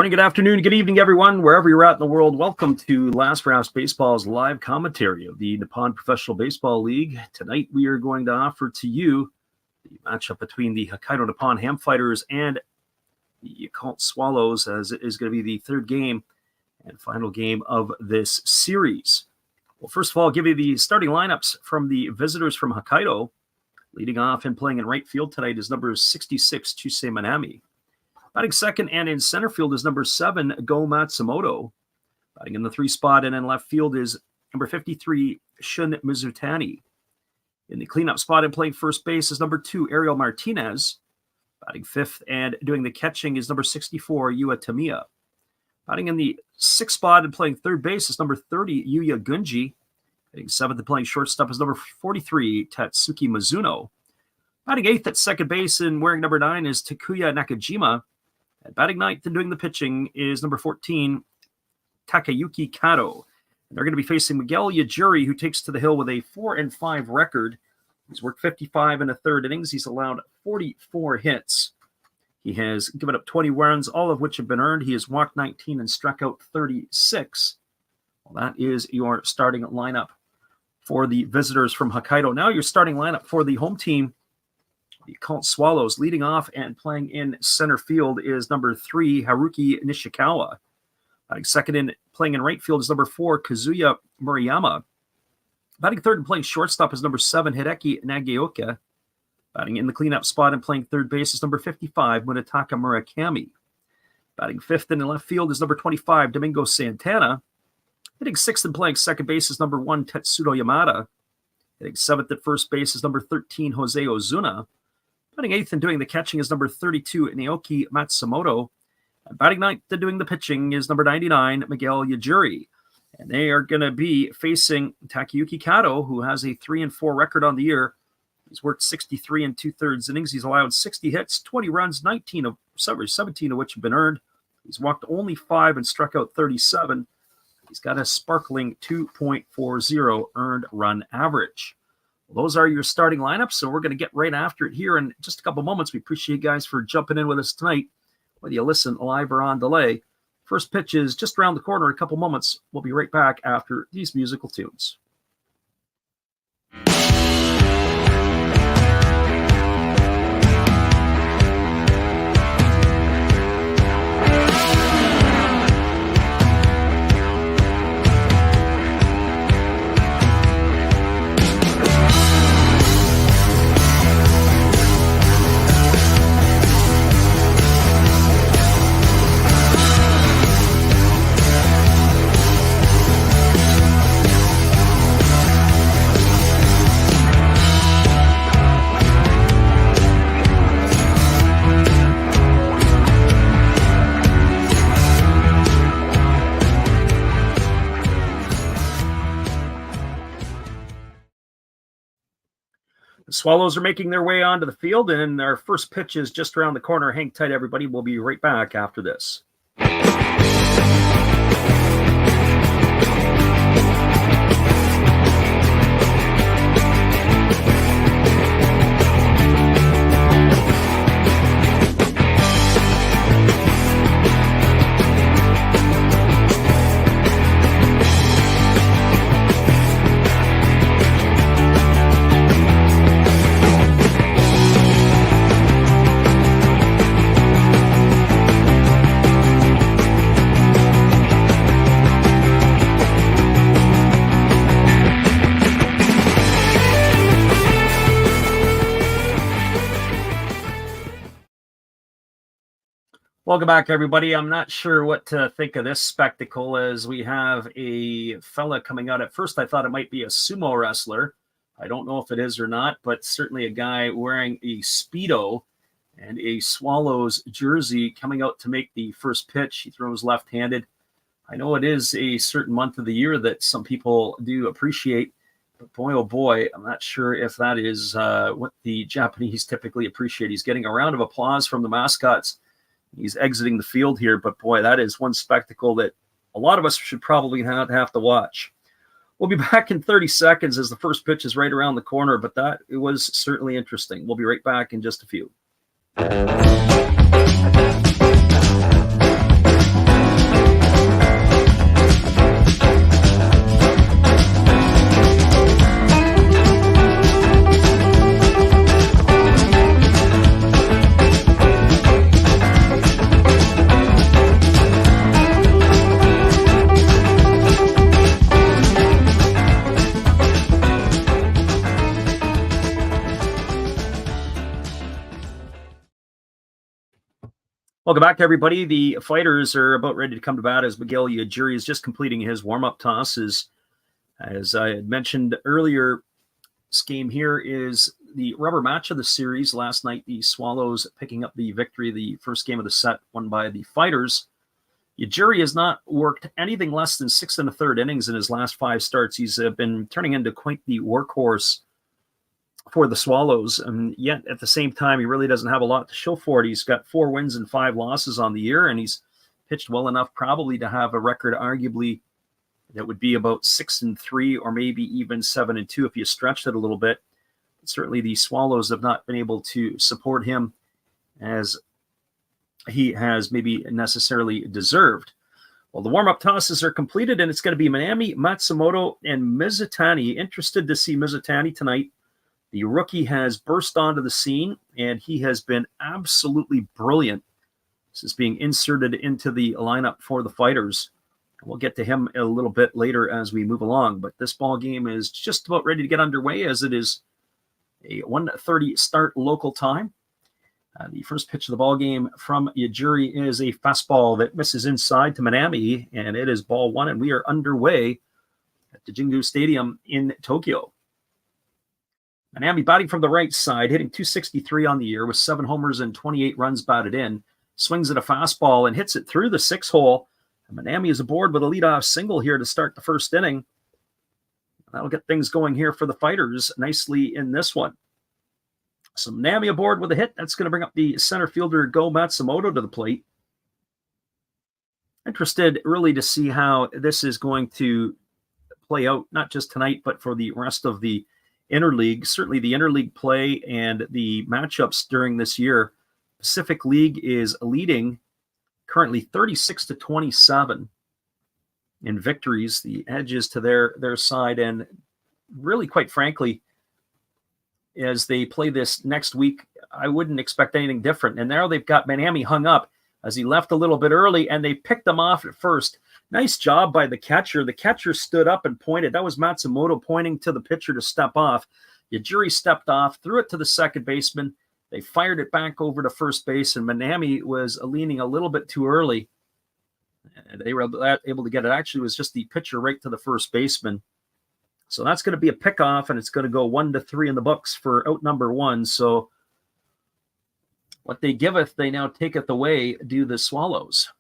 morning, good afternoon, good evening, everyone, wherever you're at in the world. Welcome to Last Rouse Baseball's live commentary of the Nippon Professional Baseball League. Tonight, we are going to offer to you the matchup between the Hokkaido Nippon-Ham Fighters and the Yakult Swallows, as it is going to be the third game and final game of this series. Well, first of all, I'll give you the starting lineups from the visitors from Hokkaido. Leading off and playing in right field tonight is number 66, Chusei Manami. Batting second and in center field is number 7, Go Matsumoto. Batting in the 3 spot and in left field is number 53, Shun Mizutani. In the cleanup spot and playing first base is number 2, Ariel Martinez. Batting fifth and doing the catching is number 64, Yua Tamiya. Batting in the 6th spot and playing third base is number 30, Yuya Gunji. Batting seventh and playing shortstop is number 43, Tatsuki Mizuno. Batting eighth at second base and wearing number 9 is Takuya Nakajima. And batting ninth and doing the pitching is number 14, Takayuki Kato. And they're going to be facing Miguel Yajuri, who takes to the hill with a 4-5 record. He's worked 55 and a third innings. He's allowed 44 hits. He has given up 20 runs, all of which have been earned. He has walked 19 and struck out 36. Well, that is your starting lineup for the visitors from Hokkaido. Now your starting lineup for the home team, the Yakult Swallows. Leading off and playing in center field is number 3, Haruki Nishikawa. Batting second and playing in right field is number 4, Kazuya Murayama. Batting third and playing shortstop is number 7, Hideki Nageoka. Batting in the cleanup spot and playing third base is number 55, Munetaka Murakami. Batting fifth and in left field is number 25, Domingo Santana. Hitting sixth and playing second base is number 1, Tetsudo Yamada. Hitting seventh at first base is number 13, Jose Ozuna. Batting eighth and doing the catching is number 32, Naoki Matsumoto. And batting ninth and doing the pitching is number 99, Miguel Yajuri. And they are going to be facing Takayuki Kato, who has a 3-4 record on the year. He's worked 63 and 2/3 innings. He's allowed 60 hits, 20 runs, 17 of which have been earned. He's walked only 5 and struck out 37. He's got a sparkling 2.40 earned run average. Well, those are your starting lineups, so we're going to get right after it here in just a couple moments. We appreciate you guys for jumping in with us tonight, whether you listen live or on delay. First pitch is just around the corner in a couple moments. We'll be right back after these musical tunes. The Swallows are making their way onto the field, and our first pitch is just around the corner. Hang tight, everybody. We'll be right back after this. Welcome back, everybody. I'm not sure what to think of this spectacle, as we have a fella coming out. At first, I thought it might be a sumo wrestler. I don't know if it is or not, but certainly a guy wearing a Speedo and a Swallows jersey coming out to make the first pitch. He throws left-handed. I know it is a certain month of the year that some people do appreciate, but boy, oh boy, I'm not sure if that is what the Japanese typically appreciate. He's getting a round of applause from the mascots. He's exiting the field here, but boy, that is one spectacle that a lot of us should probably not have to watch. We'll be back in 30 seconds as the first pitch is right around the corner, but it was certainly interesting. We'll be right back in just a few. Welcome back, everybody. The fighters are about ready to come to bat as Miguel Yajiri is just completing his warm-up tosses. As I had mentioned earlier, this game here is the rubber match of the series. Last night, the Swallows picking up the victory, the first game of the set, won by the fighters. Yajiri has not worked anything less than 6 1/3 innings in his last 5 starts. He's been turning into quite the workhorse for the Swallows, and yet at the same time, he really doesn't have a lot to show for it. He's got 4 wins and 5 losses on the year, and he's pitched well enough probably to have a record arguably that would be about 6-3 or maybe even 7-2 if you stretched it a little bit. But certainly the Swallows have not been able to support him as he has maybe necessarily deserved. Well, the warm-up tosses are completed, and it's going to be Manami, Matsumoto, and Mizutani. Interested to see Mizutani tonight. The rookie has burst onto the scene, and he has been absolutely brilliant. This is being inserted into the lineup for the fighters. We'll get to him a little bit later as we move along, but this ball game is just about ready to get underway as it is a 1:30 start local time. The first pitch of the ball game from Yajiri is a fastball that misses inside to Manami, and it is ball 1, and we are underway at the Jingu Stadium in Tokyo. Manami batting from the right side, hitting .263 on the year with 7 homers and 28 runs batted in. Swings at a fastball and hits it through the 6 hole. And Manami is aboard with a leadoff single here to start the first inning. That'll get things going here for the fighters nicely in this one. So Manami aboard with a hit. That's going to bring up the center fielder Go Matsumoto to the plate. Interested really to see how this is going to play out, not just tonight, but for the rest of the Interleague. Certainly the Interleague play and the matchups during this year. Pacific League is leading currently 36-27 in victories. The edge is to their side, and really, quite frankly, as they play this next week, I wouldn't expect anything different. And now they've got Manami hung up as he left a little bit early, and they picked him off at first. Nice job by the catcher. The catcher stood up and pointed. That was Matsumoto pointing to the pitcher to step off. Yajiri stepped off, threw it to the second baseman. They fired it back over to first base, and Manami was leaning a little bit too early. They were able to get it. Actually, it was just the pitcher right to the first baseman. So that's going to be a pickoff, and it's going to go 1-3 in the books for out number 1. So what they giveth, they now taketh away, do the Swallows.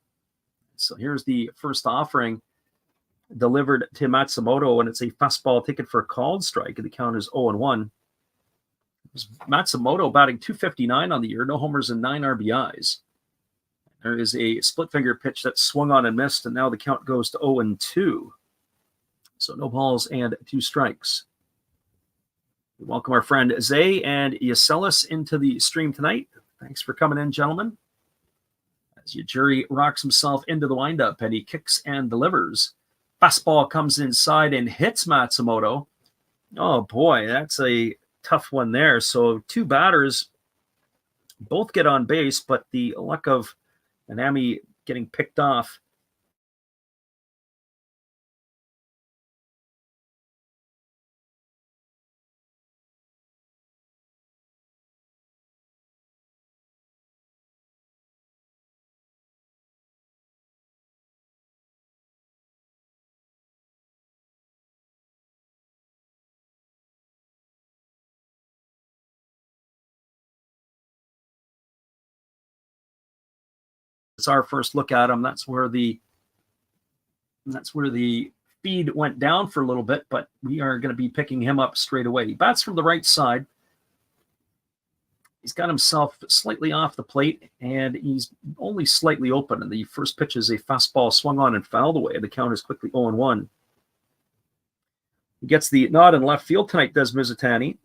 So here's the first offering delivered to Matsumoto, and it's a fastball taken for a called strike, and the count is 0-1. Matsumoto batting .259 on the year, no homers and 9 RBIs. There is a split finger pitch that swung on and missed, and now the count goes to 0-2. So no balls and 2 strikes. We welcome our friend Zay and Yacelis into the stream tonight. Thanks for coming in, gentlemen. As Yajiri rocks himself into the windup, and he kicks and delivers. Fastball comes inside and hits Matsumoto. Oh boy, that's a tough one there. So 2 batters both get on base, but the luck of Manami getting picked off. It's our first look at him. That's where the feed went down for a little bit, but we are going to be picking him up straight away. He bats from the right side. He's got himself slightly off the plate, and he's only slightly open. And the first pitch is a fastball swung on and fouled away. The count is quickly 0-1. He gets the nod in left field tonight, does Mizutani.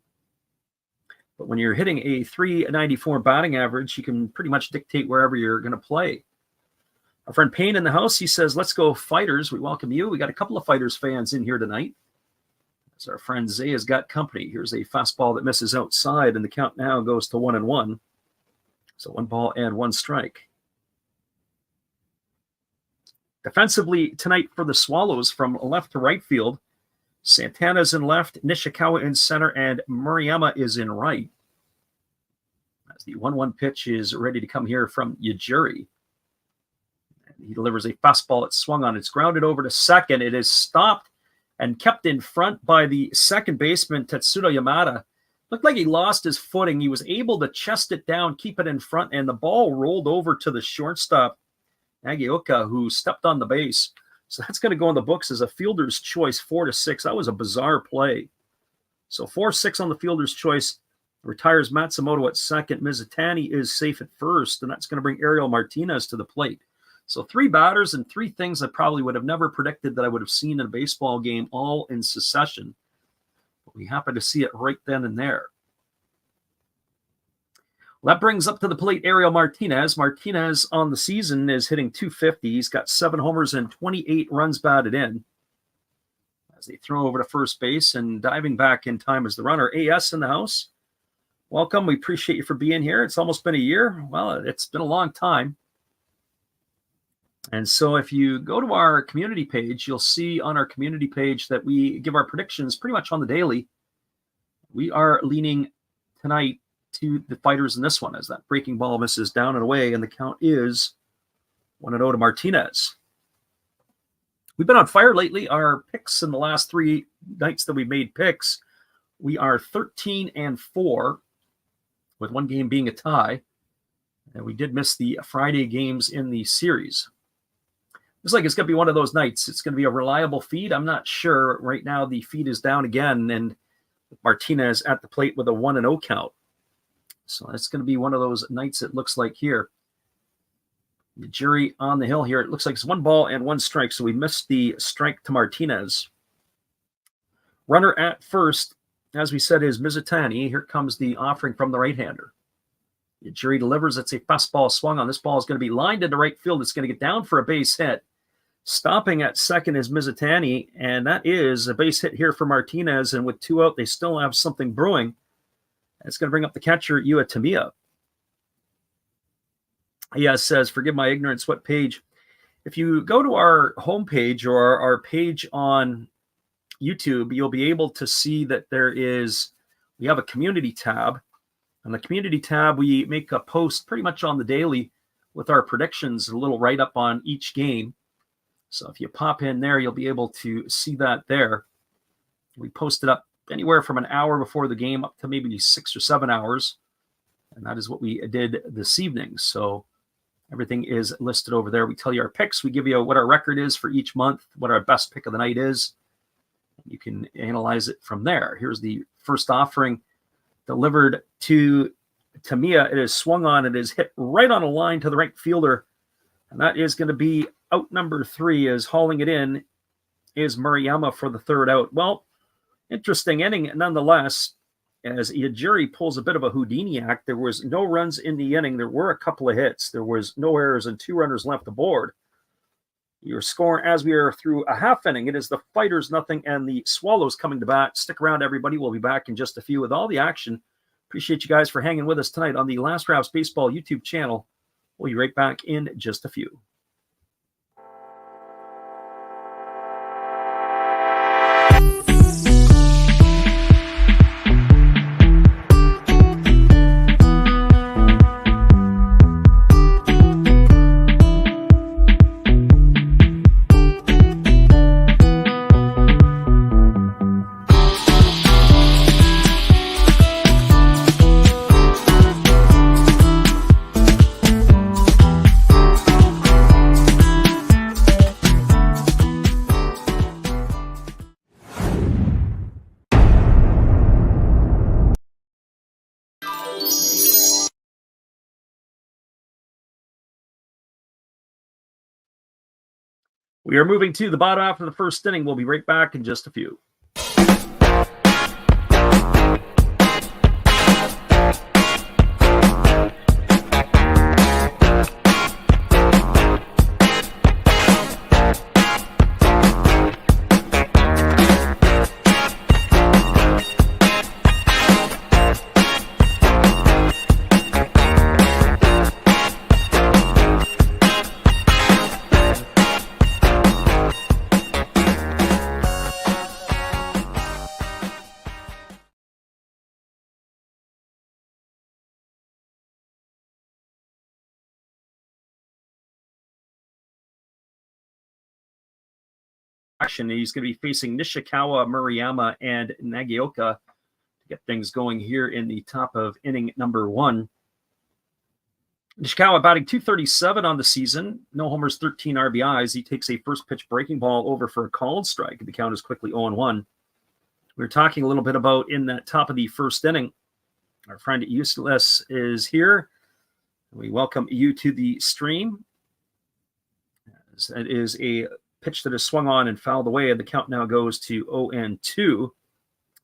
But when you're hitting a .394 batting average, you can pretty much dictate wherever you're going to play. Our friend Payne in the house, he says, let's go Fighters. We welcome you. We got a couple of Fighters fans in here tonight. As our friend Zay has got company. Here's a fastball that misses outside, and the count now goes to 1-1. So 1 ball and 1 strike. Defensively tonight for the Swallows from left to right field, Santana's in left, Nishikawa in center, and Murayama is in right. As the 1-1 pitch is ready to come here from Yajiri. He delivers a fastball. It's swung on. It's grounded over to second. It is stopped and kept in front by the second baseman, Tetsudo Yamada. Looked like he lost his footing. He was able to chest it down, keep it in front, and the ball rolled over to the shortstop, Nagioka, who stepped on the base. So that's going to go in the books as a fielder's choice, 4-6. That was a bizarre play. So 4-6 on the fielder's choice. Retires Matsumoto at second. Mizutani is safe at first, and that's going to bring Ariel Martinez to the plate. So 3 batters and 3 things I probably would have never predicted that I would have seen in a baseball game, all in succession. But we happen to see it right then and there. Well, that brings up to the plate Ariel Martinez. Martinez on the season is hitting .250. He's got 7 homers and 28 runs batted in. As they throw over to first base, and diving back in time is the runner. AS in the house. Welcome. We appreciate you for being here. It's almost been a year. Well, it's been a long time. And so if you go to our community page, you'll see on our community page that we give our predictions pretty much on the daily. We are leaning tonight to the fighters in this one, as that breaking ball misses down and away, and the count is 1-0 to Martinez. We've been on fire lately. Our picks in the last 3 nights that we've made picks, we are 13-4, with 1 game being a tie. And we did miss the Friday games in the series. Looks like it's going to be one of those nights. It's going to be a reliable feed. I'm not sure. Right now, the feed is down again, and Martinez at the plate with a 1-0 count. So it's going to be one of those nights, it looks like here. The jury on the hill here. It looks like it's 1 ball and 1 strike, so we missed the strike to Martinez. Runner at first, as we said, is Mizutani. Here comes the offering from the right-hander. The jury delivers. It's a fastball swung on. This ball is going to be lined into right field. It's going to get down for a base hit. Stopping at second is Mizutani, and that is a base hit here for Martinez. And with 2 out, they still have something brewing. It's going to bring up the catcher, Ua Tamiya. He says, forgive my ignorance, what page? If you go to our homepage or our page on YouTube, you'll be able to see that we have a community tab. On the community tab, we make a post pretty much on the daily with our predictions, a little write-up on each game. So if you pop in there, you'll be able to see that there. We post it up anywhere from an hour before the game up to maybe 6 or 7 hours. And that is what we did this evening. So everything is listed over there. We tell you our picks. We give you what our record is for each month, what our best pick of the night is. You can analyze it from there. Here's the first offering delivered to Tamiya. It is swung on. It is hit right on a line to the right fielder. And that is going to be out number 3, as hauling it in is Murayama for the 3rd out. Well, interesting inning nonetheless, as Yajiri pulls a bit of a Houdini act. There was no runs in the inning. There were a couple of hits. There was no errors and 2 runners left aboard. Your score as we are through a half inning. It is the Fighters 0 and the Swallows coming to bat. Stick around, everybody. We'll be back in just a few with all the action. Appreciate you guys for hanging with us tonight on the Last Drafts Baseball YouTube channel. We'll be right back in just a few. We are moving to the bottom half of the first inning. We'll be right back in just a few. action. He's going to be facing Nishikawa, Murayama, and Nagaoka to get things going here in the top of inning number 1. Nishikawa batting .237 on the season. No homers, 13 RBIs. He takes a first pitch breaking ball over for a called strike. The count is quickly 0-1. We were talking a little bit about in that top of the first inning. Our friend Useless is here. We welcome you to the stream. That is a pitch that is swung on and fouled away, and the count now goes to 0-2.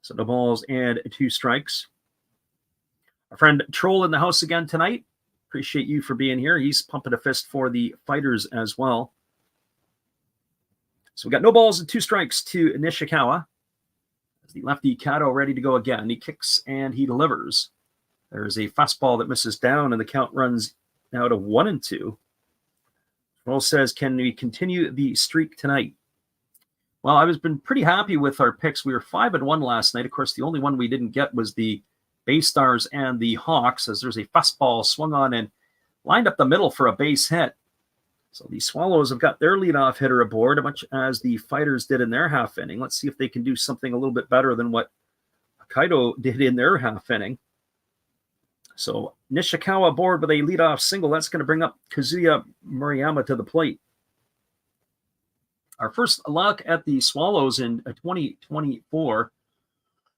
So no balls and 2 strikes. Our friend Troll in the house again tonight. Appreciate you for being here. He's pumping a fist for the Fighters as well. So we got no balls and 2 strikes to Nishikawa. As the lefty Kato ready to go again. He kicks and he delivers. There's a fastball that misses down, and the count runs now to 1-2. Roll says, can we continue the streak tonight? Well, I've been pretty happy with our picks. We were 5-1 last night. Of course, the only one we didn't get was the Bay Stars and the Hawks, as there's a fastball swung on and lined up the middle for a base hit. So the Swallows have got their leadoff hitter aboard, much as the Fighters did in their half inning. Let's see if they can do something a little bit better than what Hokkaido did in their half inning. So Nishikawa aboard with a leadoff single. That's going to bring up Kazuya Murayama to the plate. Our first look at the Swallows in 2024.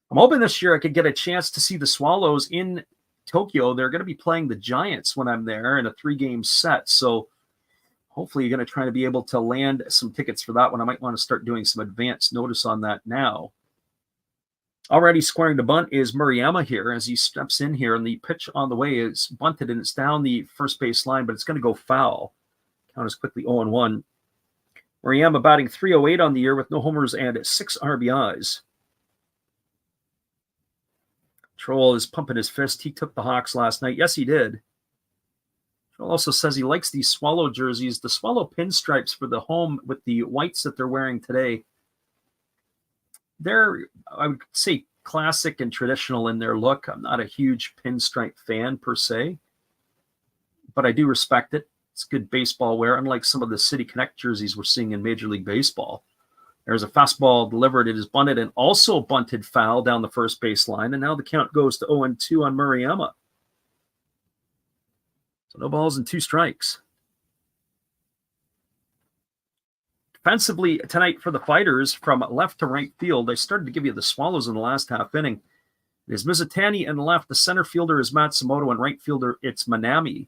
I'm hoping this year I could get a chance to see the Swallows in Tokyo. They're going to be playing the Giants when I'm there in a 3-game set. So hopefully you're going to try to be able to land some tickets for that one. I might want to start doing some advance notice on that now. Already squaring the bunt is Murayama here as he steps in here, and the pitch on the way is bunted, and it's down the first base line, but it's going to go foul. Count is quickly 0-1. Murayama batting .308 on the year with no homers and 6 RBIs. Troll is pumping his fist. He took the Hawks last night. Yes, he did. Troll also says he likes these Swallow jerseys, the Swallow pinstripes for the home with the whites that they're wearing today. They're, I would say, classic and traditional in their look. I'm not a huge pinstripe fan per se, but I do respect it. It's good baseball wear, unlike some of the City Connect jerseys we're seeing in Major League Baseball. There's a fastball delivered. It is bunted and also bunted foul down the first base line, and now the count goes to 0-2 on Murayama. So no balls and 2 strikes. Defensively tonight for the Fighters, from left to right field, I started to give you the Swallows in the last half inning. It is Mizutani in the left. The center fielder is Matsumoto, and right fielder, it's Manami.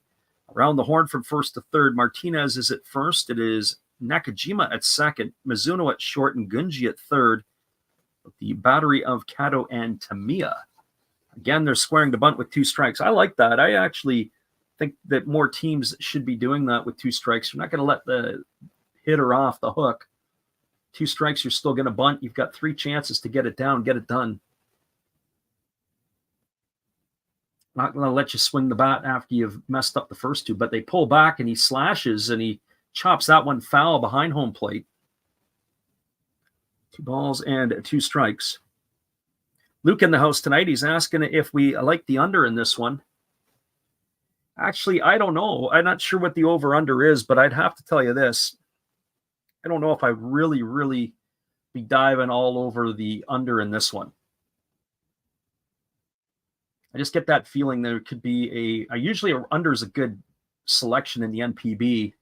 Around the horn from first to third, Martinez is at first. It is Nakajima at second, Mizuno at short, and Gunji at third. With the battery of Kato and Tamiya. Again, they're squaring the bunt with 2 strikes. I like that. I actually think that more teams should be doing that with 2 strikes. You're not going to let the hitter off the hook. 2 strikes, you're still going to bunt. You've got 3 chances to get it down, get it done. Not going to let you swing the bat after you've messed up the first 2, but they pull back and he slashes and he chops that one foul behind home plate. 2 balls and 2 strikes. Luke in the house tonight. He's asking if we like the under in this one. Actually, I don't know. I'm not sure what the over-under is, but I'd have to tell you this. I don't know if I really be diving all over the under in this one. I just get that feeling there could be usually under is a good selection in the NPB,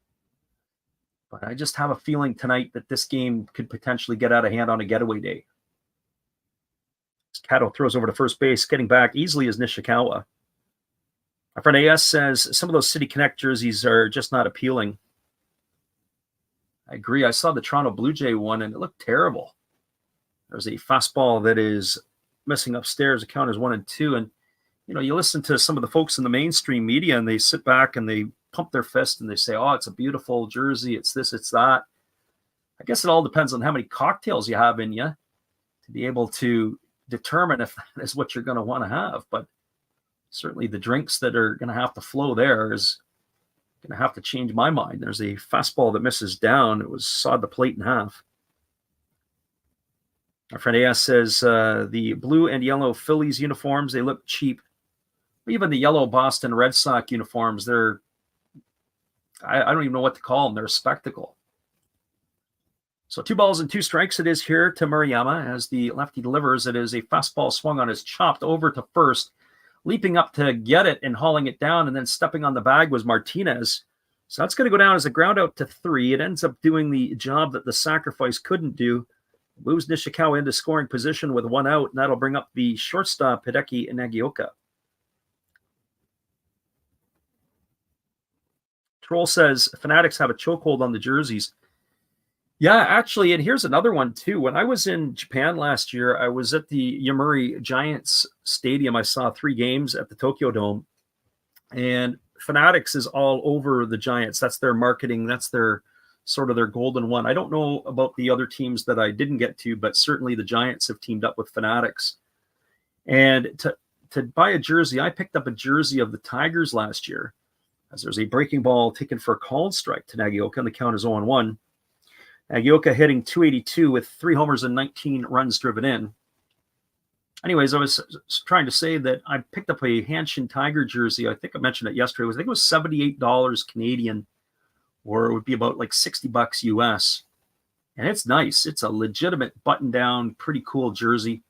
but I just have a feeling tonight that this game could potentially get out of hand on a getaway day. Kato throws over to first base, getting back easily is Nishikawa. Our friend AS says some of those City Connect jerseys are just not appealing. I agree. I saw the Toronto Blue Jay one, and it looked terrible. There's a fastball that is missing upstairs. The count is 1-2. And, you know, you listen to some of the folks in the mainstream media, and they sit back and they pump their fist and they say, oh, it's a beautiful jersey. It's this, it's that. I guess it all depends on how many cocktails you have in you to be able to determine if that is what you're going to want to have. But certainly the drinks that are going to have to flow there is going to have to change my mind. There's a fastball that misses down. It was sawed the plate in half. Our friend AS says the blue and yellow Phillies uniforms, they look cheap. Even the yellow Boston Red Sox uniforms, I don't even know what to call them. They're a spectacle. So 2 balls and 2 strikes it is here to Murayama as the lefty delivers. It is a fastball swung on, is chopped over to first. Leaping up to get it and hauling it down and then stepping on the bag was Martinez. So that's going to go down as a ground out to 3. It ends up doing the job that the sacrifice couldn't do. Moves Nishikawa into scoring position with 1 out, and that'll bring up the shortstop, Hideki Nagioka. Troll says, Fanatics have a chokehold on the jerseys. Yeah, actually, and here's another one, too. When I was in Japan last year, I was at the Yomiuri Giants Stadium. I saw 3 games at the Tokyo Dome, and Fanatics is all over the Giants. That's their marketing. That's their sort of their golden one. I don't know about the other teams that I didn't get to, but certainly the Giants have teamed up with Fanatics. And to buy a jersey, I picked up a jersey of the Tigers last year, as there's a breaking ball taken for a called strike to Nagioka, and the count is 0-1. Nagioka hitting .282 with 3 homers and 19 runs driven in. Anyways, I was trying to say that I picked up a Hanshin Tiger jersey. I think I mentioned it yesterday. I think it was $78 Canadian, or it would be about like $60 US. And it's nice. It's a legitimate button-down, pretty cool jersey.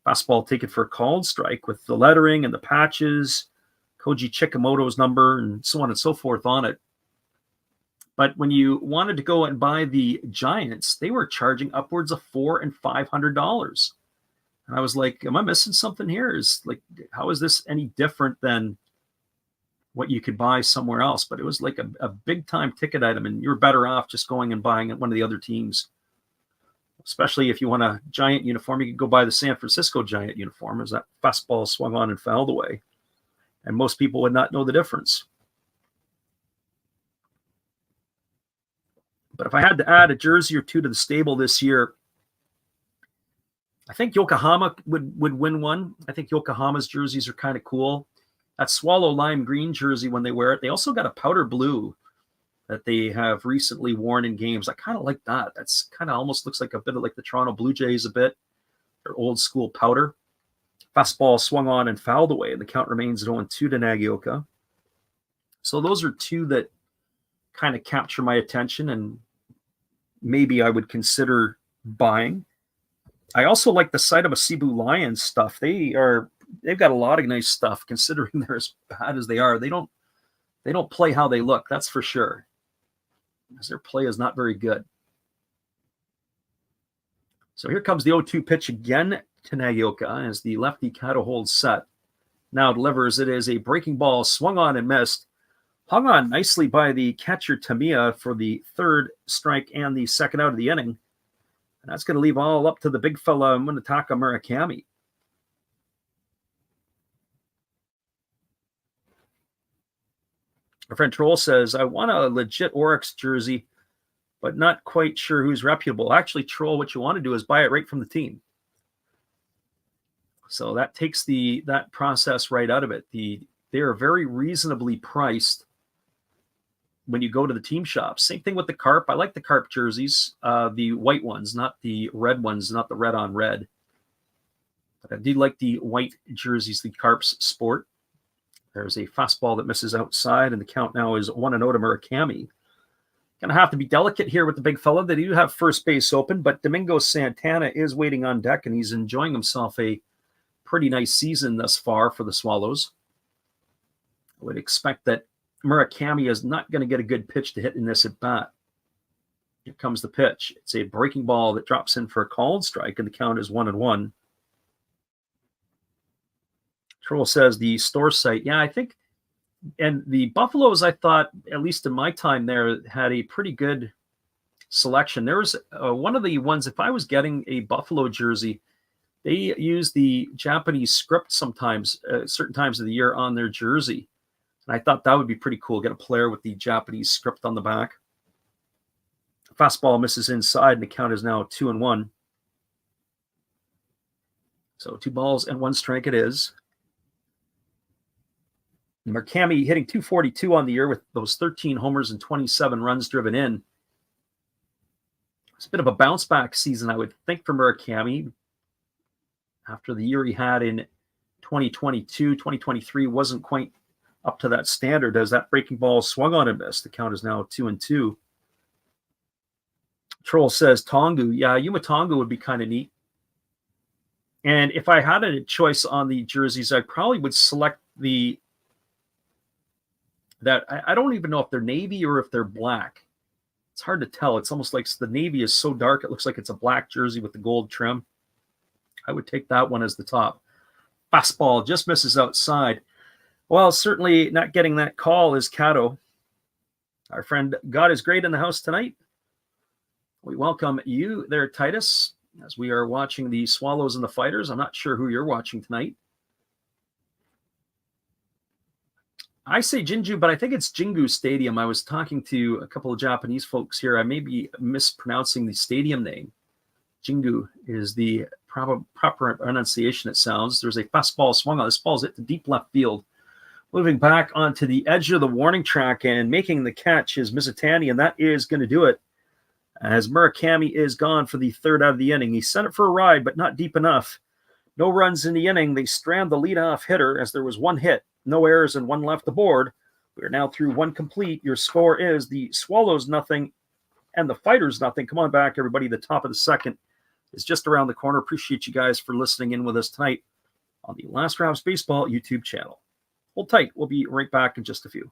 Fastball taken for a called strike with the lettering and the patches, Koji Chikamoto's number, and so on and so forth on it. But when you wanted to go and buy the Giants, they were charging upwards of $400 and $500. And I was like, am I missing something here? How is this any different than what you could buy somewhere else? But it was like a big time ticket item, and you're better off just going and buying one of the other teams. Especially if you want a Giant uniform, you could go buy the San Francisco Giant uniform, as that fastball swung on and fouled away. And most people would not know the difference. But if I had to add a jersey or two to the stable this year, I think Yokohama would win one. I think Yokohama's jerseys are kind of cool. That swallow lime green jersey, when they wear it, they also got a powder blue that they have recently worn in games. I kind of like that. That's kind of almost looks like a bit of like the Toronto Blue Jays a bit. Their old school powder. Fastball swung on and fouled away, and the count remains at 0-2 to Nagioka. So those are two that kind of capture my attention, and maybe I would consider buying. I also like the sight of a Cebu Lions stuff. They've got a lot of nice stuff, considering they're as bad as they are. They don't play how they look, that's for sure, because their play is not very good. So here comes the 0-2 pitch again to Nagioka as the lefty kind of holds set. Now delivers. It is a breaking ball, swung on and missed. Hung on nicely by the catcher Tamiya for the 3rd strike and the 2nd out of the inning. And that's going to leave all up to the big fella, Munetaka Murakami. Our friend Troll says, I want a legit Oryx jersey, but not quite sure who's reputable. Actually, Troll, what you want to do is buy it right from the team. So that takes that process right out of it. They are very reasonably priced when you go to the team shops. Same thing with the Carp. I like the Carp jerseys, the white ones, not the red ones, not the red on red. But I do like the white jerseys the Carps sport. There's a fastball that misses outside, and the count now is 1-0 to Murakami. Going to have to be delicate here with the big fella. They do have first base open, but Domingo Santana is waiting on deck, and he's enjoying himself a pretty nice season thus far for the Swallows. I would expect that Murakami is not going to get a good pitch to hit in this at bat. Here comes the pitch. It's a breaking ball that drops in for a called strike, and the count is 1-1. Troll says the store site. Yeah, I think, and the Buffaloes, I thought, at least in my time there, had a pretty good selection. There was one of the ones, if I was getting a Buffalo jersey, they use the Japanese script sometimes, certain times of the year on their jersey. And I thought that would be pretty cool. Get a player with the Japanese script on the back. Fastball misses inside, and the count is now 2-1. So 2 balls and 1 strike it is. Murakami hitting .242 on the year with those 13 homers and 27 runs driven in. It's a bit of a bounce back season, I would think, for Murakami. After the year he had in 2022, 2023 wasn't quite up to that standard as that breaking ball swung on and missed. The count is now 2-2. Troll says Tongu. Yeah, Yuma Tongu would be kind of neat. And if I had a choice on the jerseys, I probably would select I don't even know if they're navy or if they're black. It's hard to tell. It's almost like the navy is so dark, it looks like it's a black jersey with the gold trim. I would take that one as the top. Fastball just misses outside. Well, certainly not getting that call is Cato. Our friend God is Great in the house tonight. We welcome you there, Titus, as we are watching the Swallows and the Fighters. I'm not sure who you're watching tonight. I say Jinju, but I think it's Jingu Stadium. I was talking to a couple of Japanese folks here. I may be mispronouncing the stadium name. Jingu is the proper pronunciation, it sounds. There's a fastball swung on. This ball's hit to deep left field. Moving back onto the edge of the warning track and making the catch is Mizutani, and that is going to do it. As Murakami is gone for the third out of the inning. He sent it for a ride, but not deep enough. No runs in the inning. They strand the leadoff hitter as there was one hit, no errors, and one left the board. We are now through one complete. Your score is the Swallows nothing and the Fighters nothing. Come on back, everybody. The top of the second is just around the corner. Appreciate you guys for listening in with us tonight on the Last Rounds Baseball YouTube channel. Hold tight. We'll be right back in just a few.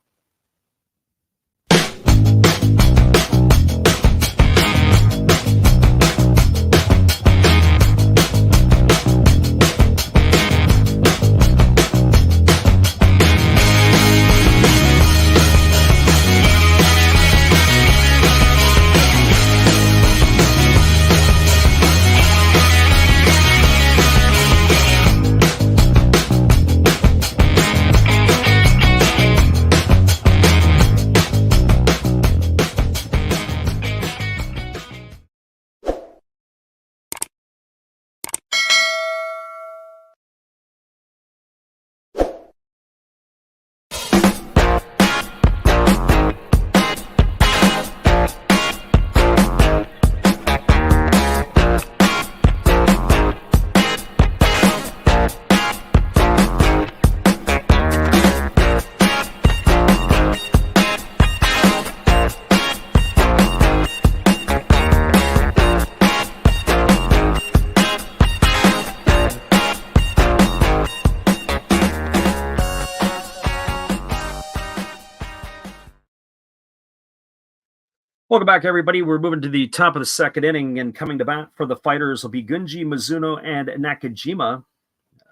Welcome back, everybody. We're moving to the top of the second inning, and coming to bat for the Fighters will be Gunji, Mizuno, and Nakajima.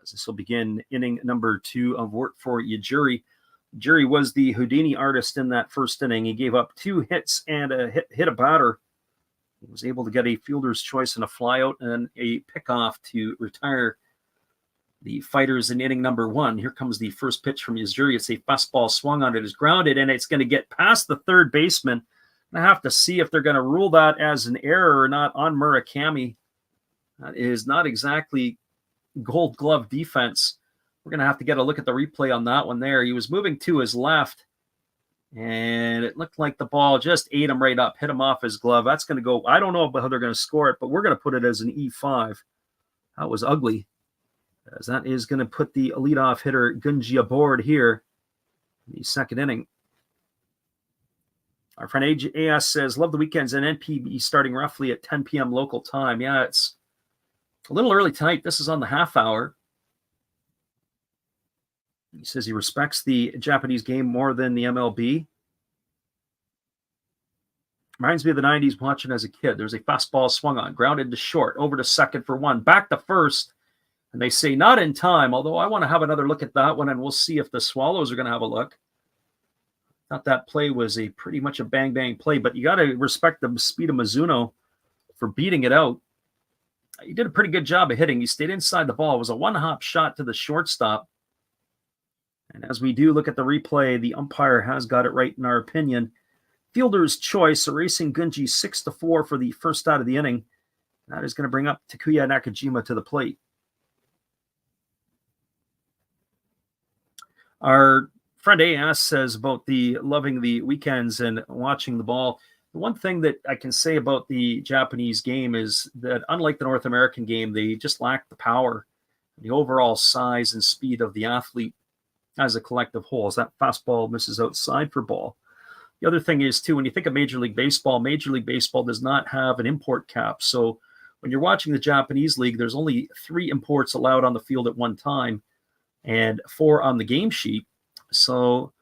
As this will begin inning number 2 of work for Yajiri. Yajiri was the Houdini artist in that first inning. He gave up 2 hits and hit a batter. He was able to get a fielder's choice and a flyout and a pickoff to retire the Fighters in inning number 1. Here comes the first pitch from Yajiri. It's a fastball swung on. It is grounded, and it's going to get past the third baseman. I have to see if they're going to rule that as an error or not on Murakami. That is not exactly gold glove defense. We're going to have to get a look at the replay on that one there. He was moving to his left, and it looked like the ball just ate him right up, hit him off his glove. That's going to go, I don't know how they're going to score it, but we're going to put it as an E5. That was ugly, as that is going to put the leadoff hitter Gunji aboard here in the second inning. Our friend AS says, love the weekends and NPB starting roughly at 10 p.m. local time. Yeah, it's a little early tonight. This is on the half hour. He says he respects the Japanese game more than the MLB. Reminds me of the 90s watching as a kid. There's a fastball swung on, grounded to short, over to second for 1, back to first. And they say not in time, although I want to have another look at that one, and we'll see if the Swallows are going to have a look. Thought that play was pretty much a bang-bang play, but you got to respect the speed of Mizuno for beating it out. He did a pretty good job of hitting. He stayed inside the ball. It was a one-hop shot to the shortstop. And as we do look at the replay, the umpire has got it right in our opinion. Fielder's choice, erasing Gunji 6-4 for the first out of the inning. That is going to bring up Takuya Nakajima to the plate. Our friend AS says about the loving the weekends and watching the ball. The one thing that I can say about the Japanese game is that unlike the North American game, they just lack the power, the overall size and speed of the athlete as a collective whole. As that fastball misses outside for ball. The other thing is, too, when you think of Major League Baseball does not have an import cap. So when you're watching the Japanese league, there's only 3 imports allowed on the field at one time and 4 on the game sheet. So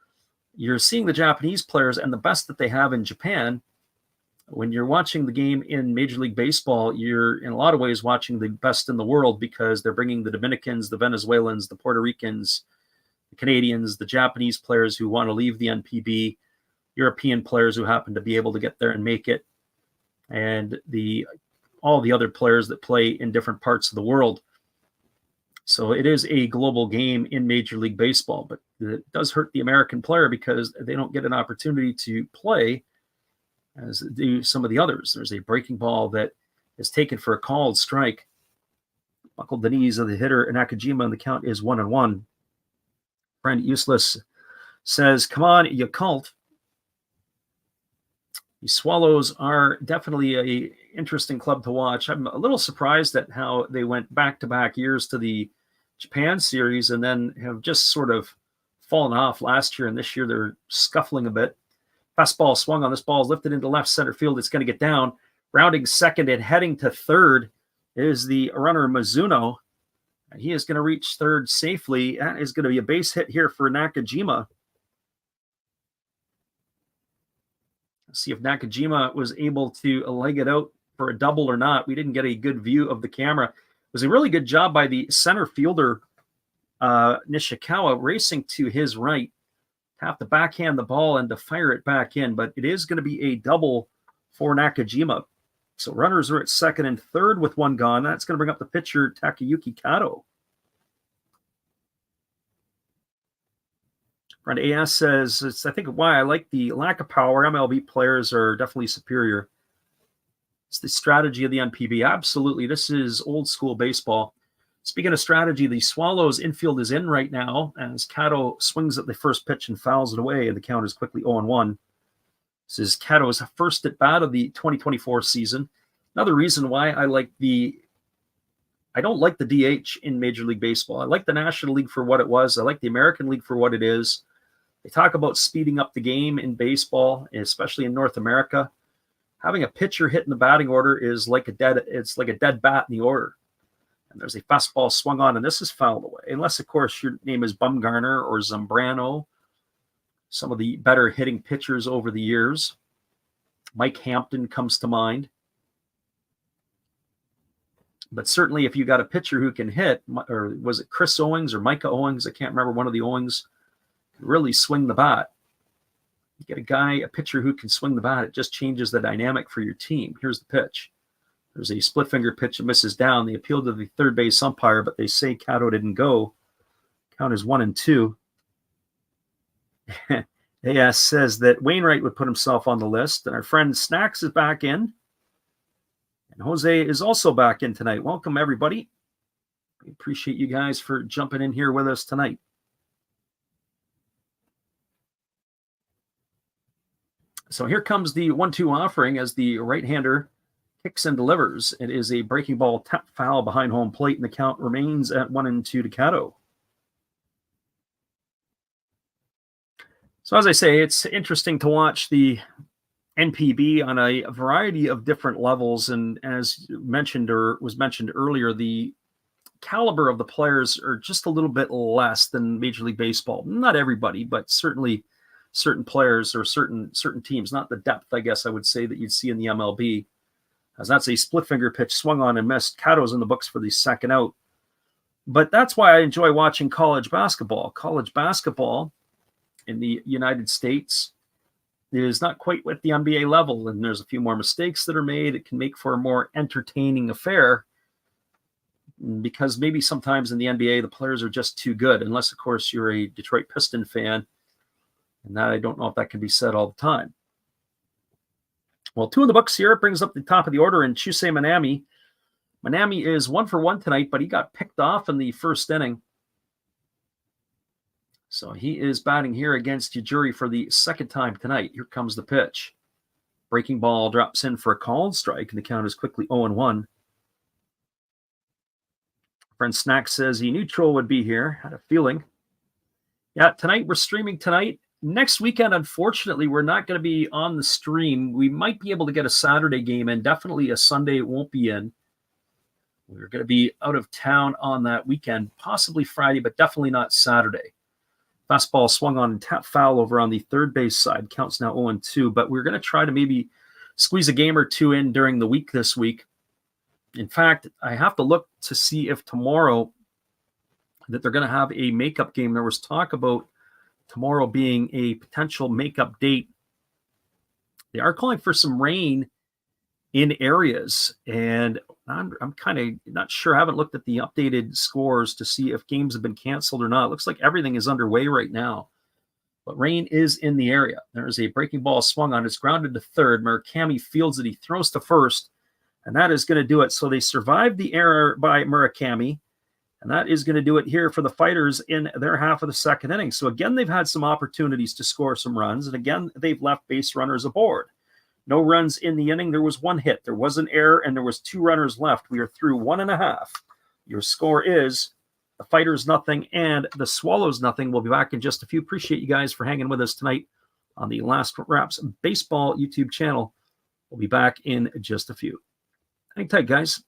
you're seeing the Japanese players and the best that they have in Japan. When you're watching the game in Major League Baseball, you're in a lot of ways watching the best in the world because they're bringing the Dominicans, the Venezuelans, the Puerto Ricans, the Canadians, the Japanese players who want to leave the NPB, European players who happen to be able to get there and make it, and all the other players that play in different parts of the world. So it is a global game in Major League Baseball, but it does hurt the American player because they don't get an opportunity to play as do some of the others. There's a breaking ball that is taken for a called strike. Buckled the knees of the hitter Nakajima, and the count is 1-1. Friend Useless says, "Come on, Yakult." The Swallows are definitely an interesting club to watch. I'm a little surprised at how they went back-to-back years to the Japan series and then have just sort of fallen off last year, and this year they're scuffling a bit. Fastball swung on. This ball is lifted into left center field. It's going to get down. Rounding second and heading to third is the runner Mizuno. He is going to reach third safely. That is going to be a base hit here for Nakajima. Let's see if Nakajima was able to leg it out for a double or not. We didn't get a good view of the camera. It was a really good job by the center fielder, Nishikawa, racing to his right. Have to backhand the ball and to fire it back in, but it is going to be a double for Nakajima. So runners are at second and third with 1 gone. That's going to bring up the pitcher, Takayuki Kato. Friend AS says, it's, I think, why I like the lack of power. MLB players are definitely superior. It's the strategy of the NPB. Absolutely. This is old school baseball. Speaking of strategy, the Swallows infield is in right now as Kato swings at the first pitch and fouls it away, and the count is quickly 0-1. This is Kato's first at bat of the 2024 season. Another reason why I don't like the DH in Major League Baseball. I like the National League for what it was. I like the American League for what it is. They talk about speeding up the game in baseball, especially in North America. Having a pitcher hit in the batting order is like a dead bat in the order. And there's a fastball swung on, and this is fouled away. Unless, of course, your name is Bumgarner or Zambrano, some of the better hitting pitchers over the years. Mike Hampton comes to mind. But certainly if you got a pitcher who can hit, or was it Chris Owings or Micah Owings? I can't remember, one of the Owings, really swing the bat. You get a pitcher who can swing the bat, it just changes the dynamic for your team. Here's the pitch. There's a split finger pitch that misses down. They appeal to the third base umpire, but they say Kato didn't go. Count is 1-2. AS says that Wainwright would put himself on the list, and our friend Snacks is back in. And Jose is also back in tonight. Welcome, everybody. We appreciate you guys for jumping in here with us tonight. So here comes the 1-2 offering as the right-hander kicks and delivers. It is a breaking ball tap foul behind home plate, and the count remains at 1-2 to Kato. So as I say, it's interesting to watch the NPB on a variety of different levels. And as mentioned or was mentioned earlier, the caliber of the players are just a little bit less than Major League Baseball. Not everybody, but certainly certain players or certain teams, not the depth, I guess I would say, that you'd see in the MLB. As that's a split finger pitch swung on and missed. Kato's in the books for the second out. But that's why I enjoy watching college basketball. College basketball in the United States is not quite at the NBA level, and there's a few more mistakes that are made. It can make for a more entertaining affair because maybe sometimes in the NBA the players are just too good, unless, of course, you're a Detroit Piston fan, and that I don't know if that can be said all the time. Well, 2 in the books here. It brings up the top of the order in Chusei Manami. Manami is 1 for 1 tonight, but he got picked off in the first inning. So he is batting here against Yajuri for the second time tonight. Here comes the pitch. Breaking ball drops in for a called strike, and the count is quickly 0-1. Friend Snack says he knew Troll would be here. Had a feeling. Yeah, tonight we're streaming tonight. next weekend, unfortunately, we're not going to be on the stream. We might be able to get a Saturday game in. Definitely a Sunday won't be in. We're going to be out of town on that weekend, possibly Friday, but definitely not Saturday. Fastball swung on and tap foul over on the third base side. Counts now 0-2, but we're going to try to maybe squeeze a game or two in during the week this week. In fact, I have to look to see if tomorrow that they're going to have a makeup game. There was talk about tomorrow being a potential makeup date. They are calling for some rain in areas, and I'm kind of not sure. I haven't looked at the updated scores to see if games have been canceled or not. It looks like everything is underway right now, but rain is in the area. There's a breaking ball swung on. It's grounded to third. Murakami fields it. He throws to first, and that is going to do it. So they survived the error by Murakami, and that is going to do it here for the Fighters in their half of the second inning. So again, they've had some opportunities to score some runs, and again, they've left base runners aboard. No runs in the inning. There was one hit. There was an error, and there was 2 runners left. We are through 1.5. Your score is the Fighters 0 and the Swallows 0. We'll be back in just a few. Appreciate you guys for hanging with us tonight on the Last Raps Baseball YouTube channel. We'll be back in just a few. Hang tight, guys.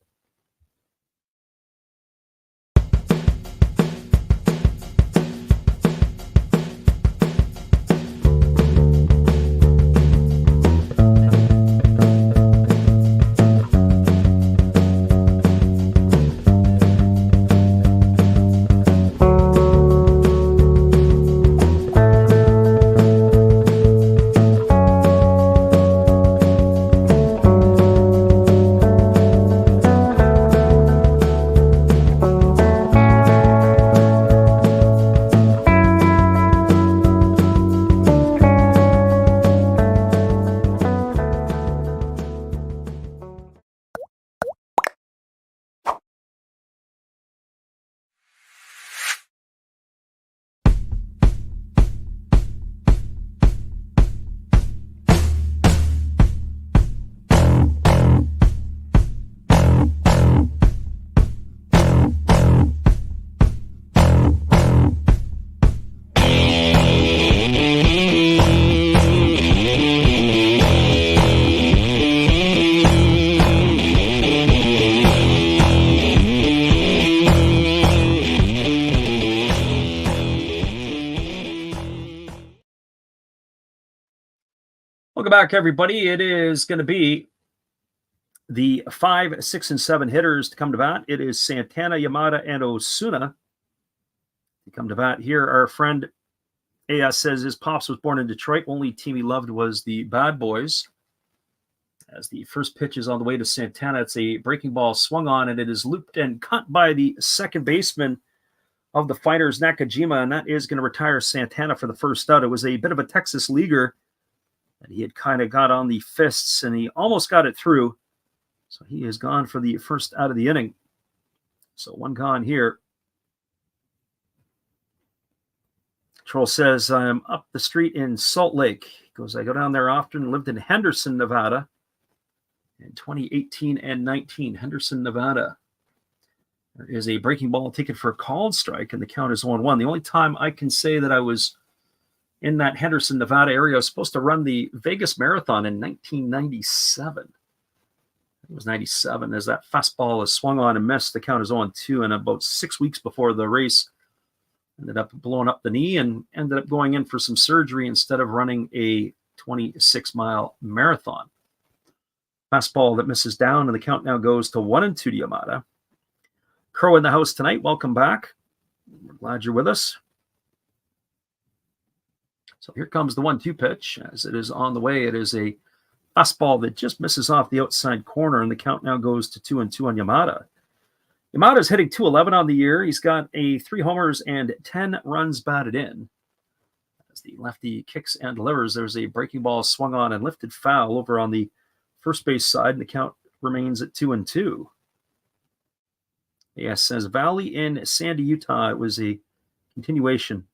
Welcome back, everybody. It is going to be the 5, 6, and 7 hitters to come to bat. It is Santana, Yamada, and Osuna to come to bat. Here, our friend AS says his pops was born in Detroit. Only team he loved was the Bad Boys. As the first pitch is on the way to Santana, it's a breaking ball swung on, and it is looped and cut by the second baseman of the Fighters, Nakajima, and that is going to retire Santana for the first out. It was a bit of a Texas leaguer. And he had kind of got on the fists, and he almost got it through. So he is gone for the first out of the inning. So one gone here. Troll says, I'm up the street in Salt Lake. He goes, I go down there often, lived in Henderson, Nevada in 2018 and 19. Henderson, Nevada. There is a breaking ball ticket for a called strike, and the count is 1-1. The only time I can say that I was in that Henderson, Nevada area, I was supposed to run the Vegas Marathon in 1997. It was 97 as that fastball is swung on and missed. The count is 0-2, and about 6 weeks before the race, ended up blowing up the knee and ended up going in for some surgery instead of running a 26-mile marathon. Fastball that misses down, and the count now goes to 1-2 to Yamada. Crow in the house tonight. Welcome back. We're glad you're with us. So here comes the 1-2 pitch. As it is on the way, it is a fastball that just misses off the outside corner, and the count now goes to 2-2 on Yamada. Yamada is hitting .211 on the year. He's got 3 homers and 10 runs batted in. As the lefty kicks and delivers, there's a breaking ball swung on and lifted foul over on the first base side, and the count remains at 2-2. Yes, says Valley in Sandy, Utah. It was a continuation.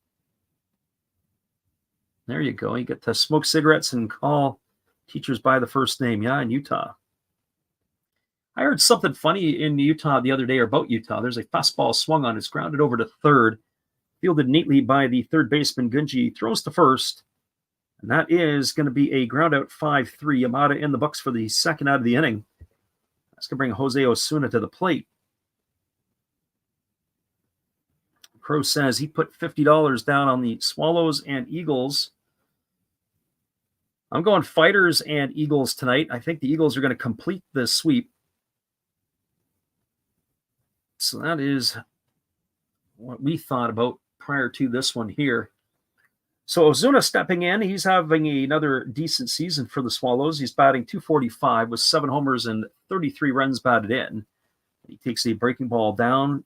There you go. You get to smoke cigarettes and call teachers by the first name. Yeah, in Utah. I heard something funny in Utah the other day, or about Utah. There's a fastball swung on. It's grounded over to third. Fielded neatly by the third baseman, Gunji. Throws to first. And that is going to be a ground out 5-3. Yamada in the books for the second out of the inning. That's going to bring Jose Osuna to the plate. Crow says he put $50 down on the Swallows and Eagles. I'm going Fighters and Eagles tonight. I think the Eagles are going to complete the sweep. So that is what we thought about prior to this one here. So Ozuna stepping in. He's having another decent season for the Swallows. He's batting .245 with 7 homers and 33 runs batted in. He takes a breaking ball down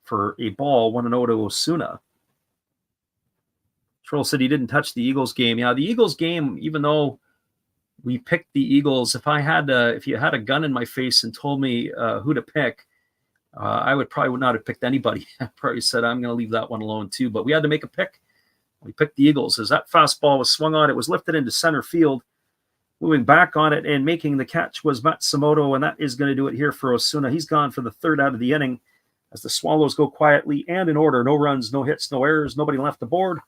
for a ball, 1-0 to Osuna. Troll said he didn't touch the Eagles game. Yeah, the Eagles game, even though we picked the Eagles, if you had a gun in my face and told me who to pick, I would not have picked anybody. I probably said I'm going to leave that one alone too. But we had to make a pick. We picked the Eagles. As that fastball was swung on, it was lifted into center field. Moving back on it and making the catch was Matsumoto, and that is going to do it here for Osuna. He's gone for the third out of the inning as the Swallows go quietly and in order. No runs, no hits, no errors, nobody left the board.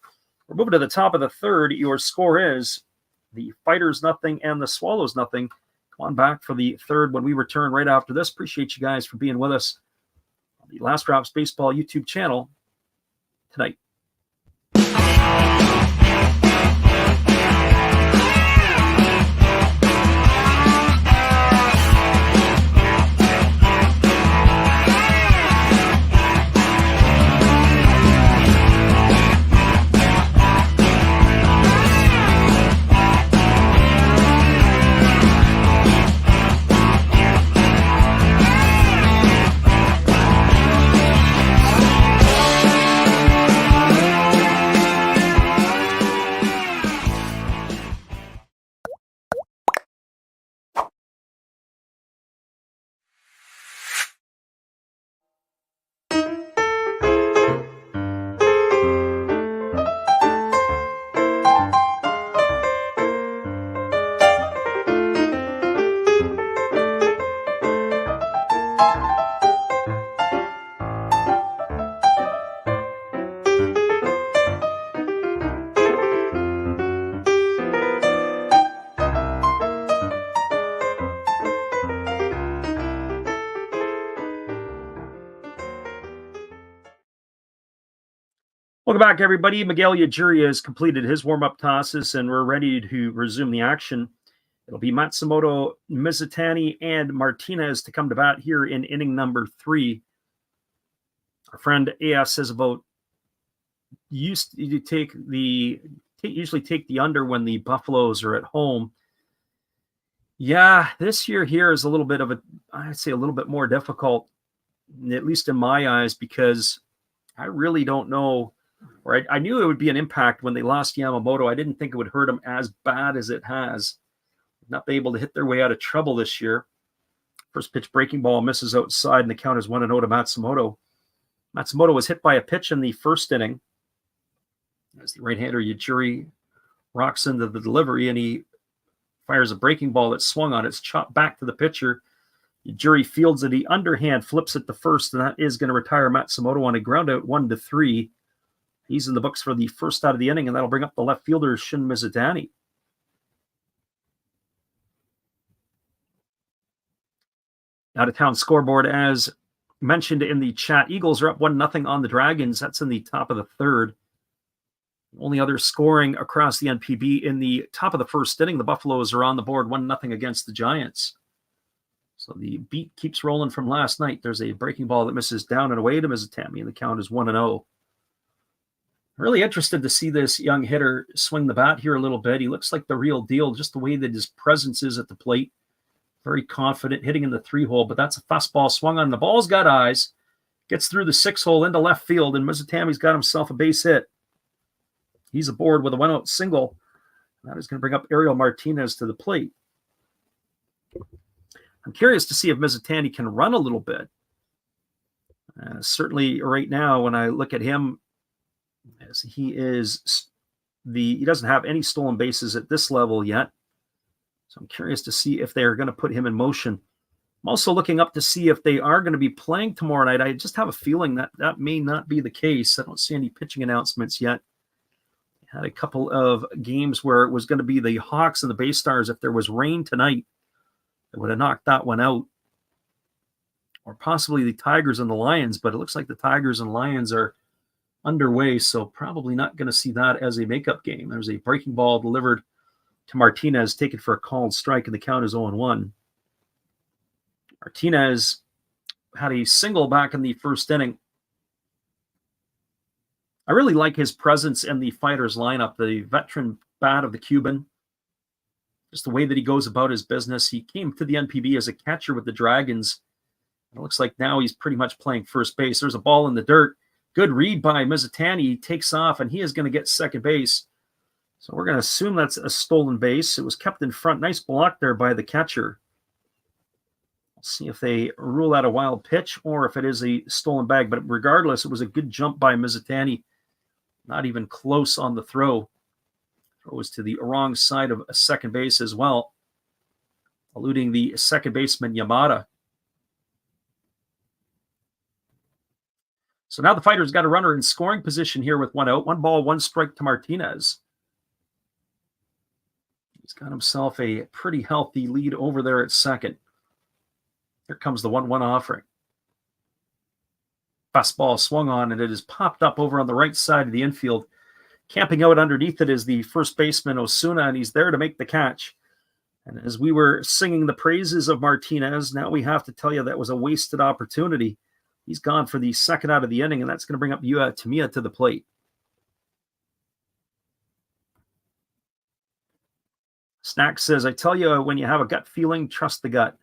We're moving to the top of the third. Your score is the Fighters nothing and the Swallows nothing. Come on back for the third when we return right after this. Appreciate you guys for being with us on the Last Drops Baseball YouTube channel tonight. Welcome back, everybody. Miguel Ujiri has completed his warm-up tosses, and we're ready to resume the action. It'll be Matsumoto, Mizutani, and Martinez to come to bat here in inning number 3. Our friend AS says about usually take the under when the Buffaloes are at home. Yeah, this year here is a little bit more difficult, at least in my eyes, because I really don't know. Or I knew it would be an impact when they lost Yamamoto. I didn't think it would hurt them as bad as it has. Not be able to hit their way out of trouble this year. First pitch breaking ball misses outside, and the count is 1-0 to Matsumoto. Matsumoto was hit by a pitch in the first inning as the right-hander Ujiri rocks into the delivery, and he fires a breaking ball that swung on. It's chopped back to the pitcher. Ujiri fields it. He underhand flips it to first, and that is going to retire Matsumoto on a ground out 1-3. He's in the books for the first out of the inning, and that'll bring up the left fielder, Shin Mizutani. Out-of-town scoreboard, as mentioned in the chat, Eagles are up 1-0 on the Dragons. That's in the top of the third. Only other scoring across the NPB in the top of the first inning. The Buffaloes are on the board 1-0 against the Giants. So the beat keeps rolling from last night. There's a breaking ball that misses down and away to Mizutani, and the count is 1-0. Really interested to see this young hitter swing the bat here a little bit. He looks like the real deal, just the way that his presence is at the plate. Very confident, hitting in the 3-hole, but that's a fastball swung on. The ball's got eyes. Gets through the 6-hole into left field, and Mizutami's got himself a base hit. He's aboard with a 1-out single. That is going to bring up Ariel Martinez to the plate. I'm curious to see if Mizutani can run a little bit. Certainly right now, when I look at him, as he doesn't have any stolen bases at this level yet. So I'm curious to see if they're going to put him in motion. I'm also looking up to see if they are going to be playing tomorrow night. I just have a feeling that may not be the case. I don't see any pitching announcements yet. Had a couple of games where it was going to be the Hawks and the Bay Stars. If there was rain tonight, it would have knocked that one out. Or possibly the Tigers and the Lions, but it looks like the Tigers and Lions are underway, so probably not going to see that as a makeup game. There's a breaking ball delivered to Martinez, taken for a called strike, and the count is 0-1. Martinez had a single back in the first inning. I really like his presence in the Fighters lineup, the veteran bat of the Cuban. Just the way that he goes about his business. He came to the NPB as a catcher with the Dragons. It looks like now he's pretty much playing first base. There's a ball in the dirt. Good read by Mizutani. He takes off, and he is going to get second base. So we're going to assume that's a stolen base. It was kept in front. Nice block there by the catcher. We'll see if they rule that a wild pitch or if it is a stolen bag. But regardless, it was a good jump by Mizutani. Not even close on the throw. Throws to the wrong side of a second base as well, eluding the second baseman Yamada. So now the Fighters got a runner in scoring position here with 1 out. 1 ball, 1 strike to Martinez. He's got himself a pretty healthy lead over there at second. Here comes the 1-1 offering. Fastball swung on, and it is popped up over on the right side of the infield. Camping out underneath it is the first baseman, Osuna, and he's there to make the catch. And as we were singing the praises of Martinez, now we have to tell you that was a wasted opportunity. He's gone for the second out of the inning, and that's going to bring up Tamiya to the plate. Snack says, I tell you, when you have a gut feeling, trust the gut.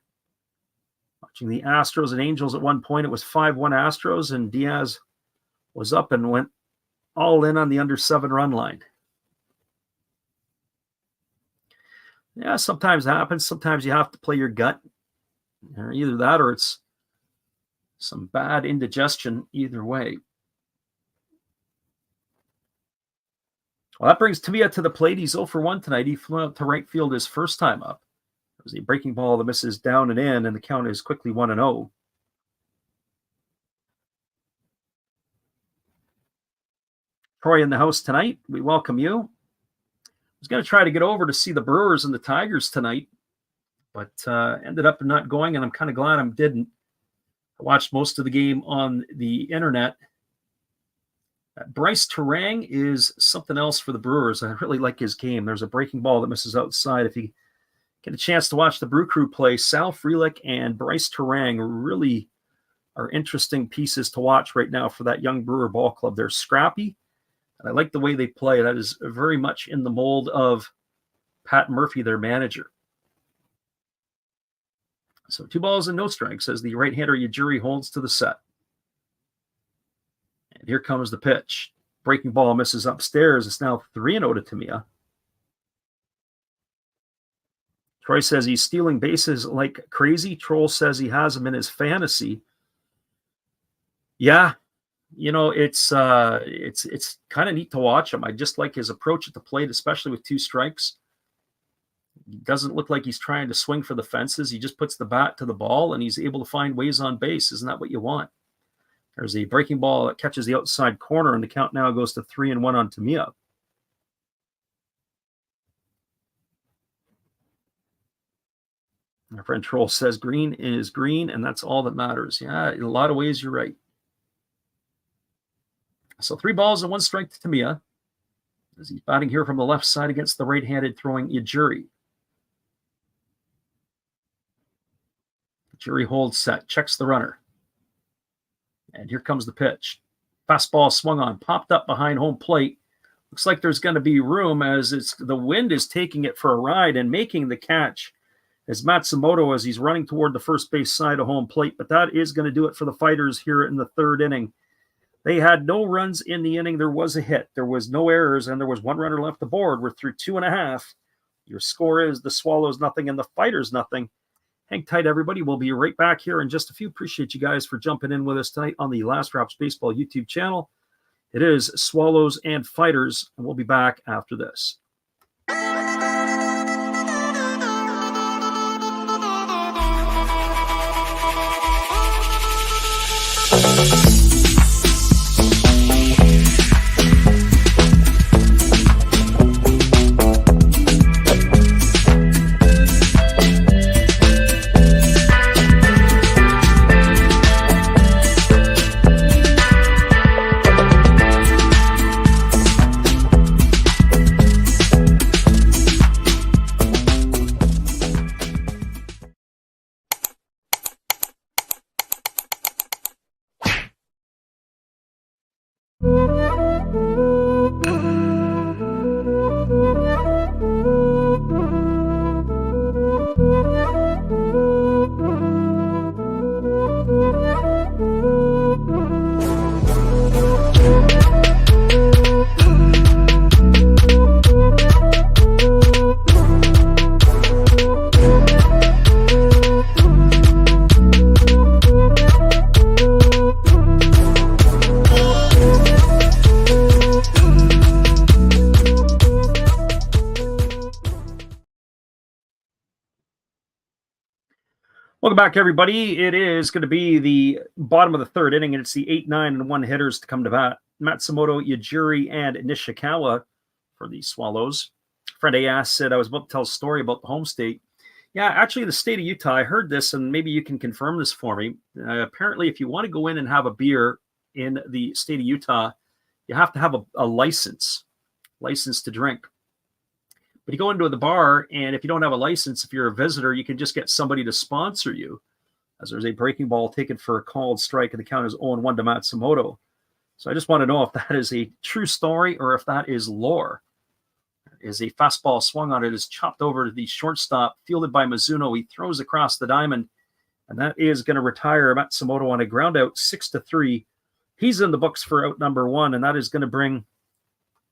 Watching the Astros and Angels at one point, it was 5-1 Astros, and Diaz was up and went all in on the under 7 run line. Yeah, sometimes it happens. Sometimes you have to play your gut. Or either that or it's some bad indigestion either way. Well, that brings Tamiya to the plate. He's 0 for 1 tonight. He flew out to right field his first time up. It was a breaking ball that misses down and in, and the count is quickly 1-0. Troy in the house tonight. We welcome you. I was going to try to get over to see the Brewers and the Tigers tonight, but ended up not going, and I'm kind of glad I didn't. I watched most of the game on the internet. Bryce Terang is something else for the Brewers. I really like his game. There's a breaking ball that misses outside. If you get a chance to watch the Brew Crew play, Sal Frelick and Bryce Terang really are interesting pieces to watch right now for that young Brewer ball club. They're scrappy, and I like the way they play. That is very much in the mold of Pat Murphy, their manager. So 2 balls and no strikes as the right-hander Yajiri holds to the set. And here comes the pitch. Breaking ball misses upstairs. It's now 3-0 to Tamiya. Troy says he's stealing bases like crazy. Troll says he has him in his fantasy. Yeah, you know, it's kind of neat to watch him. I just like his approach at the plate, especially with 2 strikes. He doesn't look like he's trying to swing for the fences. He just puts the bat to the ball, and he's able to find ways on base. Isn't that what you want? There's a breaking ball that catches the outside corner, and the count now goes to 3-1 on Tamiya. My friend Troll says green is green, and that's all that matters. Yeah, in a lot of ways, you're right. So 3 balls and 1 strike to Tamiya, as he's batting here from the left side against the right-handed throwing Yajiri. Yajiri holds set, checks the runner. And here comes the pitch. Fastball swung on, popped up behind home plate. Looks like there's going to be room as the wind is taking it for a ride, and making the catch is Matsumoto as he's running toward the first base side of home plate. But that is going to do it for the Fighters here in the 3rd inning. They had no runs in the inning. There was a hit. There was no errors, and there was 1 runner left aboard. We're through 2.5. Your score is the Swallows 0 and the Fighters 0. Hang tight, everybody. We'll be right back here in just a few. Appreciate you guys for jumping in with us tonight on the Last Raps Baseball YouTube channel. It is Swallows and Fighters, and we'll be back after this. Welcome back, everybody. It is going to be the bottom of the third inning, and it's the 8, 9, and 1 hitters to come to bat. Matsumoto, Yajiri, and Nishikawa for the Swallows. Friend A said, I was about to tell a story about the home state. Yeah, actually, the state of Utah, I heard this, and maybe you can confirm this for me. Apparently, if you want to go in and have a beer in the state of Utah, you have to have a license to drink. But you go into the bar, and if you don't have a license, if you're a visitor, you can just get somebody to sponsor you, as there's a breaking ball taken for a called strike, and the count is 0-1 to Matsumoto. So I just want to know if that is a true story or if that is lore. There is a fastball swung on it, is chopped over to the shortstop, fielded by Mizuno. He throws across the diamond, and that is going to retire Matsumoto on a ground out, 6-3. He's in the books for out number 1, and that is going to bring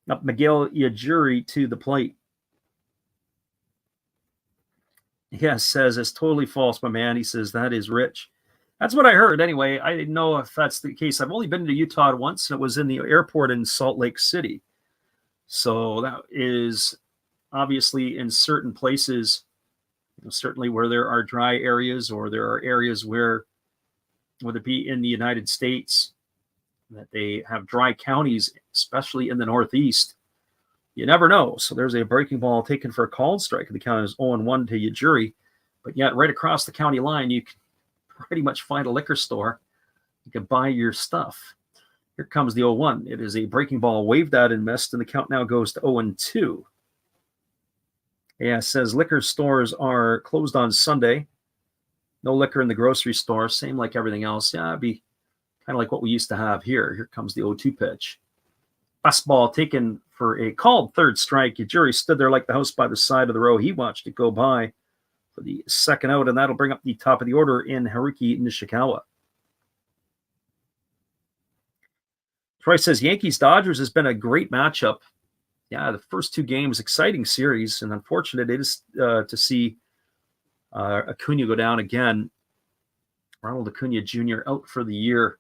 up Miguel Yajiri to the plate. Yes, says it's totally false, my man. He says that is rich. That's what I heard. Anyway, I didn't know if that's the case. I've only been to Utah once, and it was in the airport in Salt Lake City. So that is obviously in certain places, certainly where there are dry areas, or there are areas where, whether it be in the United States, that they have dry counties, especially in the Northeast. You never know. So there's a breaking ball taken for a called strike. The count is 0-1 to Yajiri. But yet right across the county line, you can pretty much find a liquor store. You can buy your stuff. Here comes the 0-1. It is a breaking ball waved at and missed, and the count now goes to 0-2. Yeah, it says liquor stores are closed on Sunday. No liquor in the grocery store. Same like everything else. Yeah, it'd be kind of like what we used to have here. Here comes the 0-2 pitch. Fastball taken for a called third strike. Yajiri stood there like the house by the side of the row. He watched it go by for the second out, and that'll bring up the top of the order in Haruki Nishikawa. Troy says Yankees-Dodgers has been a great matchup. Yeah, the first 2 games, exciting series, and unfortunate it is to see Acuna go down again. Ronald Acuna Jr. out for the year.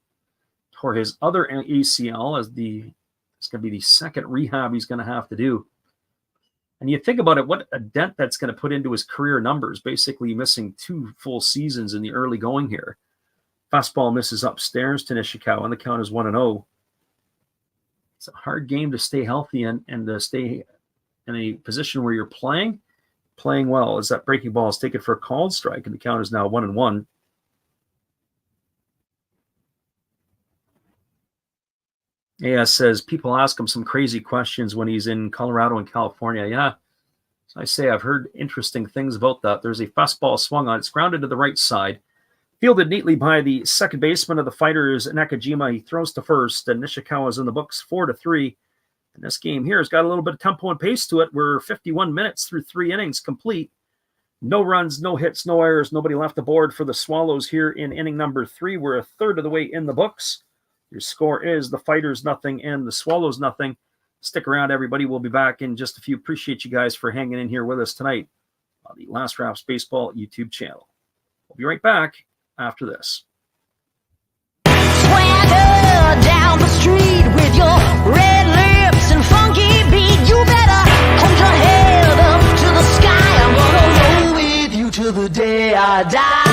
Tore his other ACL as it's going to be the second rehab he's going to have to do. And you think about it, what a dent that's going to put into his career numbers, basically missing 2 full seasons in the early going here. Fastball misses upstairs to Nishikawa, and the count is 1-0. It's a hard game to stay healthy and to stay in a position where you're playing well, as that breaking ball is taken for a called strike, and the count is now 1-1. Yeah, says people ask him some crazy questions when he's in Colorado and California. Yeah, so I say I've heard interesting things about that. There's a fastball swung on. It's grounded to the right side. Fielded neatly by the second baseman of the Fighters, Nakajima. He throws to first, and Nishikawa's in the books 4-3. And this game here has got a little bit of tempo and pace to it. We're 51 minutes through 3 innings complete. No runs, no hits, no errors. Nobody left aboard for the Swallows here in inning number 3. We're a third of the way in the books. Your score is the Fighters 0 and the Swallows 0. Stick around, everybody. We'll be back in just a few. Appreciate you guys for hanging in here with us tonight on the Last Raps Baseball YouTube channel. We'll be right back after this. Swagger down the street with your red lips and funky beat. You better hold your head up to the sky. I'm gonna roll with you till the day I die.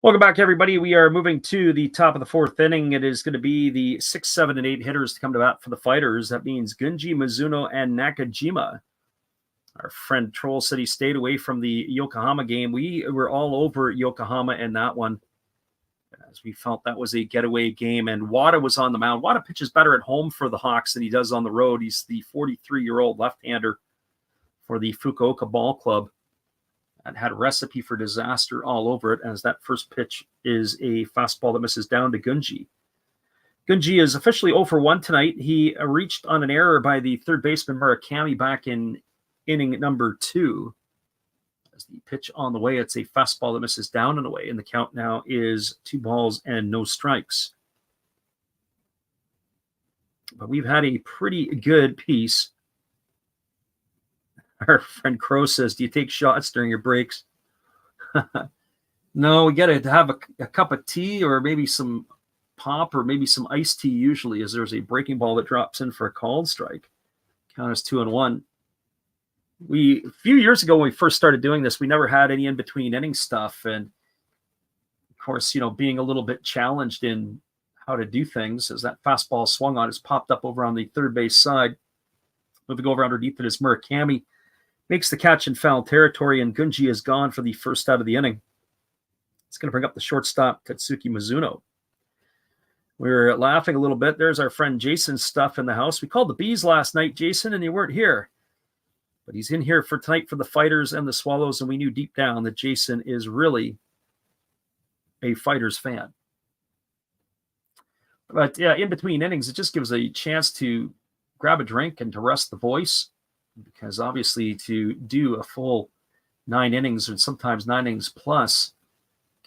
Welcome back, everybody. We are moving to the top of the fourth inning. It is going to be the 6, 7, and 8 hitters to come to bat for the Fighters. That means Gunji, Mizuno, and Nakajima. Our friend Troll said he stayed away from the Yokohama game. We were all over Yokohama in that one, as we felt that was a getaway game. And Wada was on the mound. Wada pitches better at home for the Hawks than he does on the road. He's the 43-year-old left-hander for the Fukuoka Ball Club. And had a recipe for disaster all over it, as that first pitch is a fastball that misses down to Gunji. Gunji is officially 0 for 1 tonight. He reached on an error by the third baseman Murakami back in inning number 2. As the pitch on the way, it's a fastball that misses down and away, and the count now is 2 balls and no strikes. But we've had a pretty good piece. Our friend Crow says, do you take shots during your breaks? No, we got to have a cup of tea or maybe some pop or maybe some iced tea usually, as there's a breaking ball that drops in for a called strike. Count is 2-1. A few years ago when we first started doing this, we never had any in-between inning stuff. And of course, being a little bit challenged in how to do things, as that fastball swung on, it's popped up over on the third base side. Moving over underneath it is Murakami. Makes the catch in foul territory, and Gunji is gone for the first out of the inning. It's going to bring up the shortstop, Tatsuki Mizuno. We were laughing a little bit. There's our friend Jason's stuff in the house. We called the Bees last night, Jason, and you weren't here. But he's in here for tonight for the Fighters and the Swallows, and we knew deep down that Jason is really a Fighters fan. But yeah, in between innings, it just gives a chance to grab a drink and to rest the voice. Because obviously to do a full 9 innings and sometimes 9 innings plus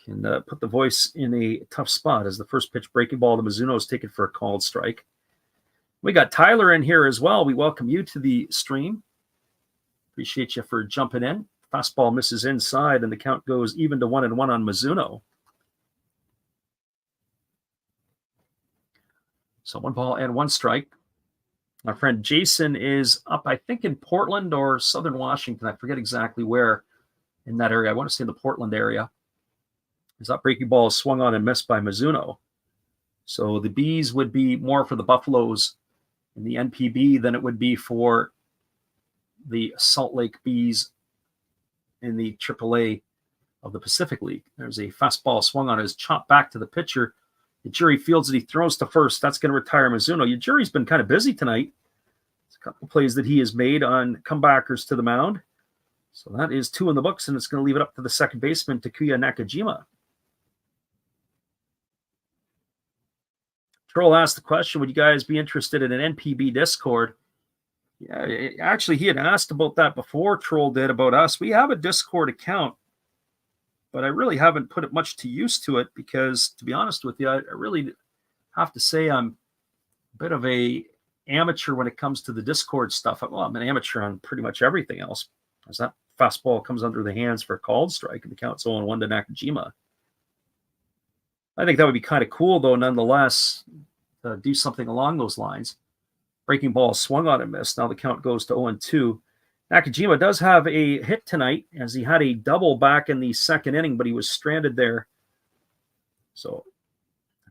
can put the voice in a tough spot, as the first pitch breaking ball to Mizuno is taken for a called strike. We got Tyler in here as well. We welcome you to the stream. Appreciate you for jumping in. Fastball misses inside, and the count goes even to 1-1 on Mizuno. So 1 ball and 1 strike. My friend Jason is up, I think, in Portland or Southern Washington. I forget exactly where in that area. I want to say in the Portland area. As that breaking ball is swung on and missed by Mizuno. So the Bees would be more for the Buffaloes in the NPB than it would be for the Salt Lake Bees in the AAA of the Pacific League. There's a fastball swung on, is chopped back to the pitcher. Ujiri fields it. He throws to first. That's going to retire Mizuno. Ujiri's been kind of busy tonight. There's a couple of plays that he has made on comebackers to the mound. So that is 2 in the books, and it's going to leave it up to the second baseman, Takuya Nakajima. Troll asked the question, would you guys be interested in an NPB Discord? Yeah, actually, he had asked about that before Troll did about us. We have a Discord account, but I really haven't put it much to use to it because, to be honest with you, I really have to say I'm a bit of a amateur when it comes to the Discord stuff. Well, I'm an amateur on pretty much everything else. As that fastball comes under the hands for a called strike, and the count's 0-1 to Nakajima. I think that would be kind of cool, though, nonetheless, to do something along those lines. Breaking ball swung on and missed. Now the count goes to 0-2. Nakajima does have a hit tonight, as he had a double back in the second inning, but he was stranded there. So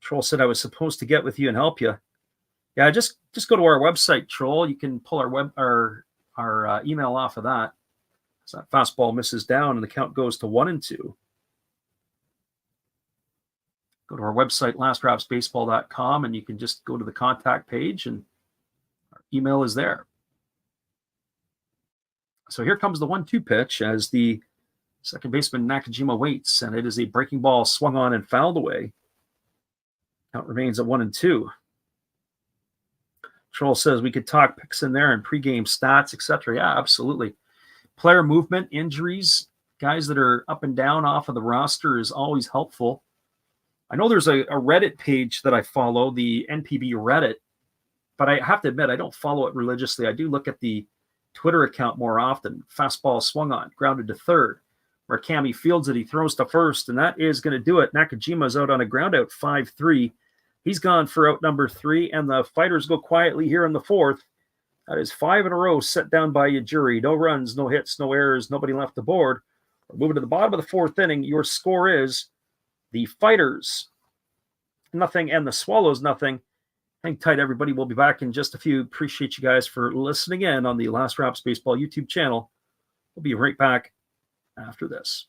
Troll said I was supposed to get with you and help you. Yeah, just go to our website, Troll. You can pull our email off of that. So that fastball misses down, and the count goes to 1-2. Go to our website, lastdraftsbaseball.com, and you can just go to the contact page, and our email is there. So here comes the 1-2 pitch as the second baseman Nakajima waits, and it is a breaking ball swung on and fouled away. Count remains at 1-2. Troll says we could talk picks in there and pregame stats, etc. Yeah, absolutely. Player movement, injuries, guys that are up and down off of the roster is always helpful. I know there's a Reddit page that I follow, the NPB Reddit, but I have to admit I don't follow it religiously. I do look at the Twitter account more often. Fastball swung on, grounded to third. Murakami fields it, he throws to first, and that is going to do it. Nakajima's out on a ground out 5-3. He's gone for out number 3, and the Fighters go quietly here in the fourth. That is 5 in a row set down by Ujiri. No runs, no hits, no errors, nobody left the board. We're moving to the bottom of the fourth inning. Your score is The Fighters, nothing, and the Swallows, nothing. Hang tight, everybody. We'll be back in just a few. Appreciate you guys for listening in on the Last Raps Baseball YouTube channel. We'll be right back after this.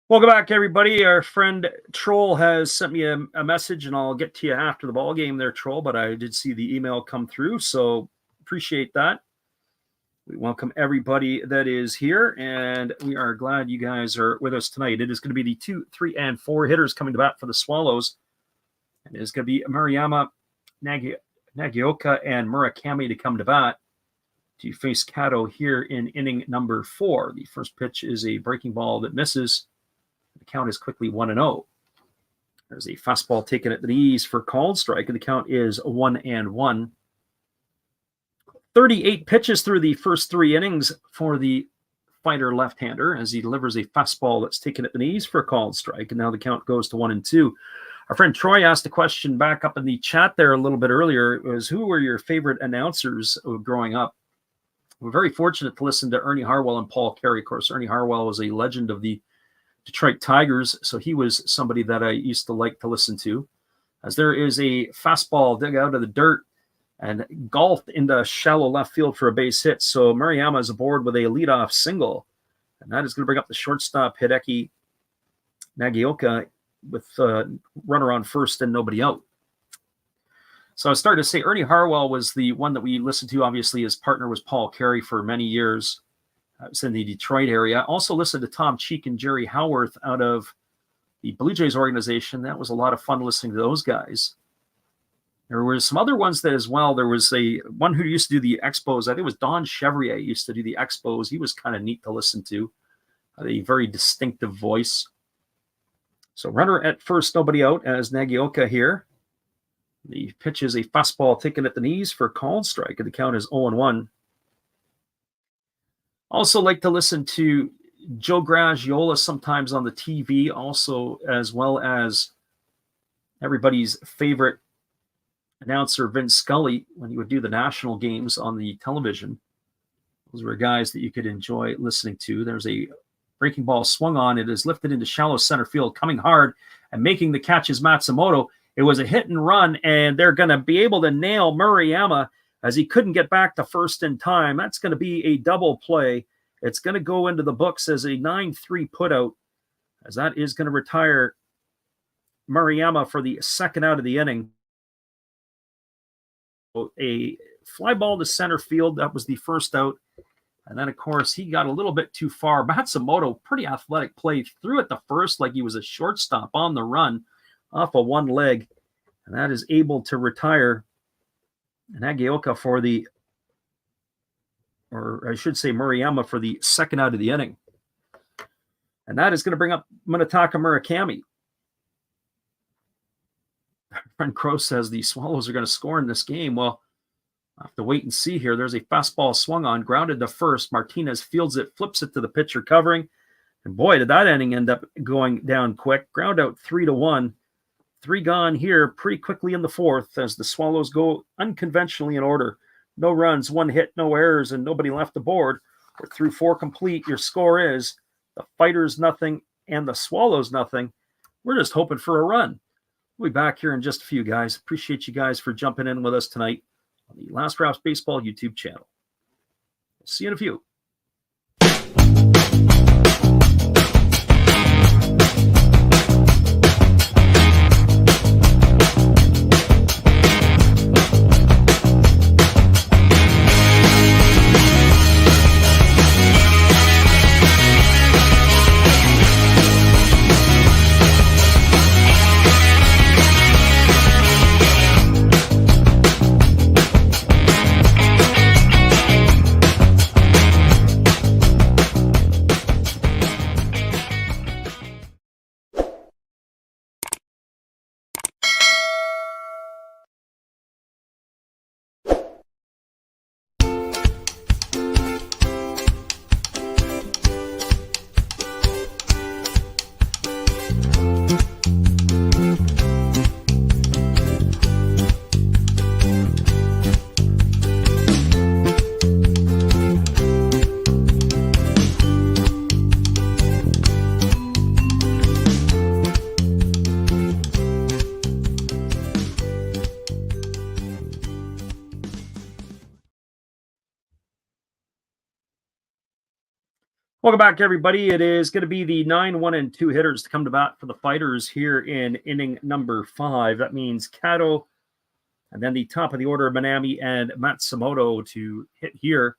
Welcome back, everybody. Our friend Troll has sent me a message, and I'll get to you after the ball game there, Troll, but I did see the email come through, so appreciate that. We welcome everybody that is here, and we are glad you guys are with us tonight. It is going to be the 2, 3, and 4 hitters coming to bat for the Swallows. And it is going to be Maruyama, Nagioka, and Murakami to come to bat to face Kato here in inning number 4. The first pitch is a breaking ball that misses. The count is quickly 1-0. There's a fastball taken at the knees for called strike, and the count is 1-1. 38 pitches through the first 3 innings for the fighter left-hander as he delivers a fastball that's taken at the knees for a called strike, and now the count goes to 1-2. Our friend Troy asked a question back up in the chat there a little bit earlier. It was, who were your favorite announcers growing up? We're very fortunate to listen to Ernie Harwell and Paul Carey. Of course, Ernie Harwell was a legend of the Detroit Tigers, so he was somebody that I used to like to listen to. As there is a fastball dug out of the dirt and golfed into shallow left field for a base hit. So Maruyama is aboard with a leadoff single, and that is going to bring up the shortstop Hideki Nagioka with runner on first and nobody out. So I started to say Ernie Harwell was the one that we listened to. Obviously, his partner was Paul Carey for many years. I was in the Detroit area. I also listened to Tom Cheek and Jerry Howarth out of the Blue Jays organization. That was a lot of fun listening to those guys. There were some other ones that as well. There was one who used to do the Expos. I think it was Don Chevrier used to do the Expos. He was kind of neat to listen to. Had a very distinctive voice. So runner at first, nobody out as Nagioka here. The pitch is a fastball taken at the knees for a called strike, and the count is 0-1. Also like to listen to Joe Graggiola sometimes on the TV, also as well as everybody's favorite announcer, Vince Scully, when he would do the national games on the television. Those were guys that you could enjoy listening to. There's a breaking ball swung on. It is lifted into shallow center field, coming hard and making the catch is Matsumoto. It was a hit and run, and they're going to be able to nail Maruyama as he couldn't get back to first in time. That's going to be a double play. It's going to go into the books as a 9-3 putout, as that is going to retire Maruyama for the second out of the inning. A fly ball to center field. That was the first out. And then, of course, he got a little bit too far. Matsumoto, pretty athletic play, threw it the first like he was a shortstop on the run off of one leg. And that is able to retire Nagioka for the, or I should say Maruyama for the second out of the inning. And that is going to bring up Munetaka Murakami. Our friend Crow says the Swallows are going to score in this game. Well, I'll have to wait and see here. There's a fastball swung on, grounded to first. Martinez fields it, flips it to the pitcher covering. And boy, did that inning end up going down quick. Ground out 3-1. 3 gone here pretty quickly in the fourth as the Swallows go unconventionally in order. No runs, 1 hit, no errors, and nobody left the board. We're through 4 complete. Your score is the Fighters nothing and the Swallows nothing. We're just hoping for a run. We'll be back here in just a few, guys. Appreciate you guys for jumping in with us tonight on the Last Rouse Baseball YouTube channel. See you in a few. Welcome back, everybody. It is going to be the 9, 1, and 2 hitters to come to bat for the Fighters here in inning number 5. That means Kato, and then the top of the order, Manami and Matsumoto to hit here.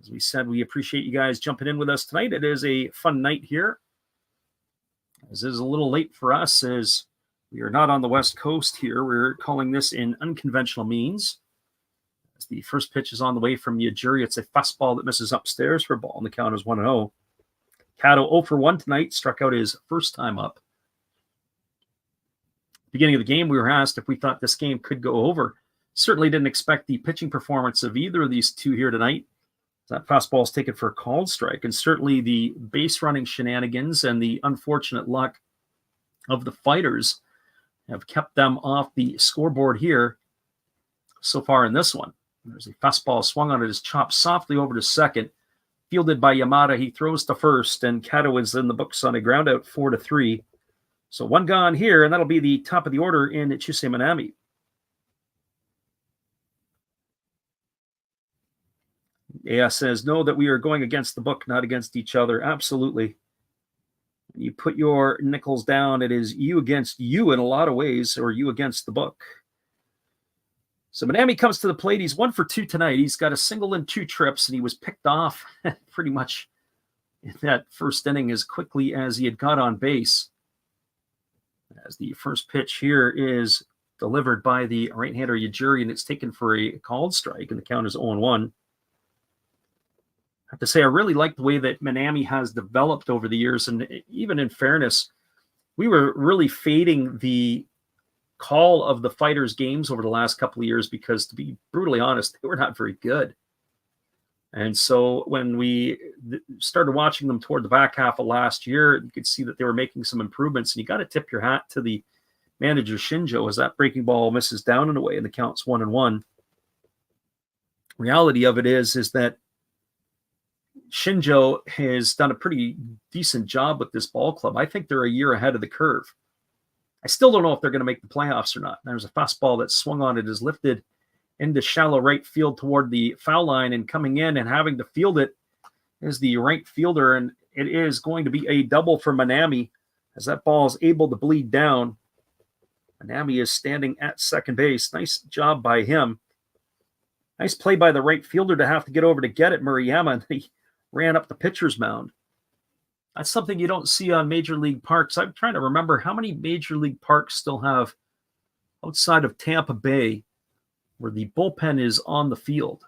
As we said, we appreciate you guys jumping in with us tonight. It is a fun night here. This is a little late for us as we are not on the West Coast here. We're calling this in unconventional means. The first pitch is on the way from Yajuri. It's a fastball that misses upstairs for a ball, and the count is 1-0. Kato 0 for 1 tonight, struck out his first time up. Beginning of the game, we were asked if we thought this game could go over. Certainly didn't expect the pitching performance of either of these two here tonight. That fastball is taken for a called strike, and certainly the base running shenanigans and the unfortunate luck of the Fighters have kept them off the scoreboard here so far in this one. There's a fastball swung on it, is chopped softly over to second. Fielded by Yamada, he throws to first, and Kato is in the books on a ground out 4-3. So 1 gone here, and that'll be the top of the order in Chusei Manami. Yeah, says, know that we are going against the book, not against each other. Absolutely. When you put your nickels down, it is you against you in a lot of ways, or you against the book. So Manami comes to the plate. He's 1 for 2 tonight. He's got a single and 2 trips, and he was picked off pretty much in that first inning as quickly as he had got on base. As the first pitch here is delivered by the right-hander Yajuri, and it's taken for a called strike, and the count is 0-1. I have to say, I really like the way that Manami has developed over the years, and even in fairness, we were really fading the call of the Fighters games over the last couple of years because, to be brutally honest, they were not very good. And so when we started watching them toward the back half of last year, you could see that they were making some improvements, and you got to tip your hat to the manager Shinjo as that breaking ball misses down and away, and the count's 1-1. Reality of it is that Shinjo has done a pretty decent job with this ball club. I think they're a year ahead of the curve. I still don't know if they're going to make the playoffs or not. There's a fastball that swung on it, is lifted into shallow right field toward the foul line, and coming in and having to field it is the right fielder, and it is going to be a double for Manami as that ball is able to bleed down. Manami is standing at second base. Nice job by him. Nice play by the right fielder to have to get over to get it, Murayama, and he ran up the pitcher's mound. That's something you don't see on major league parks. I'm trying to remember how many major league parks still have, outside of Tampa Bay, where the bullpen is on the field.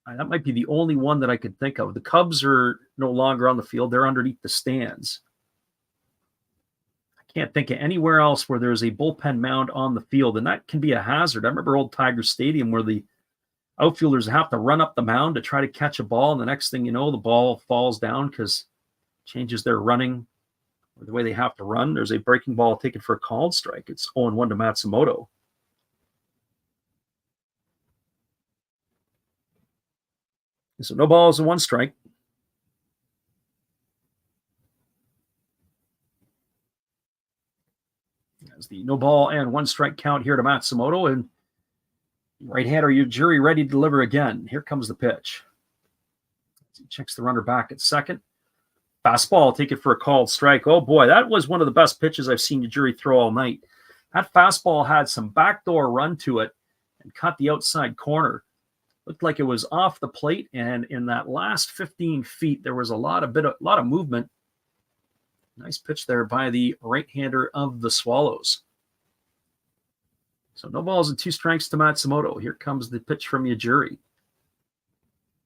That might be the only one that I could think of. The Cubs are no longer on the field. They're underneath the stands. I can't think of anywhere else where there's a bullpen mound on the field, and that can be a hazard. I remember old Tiger Stadium where the outfielders have to run up the mound to try to catch a ball, and the next thing you know, the ball falls down because changes their running or the way they have to run. There's a breaking ball taken for a called strike. It's 0-1 to Matsumoto. So no balls and one strike. As the no ball and one strike count here to Matsumoto, and right-hander Ujiri ready to deliver again. Here comes the pitch. He checks the runner back at second. Fastball, take it for a called strike. Oh boy, that was one of the best pitches I've seen Ujiri throw all night. That fastball had some backdoor run to it and cut the outside corner. Looked like it was off the plate, and in that last 15 feet, there was a lot of movement. Nice pitch there by the right-hander of the Swallows. So no balls and two strikes to Matsumoto. Here comes the pitch from Ujiri.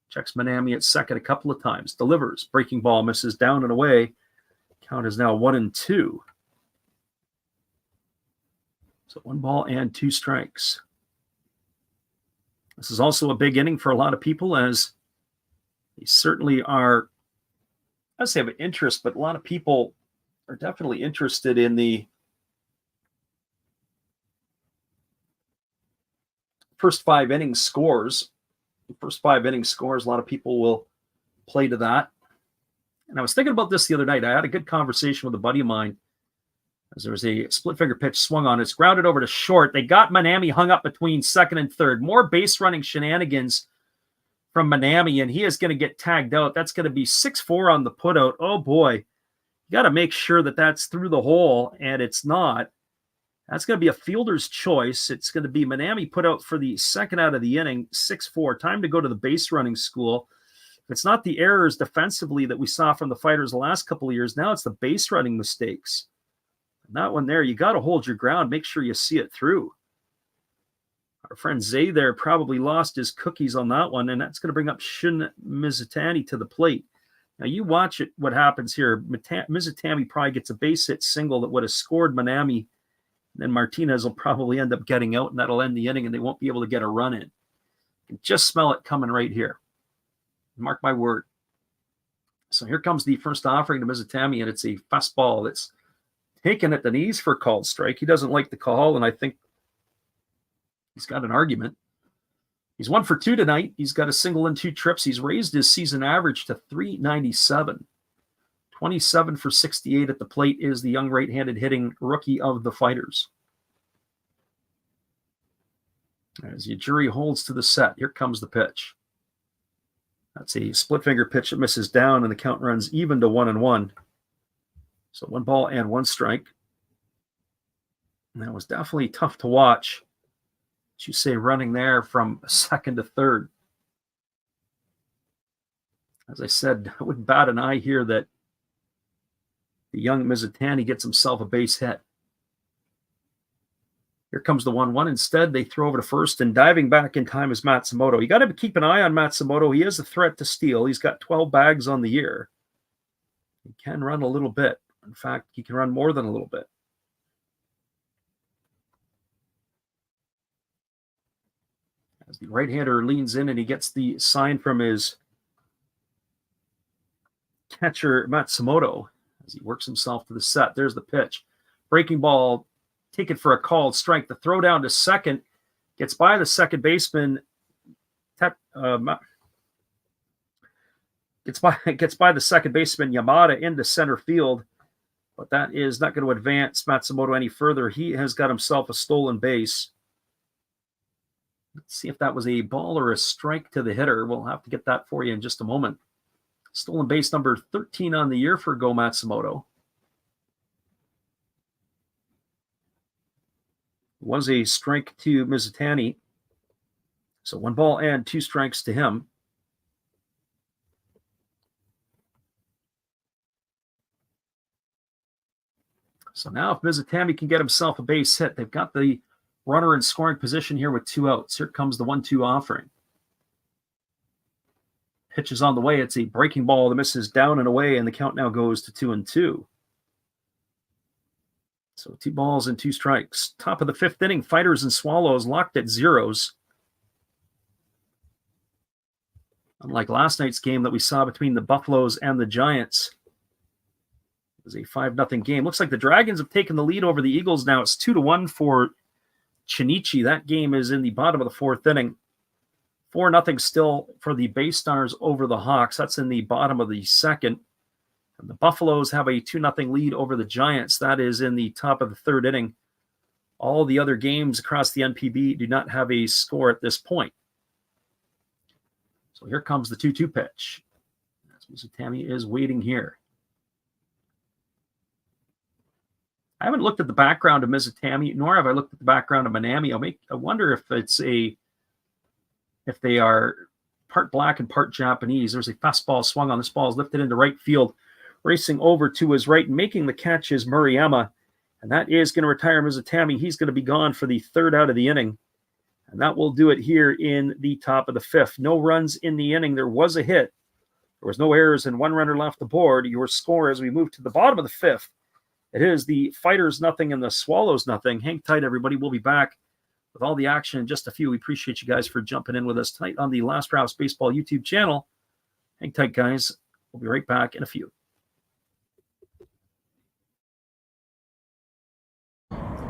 Checks Manami at second a couple of times. Delivers. Breaking ball misses down and away. Count is now 1-2. So 1 ball and 2 strikes. This is also a big inning for a lot of people, as they certainly are, I'd say, have an interest, but a lot of people are definitely interested in the first 5 innings scores. The first 5 innings scores, a lot of people will play to that. And I was thinking about this the other night. I had a good conversation with a buddy of mine, as there was a split finger pitch swung on. It's grounded over to short. They got Manami hung up between second and third. More base running shenanigans from Manami, and he is going to get tagged out. That's going to be 6-4 on the putout. Oh boy, you got to make sure that that's through the hole, and it's not. That's going to be a fielder's choice. It's going to be Manami put out for the second out of the inning, 6-4. Time to go to the base running school. If it's not the errors defensively that we saw from the Fighters the last couple of years, now it's the base running mistakes. And that one there, you got to hold your ground. Make sure you see it through. Our friend Zay there probably lost his cookies on that one, and that's going to bring up Shun Mizutani to the plate. Now you watch it, what happens here. Mizutani probably gets a base hit single that would have scored Manami. Then Martinez will probably end up getting out, and that'll end the inning, and they won't be able to get a run in. You can just smell it coming right here. Mark my word. So here comes the first offering to Mizutani, and it's a fastball that's taken at the knees for a called strike. He doesn't like the call, and I think he's got an argument. He's 1 for 2 tonight. He's got a single and 2 trips. He's raised his season average to .397. 27 for 68 at the plate is the young right-handed hitting rookie of the Fighters. As Ujiri holds to the set, here comes the pitch. That's a split finger pitch that misses down, and the count runs even to 1-1. So 1 ball and 1 strike. And that was definitely tough to watch. As you say, running there from second to third. As I said, I wouldn't bat an eye here that the young Mizutani gets himself a base hit. Here comes the 1-1. Instead, they throw over to first, and diving back in time is Matsumoto. You got to keep an eye on Matsumoto. He is a threat to steal. He's got 12 bags on the year. He can run a little bit. In fact, he can run more than a little bit. As the right-hander leans in, and he gets the sign from his catcher, Matsumoto, as he works himself to the set. There's the pitch. Breaking ball, take it for a called strike. The throw down to second, gets by the second baseman. Gets by the second baseman Yamada into center field, but that is not going to advance Matsumoto any further. He has got himself a stolen base. Let's see if that was a ball or a strike to the hitter. We'll have to get that for you in just a moment. Stolen base number 13 on the year for Go Matsumoto. Was a strike to Mizutani. So 1 ball and 2 strikes to him. So now if Mizutani can get himself a base hit, they've got the runner in scoring position here with 2 outs. Here comes the 1-2 offering. Pitch is on the way. It's a breaking ball that misses down and away, and the count now goes to 2-2. So 2 balls and 2 strikes. Top of the 5th inning, Fighters and Swallows locked at zeros. Unlike last night's game that we saw between the Buffaloes and the Giants. It was a 5-0 game. Looks like the Dragons have taken the lead over the Eagles now. It's 2-1 for Chinichi. That game is in the bottom of the 4th inning. 4-0 still for the Bay Stars over the Hawks. That's in the bottom of the second. And the Buffaloes have a 2-0 lead over the Giants. That is in the top of the third inning. All the other games across the NPB do not have a score at this point. So here comes the 2-2 pitch. Mizutami is waiting here. I haven't looked at the background of Mizutami, nor have I looked at the background of Minami. I wonder if if they are part black and part Japanese. There's a fastball swung on. This ball is lifted into right field. Racing over to his right and making the catch is Murayama. And that is going to retire Mizutami. He's going to be gone for the third out of the inning. And that will do it here in the top of the fifth. No runs in the inning. There was a hit. There was no errors and one runner left aboard. Your score as we move to the bottom of the fifth. It is the Fighters 0 and the Swallows 0. Hang tight, everybody. We'll be back with all the action in just a few. We appreciate you guys for jumping in with us tonight on the Last Rouse Baseball YouTube channel. Hang tight, guys. We'll be right back in a few.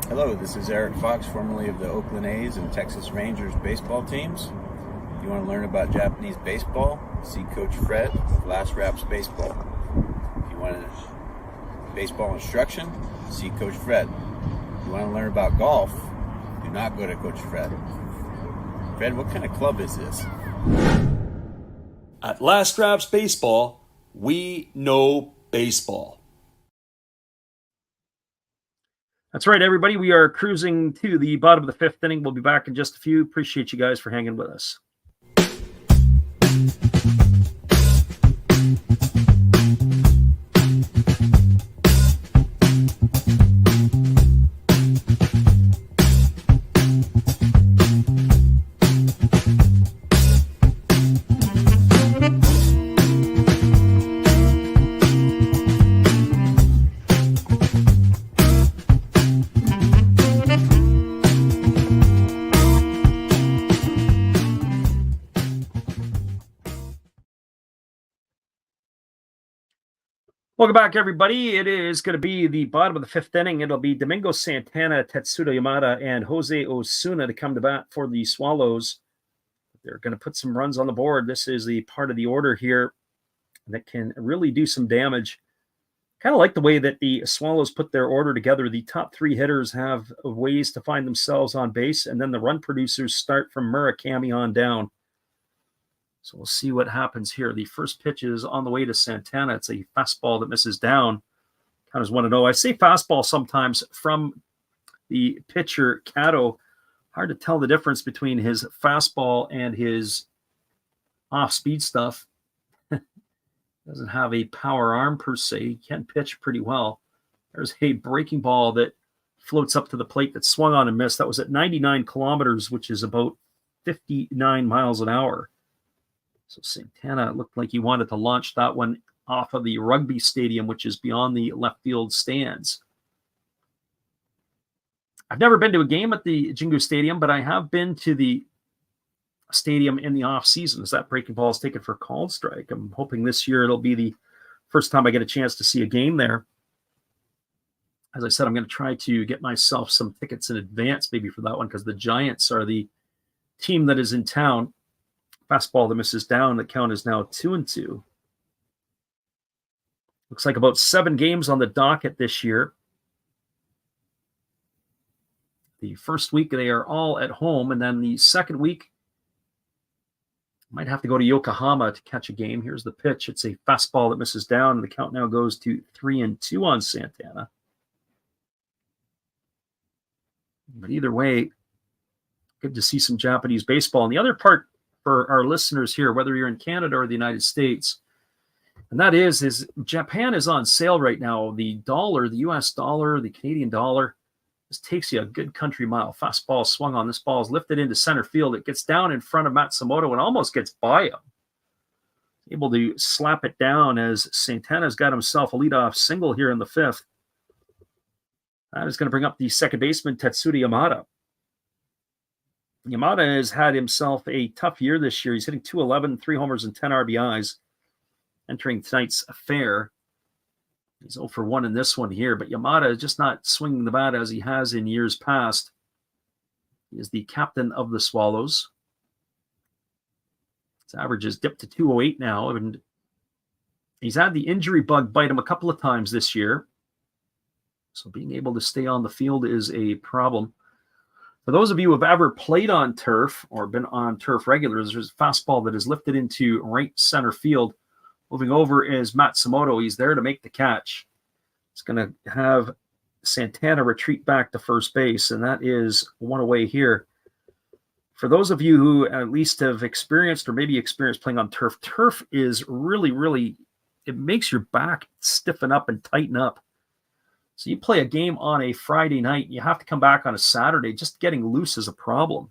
Hello, this is Eric Fox, formerly of the Oakland A's and Texas Rangers baseball teams. If you want to learn about Japanese baseball, see Coach Fred of Last Raps Baseball. If you want baseball instruction, see Coach Fred. If you want to learn about golf, do not go to Coach Fred. Fred, what kind of club is this? At Last Raps Baseball, we know baseball. That's right, everybody. We are cruising to the bottom of the fifth inning. We'll be back in just a few. Appreciate you guys for hanging with us. Welcome back, everybody. It is going to be the bottom of the fifth inning. It'll be Domingo Santana, Tetsuda Yamada, and Jose Osuna to come to bat for the Swallows. They're going to put some runs on the board. This is the part of the order here that can really do some damage. Kind of like the way that the Swallows put their order together. The top three hitters have ways to find themselves on base, and then the run producers start from Murakami on down. So we'll see what happens here. The first pitch is on the way to Santana. It's a fastball that misses down. Counters 1-0. I say fastball sometimes from the pitcher, Kato. Hard to tell the difference between his fastball and his off-speed stuff. Doesn't have a power arm per se. He can pitch pretty well. There's a breaking ball that floats up to the plate that swung on and missed. That was at 99 kilometers, which is about 59 miles an hour. So Santana looked like he wanted to launch that one off of the rugby stadium, which is beyond the left field stands. I've never been to a game at the Jingu Stadium, but I have been to the stadium in the off season as that breaking ball is taken for a called strike. I'm hoping this year it'll be the first time I get a chance to see a game there. As I said, I'm going to try to get myself some tickets in advance maybe for that one because the Giants are the team that is in town. Fastball that misses down. The count is now 2-2. Looks like about 7 games on the docket this year. The first week, they are all at home. And then the second week, might have to go to Yokohama to catch a game. Here's the pitch. It's a fastball that misses down. And the count now goes to 3-2 on Santana. But either way, good to see some Japanese baseball. And the other part for our listeners here, whether you're in Canada or the United States, and that is Japan is on sale right now. The dollar, the US dollar, the Canadian dollar, this takes you a good country mile. Fastball swung on. This ball is lifted into center field. It gets down in front of Matsumoto and almost gets by him. Able to slap it down as Santana's got himself a leadoff single here in the fifth. That is going to bring up the second baseman, Tetsuda Yamada. Yamada has had himself a tough year this year. He's hitting .211, 3 homers and 10 RBIs. Entering tonight's affair. He's 0 for 1 in this one here, but Yamada is just not swinging the bat as he has in years past. He is the captain of the Swallows. His average has dipped to 208 now, and he's had the injury bug bite him a couple of times this year. So being able to stay on the field is a problem. For those of you who have ever played on turf or been on turf regulars, there's a fastball that is lifted into right center field. Moving over is Matsumoto. He's there to make the catch. It's going to have Santana retreat back to first base, and that is one away here. For those of you who at least have experienced or maybe experienced playing on turf, turf is really, it makes your back stiffen up and tighten up. So you play a game on a Friday night, you have to come back on a Saturday. Just getting loose is a problem,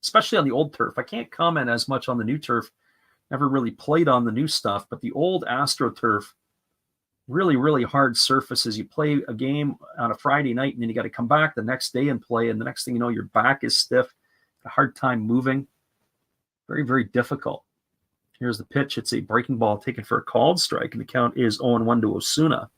especially on the old turf. I can't comment as much on the new turf. Never really played on the new stuff, but the old AstroTurf, really hard surfaces. You play a game on a Friday night, and then you got to come back the next day and play, and the next thing you know, your back is stiff, a hard time moving. Very difficult. Here's the pitch. It's a breaking ball taken for a called strike, and the count is 0-1 to Osuna.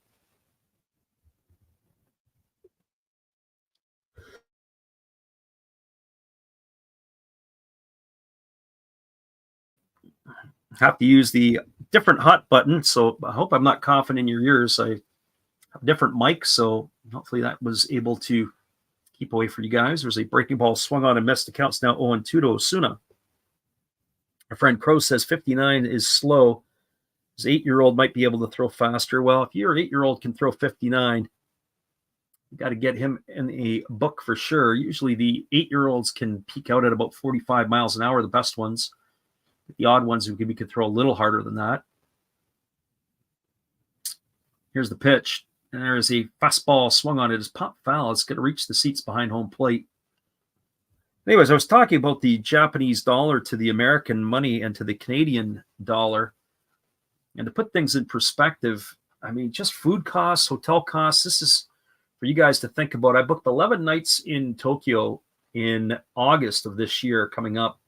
Have to use the different hot button, so I hope I'm not coughing in your ears. I have different mics, so hopefully that was able to keep away for you guys. There's a breaking ball swung on and missed. The count's now 0-2 to Osuna. Our friend Crow says 59 is slow. His 8-year-old might be able to throw faster. Well, if your 8-year-old can throw 59, you got to get him in a book for sure. Usually the 8-year-olds can peak out at about 45 miles an hour, the best ones. The odd ones who maybe could throw a little harder than that. Here's the pitch. And there is a fastball swung on it. It's pop foul. It's going to reach the seats behind home plate. Anyways, I was talking about the Japanese dollar to the American money and to the Canadian dollar. And to put things in perspective, I mean, just food costs, hotel costs, this is for you guys to think about. I booked 11 nights in Tokyo in August of this year coming up.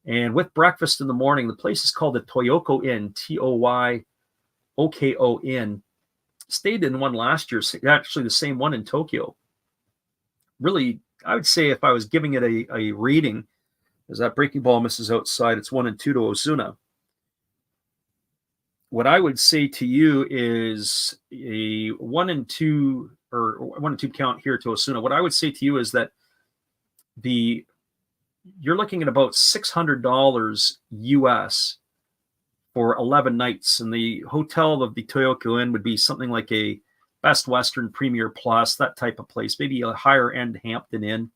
And with breakfast in the morning, the place is called the Toyoko Inn, Toyoko Inn. Stayed in one last year, actually the same one in Tokyo. Really, I would say if I was giving it a rating, as that breaking ball misses outside, it's 1-2 to Osuna. What I would say to you is a 1-2 or 1-2 count here to Osuna. What I would say to you is that you're looking at about $600 US for 11 nights. And the hotel of the Toyoko Inn would be something like a Best Western Premier Plus, that type of place, maybe a higher end Hampton Inn.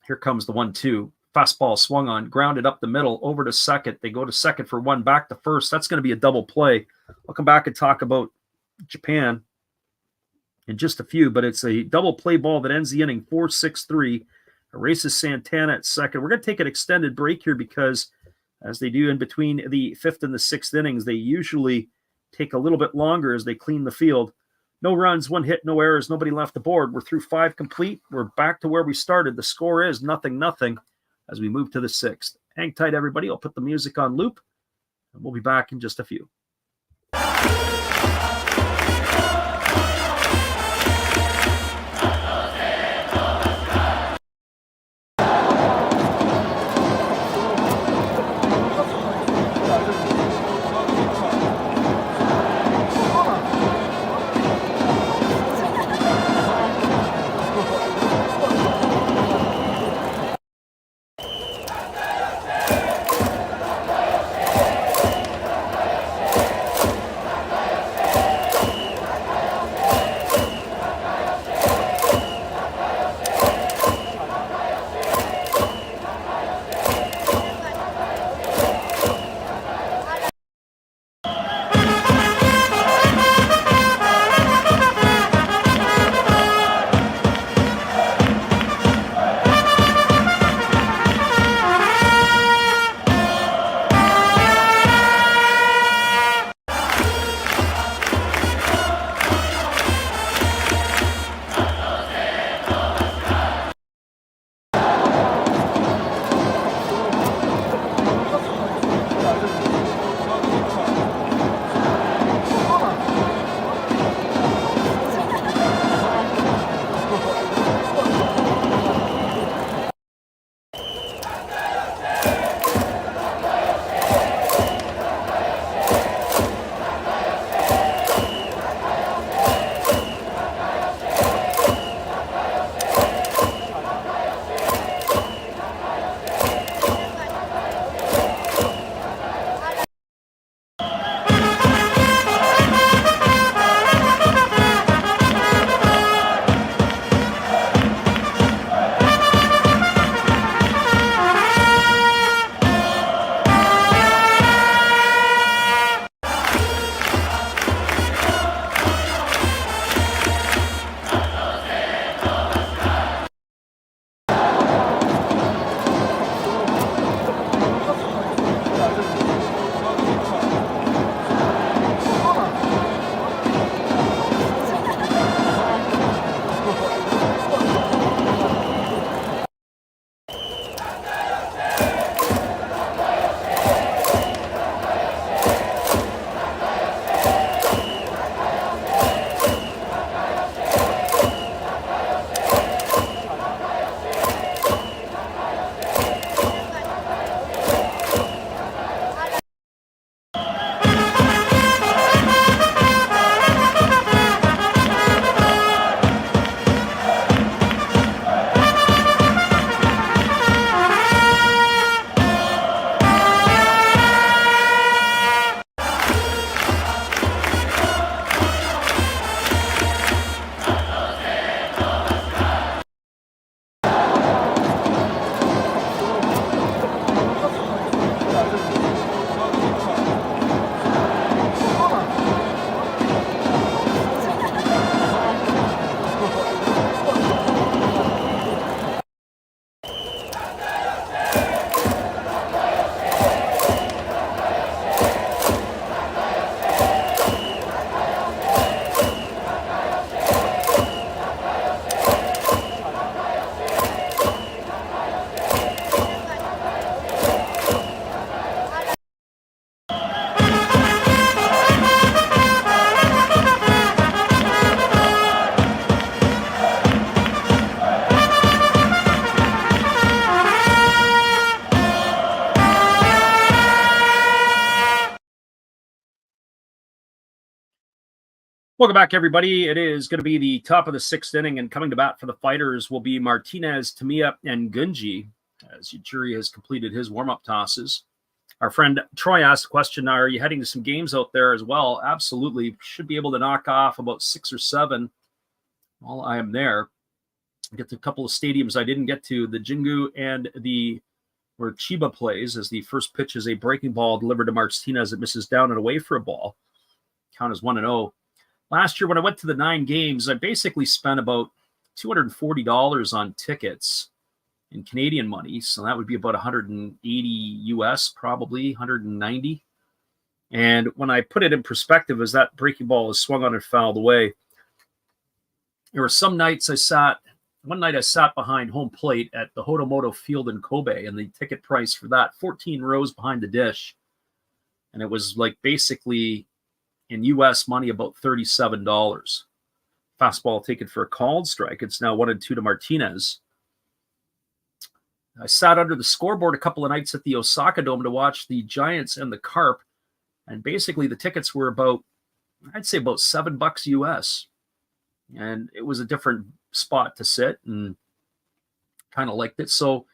Here comes the 1-2. Fastball swung on, grounded up the middle, over to second. They go to second for one, back to first. That's going to be a double play. I'll come back and talk about Japan in just a few, but it's a double play ball that ends the inning 4-6-3. Erases Santana at second. We're going to take an extended break here because, as they do in between the fifth and the sixth innings, they usually take a little bit longer as they clean the field. No runs, one hit, no errors, nobody left the board. We're through 5 complete. We're back to where we started. The score is 0-0 as we move to the sixth. Hang tight, everybody. I'll put the music on loop, and we'll be back in just a few. Welcome back, everybody. It is going to be the top of the sixth inning, and coming to bat for the Fighters will be Martinez, Tamiya, and Gunji, as Ujiri has completed his warm-up tosses. Our friend Troy asked the question, are you heading to some games out there as well? Absolutely. Should be able to knock off about 6 or 7 while I am there. Get to a couple of stadiums I didn't get to, the Jingu and where Chiba plays, as the first pitch is a breaking ball delivered to Martinez that misses down and away for a ball. Count is 1-0. Last year when I went to the 9 games, I basically spent about $240 on tickets in Canadian money. So that would be about 180 US, probably 190. And when I put it in perspective, as that breaking ball is swung on and fouled away, there were some nights one night I sat behind home plate at the Hotomoto Field in Kobe, and the ticket price for that, 14 rows behind the dish. And it was like basically in US money about $37. Fastball taken for a called strike. It's now 1-2 to Martinez. I sat under the scoreboard a couple of nights at the Osaka Dome to watch the Giants and the Carp. And basically the tickets were I'd say about $7 US. And it was a different spot to sit, and kind of liked it. So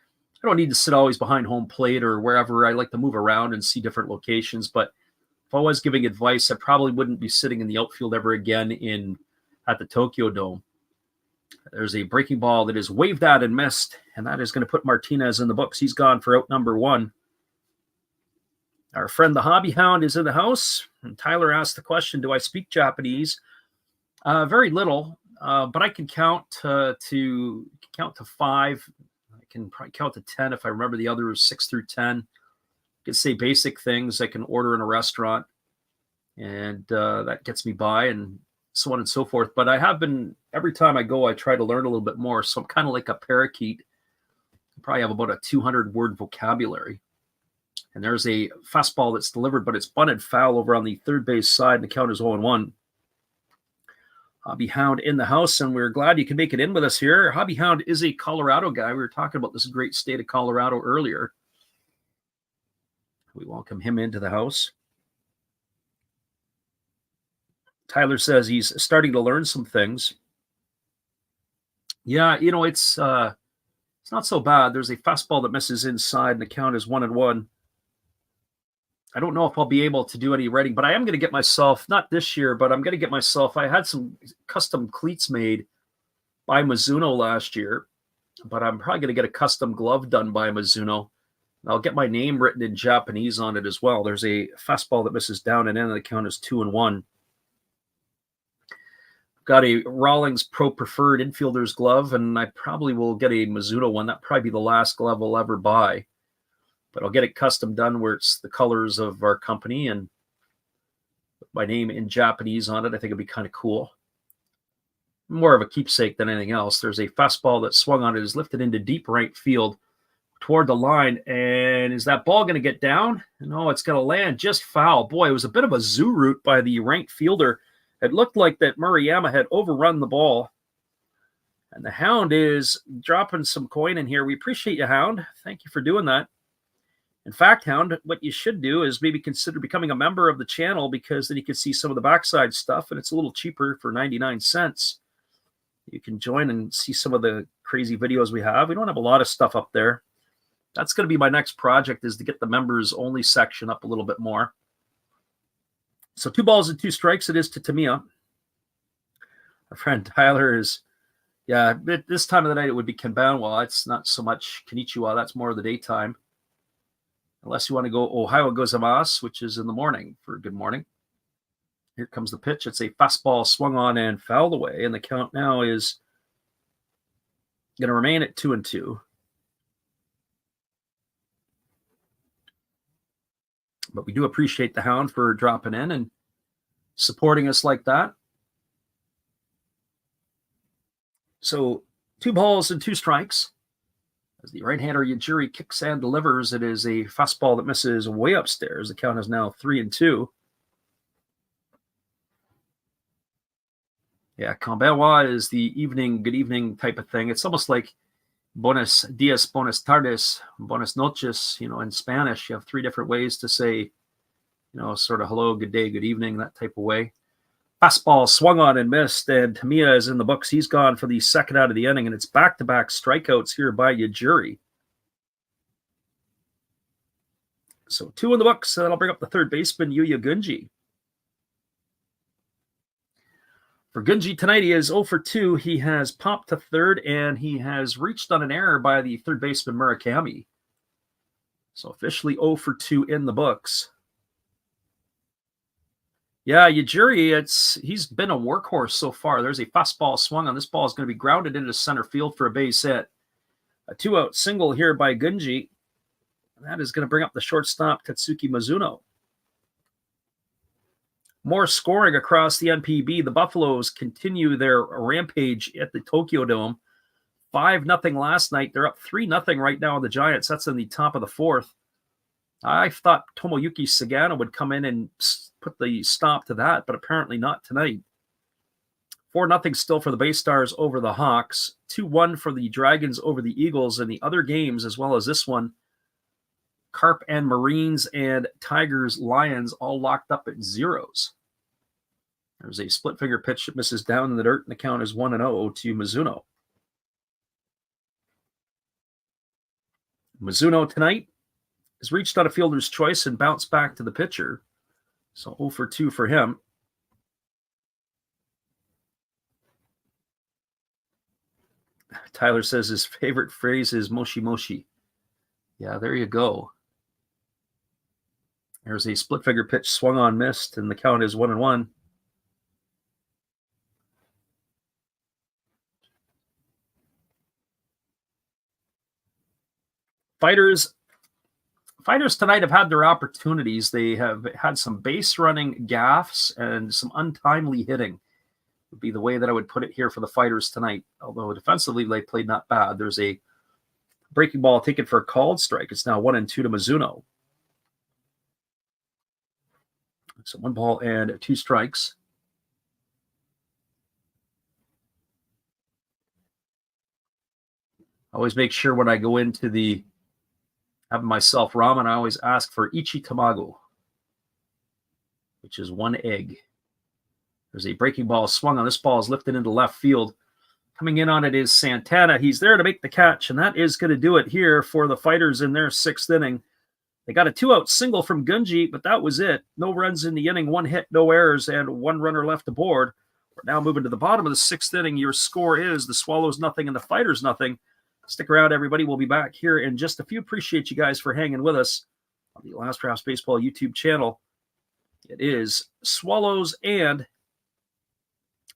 I don't need to sit always behind home plate or wherever. I like to move around and see different locations. But if I was giving advice, I probably wouldn't be sitting in the outfield ever again at the Tokyo Dome. There's a breaking ball that is waved at and missed, and that is going to put Martinez in the books. He's gone for out number 1. Our friend the Hobby Hound is in the house, and Tyler asked the question, do I speak Japanese? Very little, but I can count to 5. I can probably count to 10 if I remember the others, 6 through 10. I can say basic things I can order in a restaurant, and that gets me by, and so on and so forth. But I have been, every time I go, I try to learn a little bit more. So I'm kind of like a parakeet. I probably have about a 200-word vocabulary. And there's a fastball that's delivered, but it's bunted foul over on the third base side, and the count is 0-1. Hobby Hound in the house, and we're glad you can make it in with us here. Hobby Hound is a Colorado guy. We were talking about this great state of Colorado earlier. We welcome him into the house. Tyler says he's starting to learn some things. Yeah, it's not so bad. There's a fastball that misses inside, and the count is 1-1. I don't know if I'll be able to do any writing, but I am going to get myself, not this year, but I'm going to get myself, I had some custom cleats made by Mizuno last year, but I'm probably going to get a custom glove done by Mizuno. I'll get my name written in Japanese on it as well. There's a fastball that misses down and in, and the count is 2-1. Got a Rawlings Pro Preferred infielder's glove, and I probably will get a Mizuno one. That'll probably be the last glove I'll ever buy. But I'll get it custom done where it's the colors of our company and my name in Japanese on it. I think it'd be kind of cool. More of a keepsake than anything else. There's a fastball that swung on it, is lifted into deep right field toward the line. And is that ball going to get down? No, it's going to land just foul. Boy, it was a bit of a zoo route by the ranked fielder. It looked like that Murayama had overrun the ball. And the Hound is dropping some coin in here. We appreciate you, Hound. Thank you for doing that. In fact, Hound, what you should do is maybe consider becoming a member of the channel, because then you can see some of the backside stuff, and it's a little cheaper for 99 cents. You can join and see some of the crazy videos we have. We don't have a lot of stuff up there. That's going to be my next project, is to get the members only section up a little bit more. So 2 balls and 2 strikes it is to Tamiya. Our friend Tyler is, yeah, this time of the night it would be Kanbanwa. It's not so much Konnichiwa. That's more of the daytime. Unless you want to go Ohio gozaimasu, which is in the morning for good morning. Here comes the pitch. It's a fastball swung on and fouled away, and the count now is going to remain at 2-2. But we do appreciate the Hound for dropping in and supporting us like that. So 2 balls and 2 strikes. As the right-hander Ujiri kicks and delivers, it is a fastball that misses way upstairs. The count is now 3-2. Yeah, Kanbanwa is the evening, good evening type of thing. It's almost like buenos dias, buenas tardes, buenas noches. In Spanish, you have 3 different ways to say, sort of hello, good day, good evening, that type of way. Fastball swung on and missed, and Tamiya is in the books. He's gone for the second out of the inning, and it's back-to-back strikeouts here by Yajiri. So 2 in the books, and that'll bring up the third baseman, Yuya Gunji. For Gunji tonight, he is 0 for 2. He has popped to third, and he has reached on an error by the third baseman, Murakami. So officially 0 for 2 in the books. Yeah, Yajiri, he's been a workhorse so far. There's a fastball swung on. This ball is going to be grounded into center field for a base hit. A 2-out single here by Gunji. And that is going to bring up the shortstop, Tatsuki Mizuno. More scoring across the NPB. The Buffaloes continue their rampage at the Tokyo Dome. 5-0 last night. They're up 3-0 right now on the Giants. That's in the top of the fourth. I thought Tomoyuki Sagano would come in and put the stop to that, but apparently not tonight. 4-0 still for the Bay Stars over the Hawks. 2-1 for the Dragons over the Eagles. And the other games, as well as this one, Carp and Marines and Tigers, Lions, all locked up at zeros. There's a split finger pitch that misses down in the dirt, and the count is 1-0 to Mizuno. Mizuno tonight has reached on a fielder's choice and bounced back to the pitcher. So 0 for 2 for him. Tyler says his favorite phrase is moshi moshi. Yeah, there you go. There's a split finger pitch swung on, missed, and the count is 1-1. Fighters tonight have had their opportunities. They have had some base running gaffes and some untimely hitting would be the way that I would put it here for the Fighters tonight. Although defensively they played not bad. There's a breaking ball taken for a called strike. It's now 1-2 to Mizuno. So 1 ball and 2 strikes. I always make sure when I go into having myself ramen, I always ask for ichi tamago, which is 1 egg. There's a breaking ball swung on. This ball is lifted into left field. Coming in on it is Santana. He's there to make the catch, and that is going to do it here for the Fighters in their 6th inning. They got a 2-out single from Gunji, but that was it. No runs in the inning, 1 hit, no errors, and 1 runner left aboard. We're now moving to the bottom of the 6th inning. Your score is the Swallows 0 and the Fighters 0. Stick around, everybody. We'll be back here in just a few. Appreciate you guys for hanging with us on the Last Drafts Baseball YouTube channel. It is Swallows and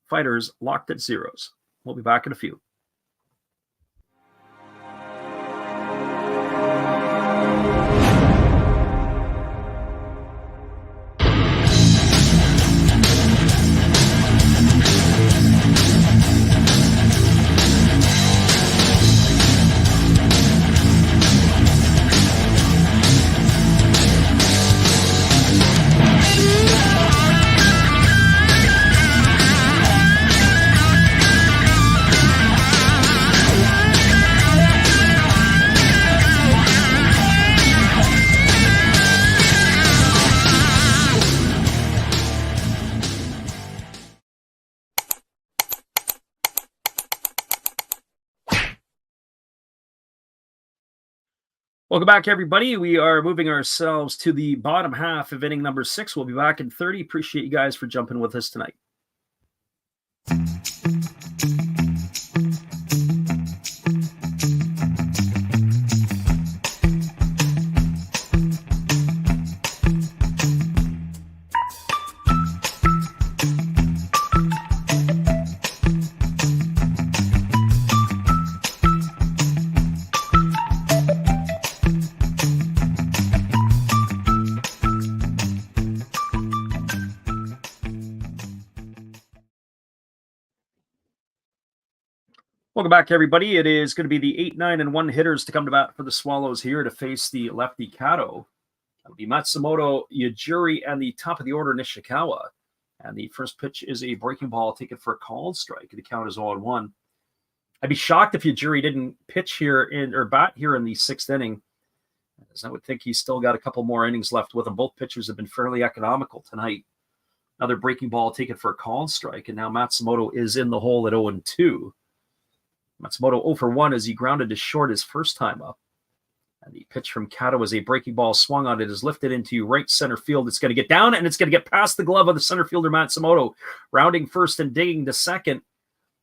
Fighters locked at zeros. We'll be back in a few. Welcome back, everybody. We are moving ourselves to the bottom half of inning number 6. We'll be back in 30. Appreciate you guys for jumping with us tonight. Welcome back, everybody. It is going to be the 8, 9, and 1 hitters to come to bat for the Swallows here to face the lefty Kato. That'll be Matsumoto, Yajiri, and the top of the order, Nishikawa. And the first pitch is a breaking ball taken for a called strike. The count is 0-1. I'd be shocked if Yajiri didn't pitch here or bat here in the 6th inning, as I would think he's still got a couple more innings left with him. Both pitchers have been fairly economical tonight. Another breaking ball taken for a called strike, and now Matsumoto is in the hole at 0-2. Matsumoto 0 for 1 as he grounded to short his first time up. And the pitch from Kato as a breaking ball swung on. It is lifted into right center field. It's going to get down, and it's going to get past the glove of the center fielder Matsumoto. Rounding first and digging to second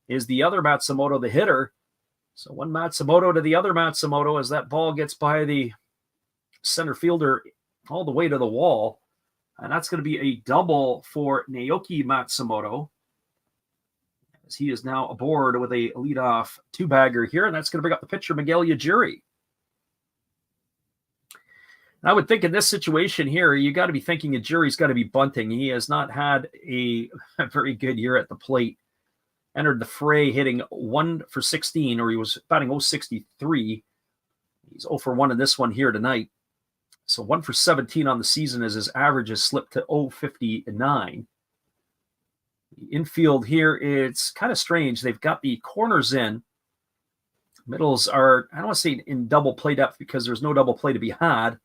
is the other Matsumoto, the hitter. So one Matsumoto to the other Matsumoto as that ball gets by the center fielder all the way to the wall. And that's going to be a double for Naoki Matsumoto, as he is now aboard with a leadoff two-bagger here, and that's going to bring up the pitcher, Miguel Yajuri. I would think in this situation here, you got to be thinking Yajuri's got to be bunting. He has not had a very good year at the plate. Entered the fray hitting 1 for 16, or he was batting 063. He's 0 for 1 in this one here tonight. So 1 for 17 on the season as his average has slipped to 059. The infield here, it's kind of strange. They've got the corners in. Middles are, I don't want to say in double play depth because there's no double play to be had,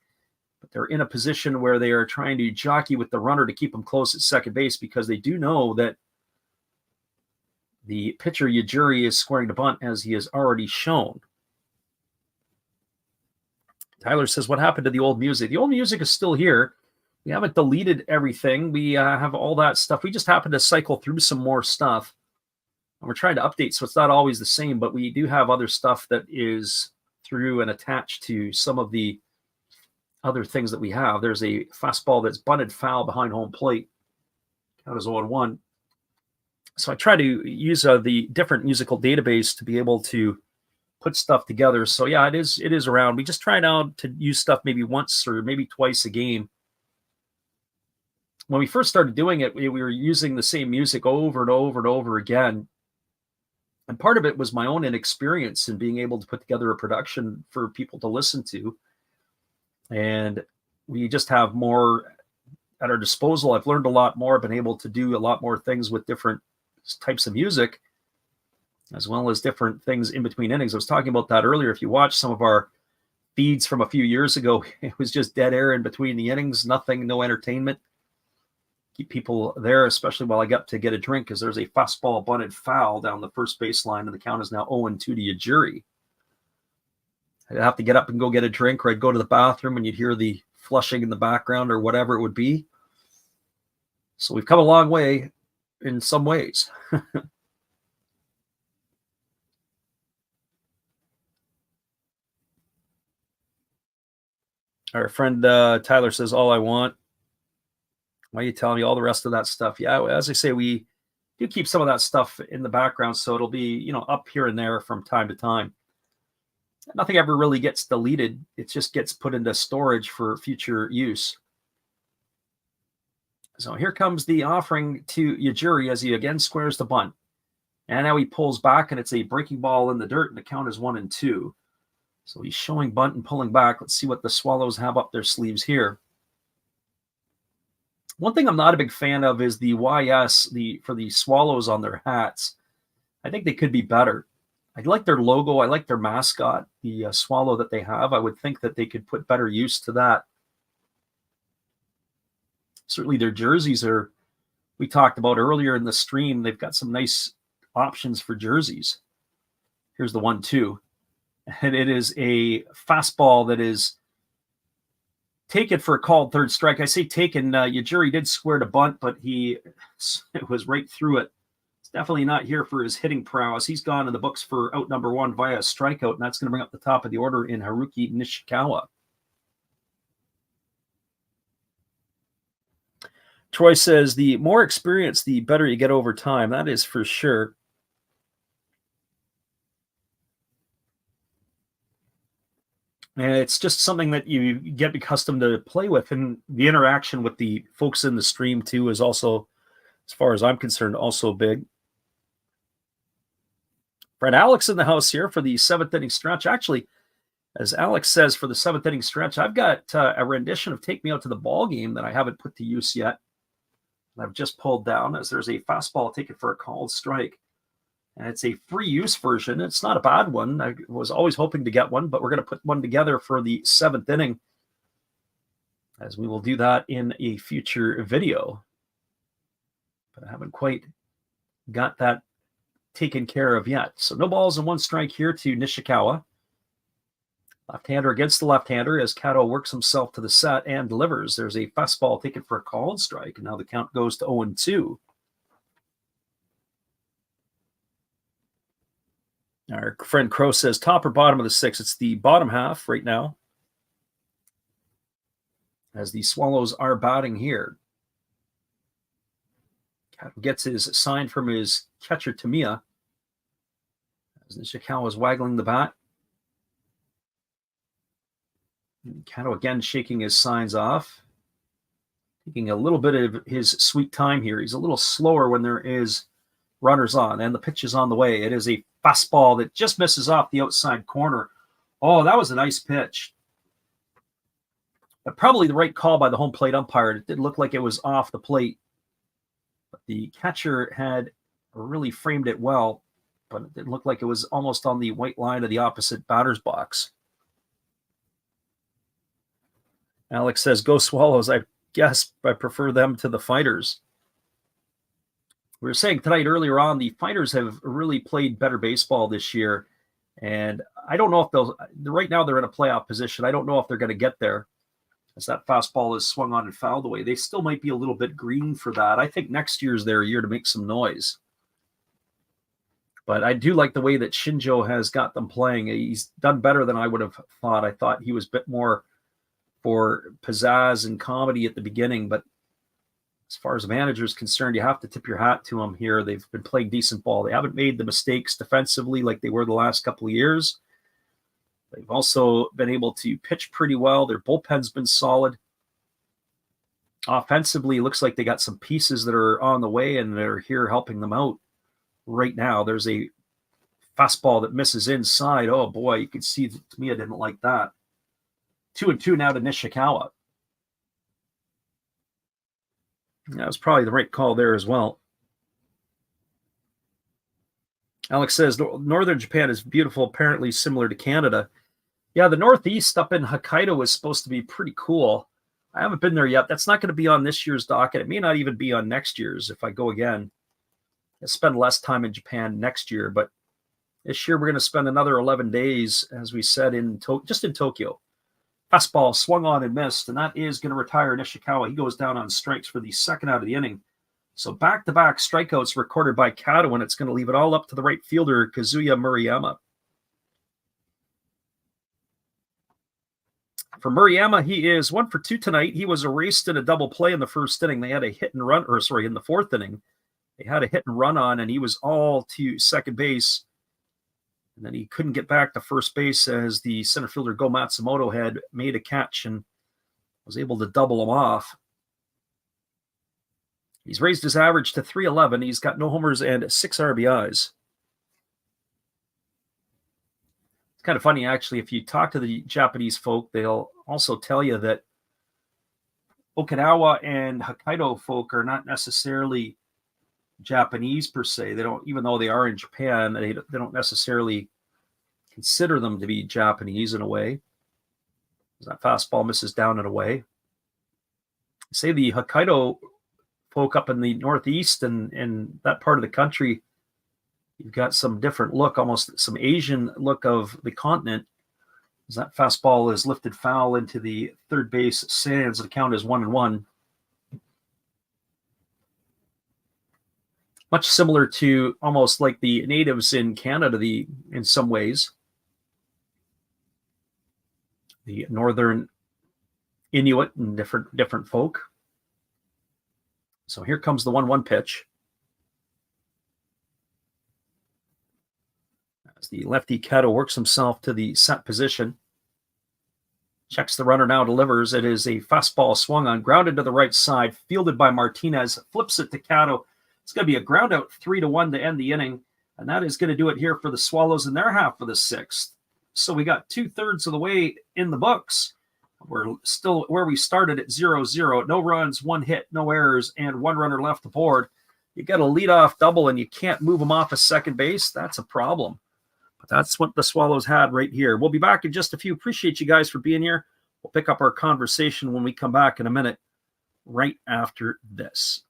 but they're in a position where they are trying to jockey with the runner to keep him close at second base because they do know that the pitcher Yajuri is squaring to bunt as he has already shown. Tyler says, what happened to the old music? The old music is still here. We haven't deleted everything. We have all that stuff. We just happen to cycle through some more stuff. And we're trying to update, so it's not always the same, but we do have other stuff that is through and attached to some of the other things that we have. There's a fastball that's bunted foul behind home plate. Count is 0-1. So I try to use the different musical database to be able to put stuff together. So yeah, it is around. We just try now to use stuff maybe once or maybe twice a game. When we first started doing it, we were using the same music over and over and over again. And part of it was my own inexperience in being able to put together a production for people to listen to. And we just have more at our disposal. I've learned a lot more, been able to do a lot more things with different types of music, as well as different things in between innings. I was talking about that earlier. If you watch some of our feeds from a few years ago, it was just dead air in between the innings, nothing, no entertainment. Keep people there, especially while I got to get a drink, because there's a fastball bunted foul down the first baseline, and the count is now 0-2 to Yajuri. I'd have to get up and go get a drink, or I'd go to the bathroom and you'd hear the flushing in the background or whatever it would be. So we've come a long way in some ways. Our friend Tyler says, all I want. Why are you telling me all the rest of that stuff? Yeah, as I say, we do keep some of that stuff in the background, so it'll be, up here and there from time to time. Nothing ever really gets deleted. It just gets put into storage for future use. So here comes the offering to Yajuri as he again squares the bunt. And now he pulls back, and it's a breaking ball in the dirt, and the count is 1-2. So he's showing bunt and pulling back. Let's see what the Swallows have up their sleeves here. One thing I'm not a big fan of is the YS for the Swallows on their hats. I think they could be better. I like their logo. I like their mascot, the swallow that they have. I would think that they could put better use to that. Certainly their jerseys we talked about earlier in the stream, they've got some nice options for jerseys. Here's the 1-2. And it is a fastball that is taken for a called third strike. I say taken. Yajuri did square to bunt, but it was right through it. It's definitely not here for his hitting prowess. He's gone in the books for out number 1 via a strikeout, and that's going to bring up the top of the order in Haruki Nishikawa. Troy says, the more experience, the better you get over time. That is for sure. And it's just something that you get accustomed to play with. And the interaction with the folks in the stream, too, is also, as far as I'm concerned, also big. Fred Alex in the house here for the 7th inning stretch. Actually, as Alex says, for the 7th inning stretch, I've got a rendition of Take Me Out to the Ball Game that I haven't put to use yet. And I've just pulled down as there's a fastball taken for a called strike. And it's a free use version. It's not a bad one. I was always hoping to get one, but we're going to put one together for the 7th inning, as we will do that in a future video. but I haven't quite got that taken care of yet. So no balls and one strike here to Nishikawa. Left-hander against the left-hander as Kato works himself to the set and delivers. There's a fastball taken for a called strike, and now the count goes to 0-2. Our friend Crow says top or bottom of the sixth. It's the bottom half right now, as the Swallows are batting here. Kato gets his sign from his catcher Tamiya, as Nishikawa is waggling the bat. And Kato again shaking his signs off, taking a little bit of his sweet time here. He's a little slower when there is runners on, and the pitch is on the way. It is a fastball that just misses off the outside corner. Oh, that was a nice pitch. But probably the right call by the home plate umpire. It did look like it was off the plate, but the catcher had really framed it well, but it didn't look like it was almost on the white line of the opposite batter's box. Alex says, go Swallows. I guess I prefer them to the Fighters. We were saying tonight earlier on, the Fighters have really played better baseball this year. And I don't know if right now they're in a playoff position. I don't know if they're going to get there, as that fastball is swung on and fouled away. They still might be a little bit green for that. I think next year's their year to make some noise. But I do like the way that Shinjo has got them playing. He's done better than I would have thought. I thought he was a bit more for pizzazz and comedy at the beginning, but as far as the manager is concerned, you have to tip your hat to them here. They've been playing decent ball. They haven't made the mistakes defensively like they were the last couple of years. They've also been able to pitch pretty well. Their bullpen's been solid. Offensively, it looks like they got some pieces that are on the way, and they're here helping them out right now. There's a fastball that misses inside. Oh, boy, you can see to me I didn't like that. 2-2 now to Nishikawa. That was probably the right call there as well. Alex says, Northern Japan is beautiful, apparently similar to Canada. Yeah, the Northeast up in Hokkaido is supposed to be pretty cool. I haven't been there yet. That's not going to be on this year's docket. It may not even be on next year's if I go again. I'll spend less time in Japan next year, but this year we're going to spend another 11 days, as we said, just in Tokyo. Fastball swung on and missed, and that is going to retire Nishikawa. He goes down on strikes for the second out of the inning. So back-to-back strikeouts recorded by Kato, and it's going to leave it all up to the right fielder, Kazuya Murayama. For Murayama, he is 1 for 2 tonight. He was erased in a double play in the first inning. They had a hit and run, in the fourth inning. They had a hit and run on, and he was all to second base. And then he couldn't get back to first base as the center fielder Go Matsumoto had made a catch and was able to double him off. He's raised his average to 311. He's got no homers and 6 RBIs. It's kind of funny, actually. If you talk to the Japanese folk, they'll also tell you that Okinawa and Hokkaido folk are not necessarily Japanese per se. They don't, even though they are in Japan, they don't necessarily consider them to be Japanese in a way. That fastball misses down and away. Say the Hokkaido folk up in the Northeast and that part of the country, you've got some different look, almost some Asian look of the continent. As that fastball is lifted foul into the third base stands, the count is 1-1. Much similar to almost like the natives in Canada, in some ways. The northern Inuit and different folk. So here comes the 1-1 pitch. As the lefty Kato works himself to the set position. Checks the runner now, delivers. It is a fastball swung on, grounded to the right side, fielded by Martinez, flips it to Kato. It's going to be a ground out 3-1 to end the inning, and that is going to do it here for the Swallows in their half of the sixth. So we got 2/3 of the way in the books. We're still where we started at 0-0. No runs, 1 hit, no errors, and 1 runner left aboard. You got a leadoff double, and you can't move them off of second base. That's a problem. But that's what the Swallows had right here. We'll be back in just a few. Appreciate you guys for being here. We'll pick up our conversation when we come back in a minute, right after this.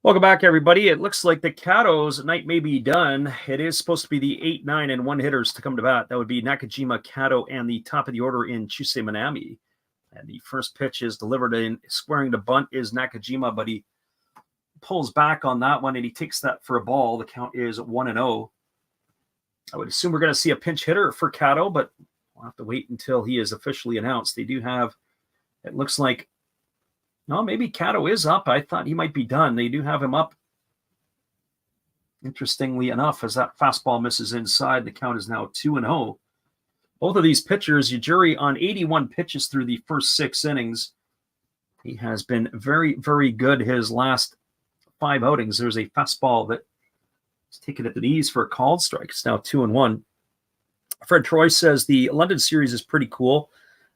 Welcome back, everybody. It looks like the Kato's night may be done. It is supposed to be the 8, 9, and 1 hitters to come to bat. That would be Nakajima, Kato, and the top of the order in Chusei Manami. And the first pitch is delivered in. Squaring the bunt is Nakajima, but he pulls back on that one, and he takes that for a ball. The count is 1-0. I would assume we're going to see a pinch hitter for Kato, but we'll have to wait until he is officially announced. They do have, it looks like, no, maybe Kato is up. I thought he might be done. They do have him up. Interestingly enough, as that fastball misses inside, the count is now 2-0. Both of these pitchers, Yujiri on 81 pitches through the first 6 innings. He has been very, very good his last 5 outings. There's a fastball that is taken at the knees for a called strike. It's now 2-1. Fred Troy says the London series is pretty cool.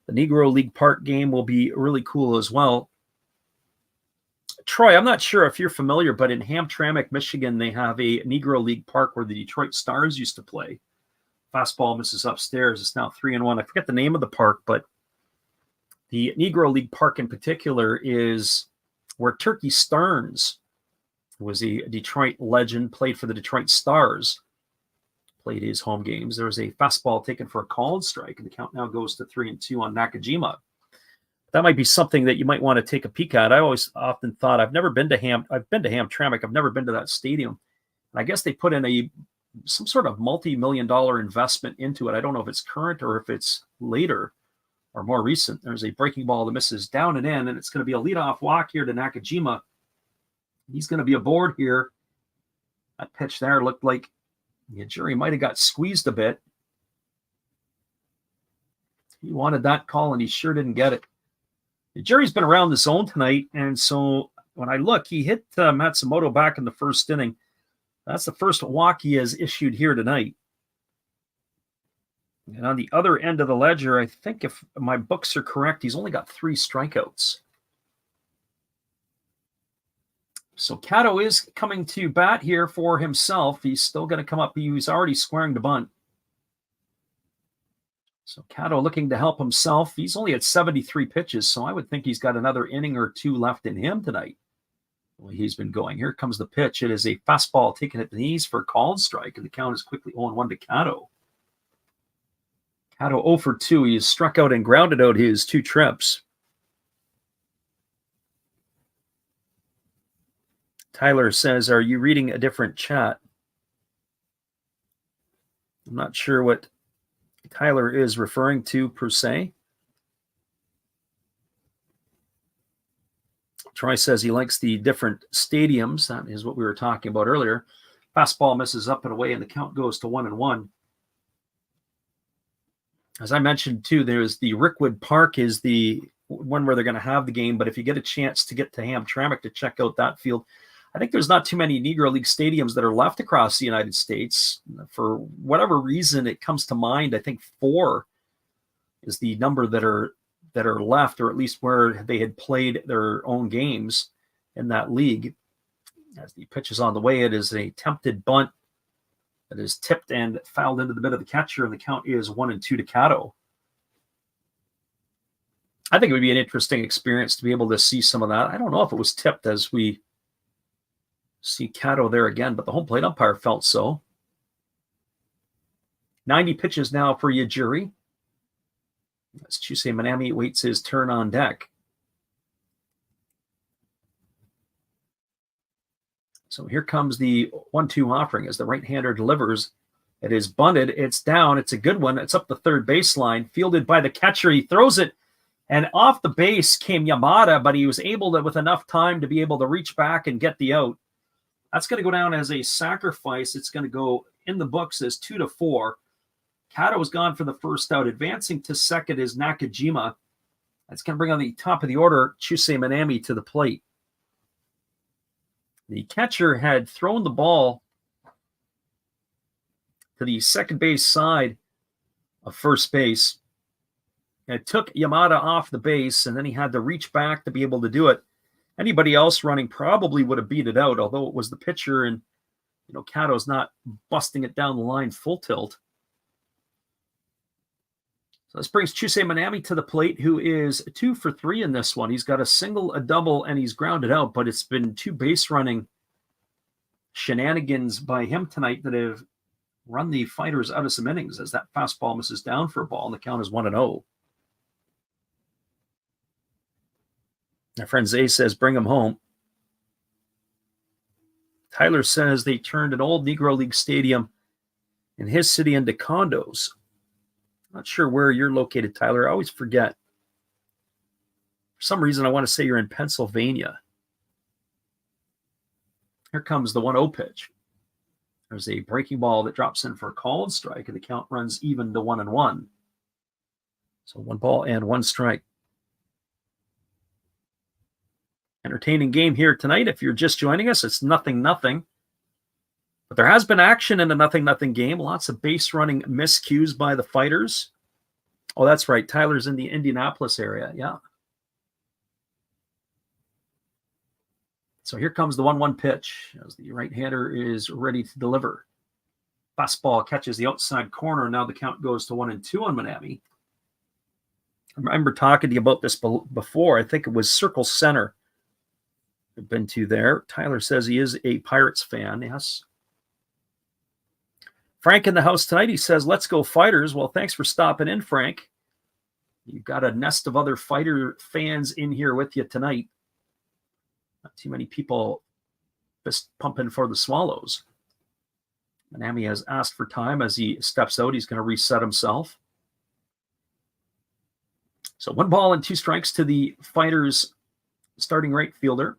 The Negro League Park game will be really cool as well. Troy, I'm not sure if you're familiar, but in Hamtramck, Michigan, they have a Negro League Park where the Detroit Stars used to play. Fastball misses upstairs. It's now 3-1. I forget the name of the park, but the Negro League Park in particular is where Turkey Stearns was a Detroit legend, played for the Detroit Stars, played his home games. There was a fastball taken for a called strike, and the count now goes to 3-2 on Nakajima. That might be something that you might want to take a peek at. I always often thought, I've been to Hamtramck. I've never been to that stadium. And I guess they put in some sort of multi-million-dollar investment into it. I don't know if it's current or if it's later or more recent. There's a breaking ball that misses down and in, and it's going to be a leadoff walk here to Nakajima. He's going to be aboard here. That pitch there looked like the jury might have got squeezed a bit. He wanted that call, and he sure didn't get it. The jury's been around the zone tonight, and so when I look, he hit Matsumoto back in the first inning. That's the first walk he has issued here tonight. And on the other end of the ledger, I think if my books are correct, he's only got 3 strikeouts. So Kato is coming to bat here for himself. He's still going to come up. He's already squaring the bunt. So Kato looking to help himself. He's only at 73 pitches, so I would think he's got another inning or 2 left in him tonight. Well, he's been going. Here comes the pitch. It is a fastball taken at the knees for a called strike, and the count is quickly 0-1 to Kato. Kato 0 for 2. He has struck out and grounded out his 2 trips. Tyler says, are you reading a different chat? I'm not sure what Tyler is referring to per se. Troy says he likes the different stadiums. That is what we were talking about earlier. Fastball misses up and away, and the count goes to 1-1. As I mentioned, too, there's the Rickwood Park is the one where they're going to have the game, but if you get a chance to get to Hamtramck to check out that field, I think there's not too many Negro League stadiums that are left across the United States. For whatever reason, it comes to mind. I think 4 is the number that are left, or at least where they had played their own games in that league. As the pitch is on the way, it is a attempted bunt that is tipped and fouled into the middle of the catcher, and the count is 1-2 to Kato. I think it would be an interesting experience to be able to see some of that. I don't know if it was tipped as we see Kato there again, but the home plate umpire felt so. 90 pitches now for Yujiri. As Chusei Manami waits his turn on deck. So here comes the 1-2 offering as the right-hander delivers. It is bunted. It's down. It's a good one. It's up the third baseline. Fielded by the catcher. He throws it. And off the base came Yamada, but he was able to, with enough time, to be able to reach back and get the out. That's going to go down as a sacrifice. It's going to go in the books as 2-4. Kato is gone for the first out. Advancing to second is Nakajima. That's going to bring on the top of the order, Chusei Manami, to the plate. The catcher had thrown the ball to the second base side of first base. It took Yamada off the base, and then he had to reach back to be able to do it. Anybody else running probably would have beat it out, although it was the pitcher, and Kato's not busting it down the line full tilt. So this brings Chusei Manami to the plate, who is 2 for 3 in this one. He's got a single, a double, and he's grounded out, but it's been 2 base running shenanigans by him tonight that have run the Fighters out of some innings, as that fastball misses down for a ball, and the count is 1-0. My friend Zay says, bring him home. Tyler says they turned an old Negro League stadium in his city into condos. Not sure where you're located, Tyler. I always forget. For some reason, I want to say you're in Pennsylvania. Here comes the 1-0 pitch. There's a breaking ball that drops in for a called strike, and the count runs even to 1-1. So 1 ball and 1 strike. Entertaining game here tonight. If you're just joining us, it's 0-0. But there has been action in the 0-0 game. Lots of base running miscues by the Fighters. Oh, that's right. Tyler's in the Indianapolis area. Yeah. So here comes the 1-1 pitch as the right-hander is ready to deliver. Fastball catches the outside corner. Now the count goes to 1-2 on Miami. I remember talking to you about this before. I think it was Circle Center I've been to there. Tyler says he is a Pirates fan. Yes. Frank in the house tonight. He says, let's go Fighters. Well, thanks for stopping in, Frank. You've got a nest of other Fighter fans in here with you tonight. Not too many people just pumping for the Swallows. Miami has asked for time as he steps out. He's going to reset himself. So 1 ball and 2 strikes to the Fighters starting right fielder.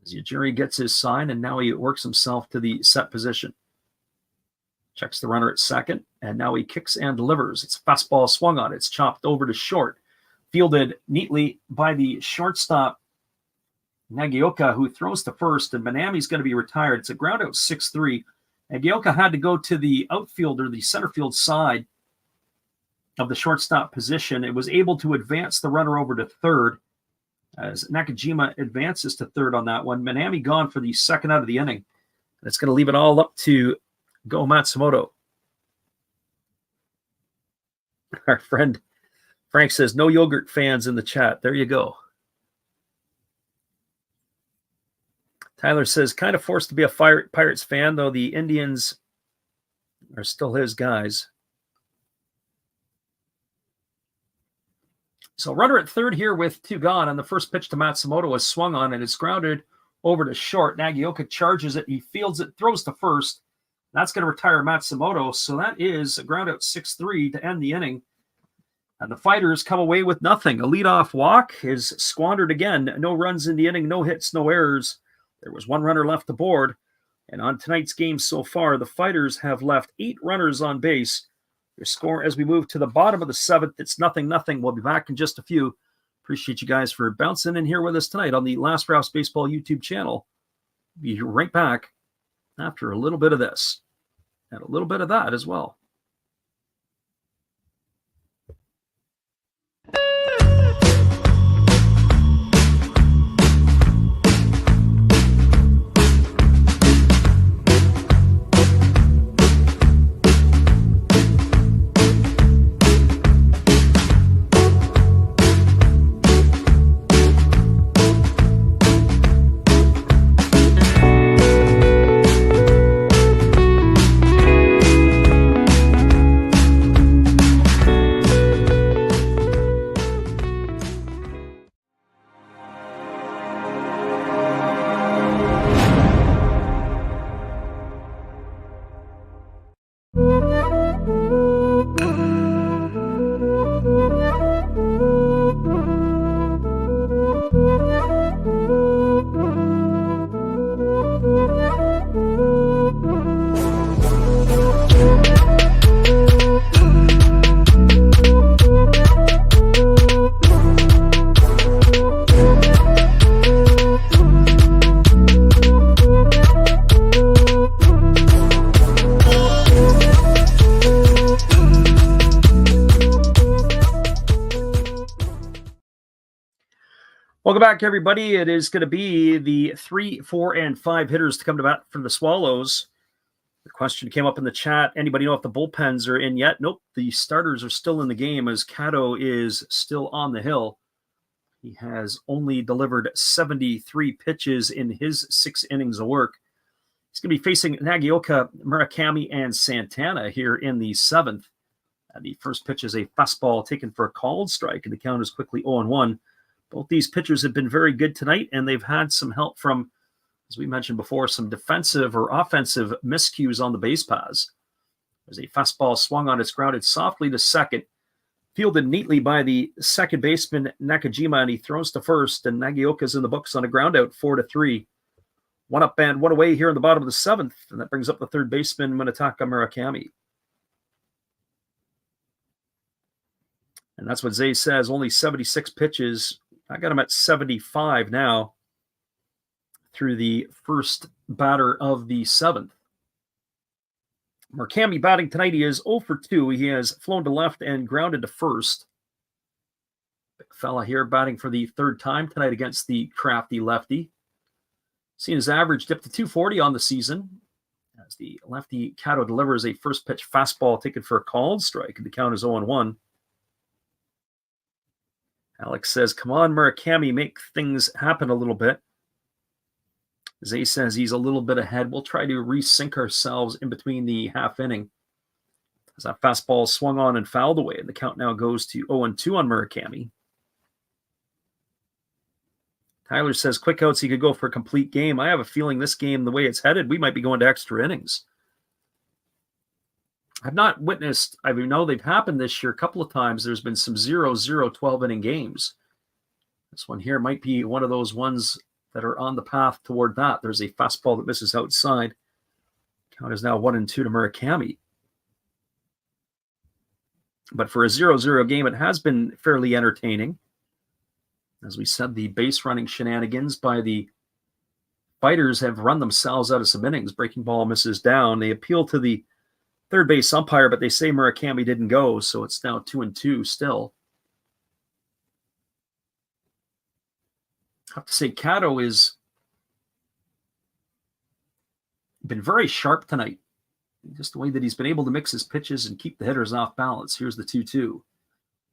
As Ujiri gets his sign, and now he works himself to the set position. Checks the runner at second, and now he kicks and delivers. It's fastball swung on. It's chopped over to short. Fielded neatly by the shortstop, Nagioka, who throws to first, and Manami's going to be retired. It's a ground out 6-3. Nagioka had to go to the outfielder, the center field side of the shortstop position. It was able to advance the runner over to third as Nakajima advances to third on that one. Manami gone for the second out of the inning. That's going to leave it all up to Go Matsumoto. Our friend Frank says, no yogurt fans in the chat. There you go. Tyler says, kind of forced to be a Pirates fan, though the Indians are still his guys. So runner at third here with 2 gone, and the first pitch to Matsumoto was swung on, and it's grounded over to short. Nagioka charges it. He fields it, throws to first. That's going to retire Matsumoto. So that is a ground out 6-3 to end the inning. And the Fighters come away with nothing. A leadoff walk is squandered again. No runs in the inning, no hits, no errors. There was 1 runner left aboard. And on tonight's game so far, the Fighters have left 8 runners on base. Your score as we move to the bottom of the 7th, it's 0-0. We'll be back in just a few. Appreciate you guys for bouncing in here with us tonight on the Last Rouse Baseball YouTube channel. Be right back after a little bit of this and a little bit of that as well. Welcome back, everybody. It is going to be the 3, 4, and 5 hitters to come to bat for the Swallows. The question came up in the chat. Anybody know if the bullpens are in yet? Nope. The starters are still in the game as Cato is still on the hill. He has only delivered 73 pitches in his 6 innings of work. He's going to be facing Nagioka, Murakami, and Santana here in the 7th. The first pitch is a fastball taken for a called strike, and the count is quickly 0-1. Both these pitchers have been very good tonight, and they've had some help from, as we mentioned before, some defensive or offensive miscues on the base paths. There's a fastball swung on, it's grounded softly to second, fielded neatly by the second baseman Nakajima, and he throws to first, and Nagioka's in the books on a ground out, 4-3. One up and one away here in the bottom of the 7th, and that brings up the third baseman Munetaka Murakami. And that's what Zay says, only 76 pitches. I got him at 75 now through the first batter of the 7th. Murakami batting tonight, he is 0 for 2. He has flown to left and grounded to first. Big fella here batting for the third time tonight against the crafty lefty. Seen his average dip to 240 on the season as the lefty Kato delivers a first pitch fastball taken for a called strike, and the count is 0-1. Alex says, come on, Murakami, make things happen a little bit. Zay says he's a little bit ahead. We'll try to resync ourselves in between the half inning. As that fastball swung on and fouled away, and the count now goes to 0-2 on Murakami. Tyler says, quick outs, he could go for a complete game. I have a feeling this game, the way it's headed, we might be going to extra innings. I've not witnessed, I know they've happened this year a couple of times. There's been some 0-0 12-inning games. This one here might be one of those ones that are on the path toward that. There's a fastball that misses outside. Count is now 1-2 to Murakami. But for a 0-0 game, it has been fairly entertaining. As we said, the base running shenanigans by the fighters have run themselves out of some innings. Breaking ball misses down. They appeal to the third base umpire, but they say Murakami didn't go, so it's now 2-2 still. I have to say, Kato has been very sharp tonight. Just the way that he's been able to mix his pitches and keep the hitters off balance. Here's the 2-2.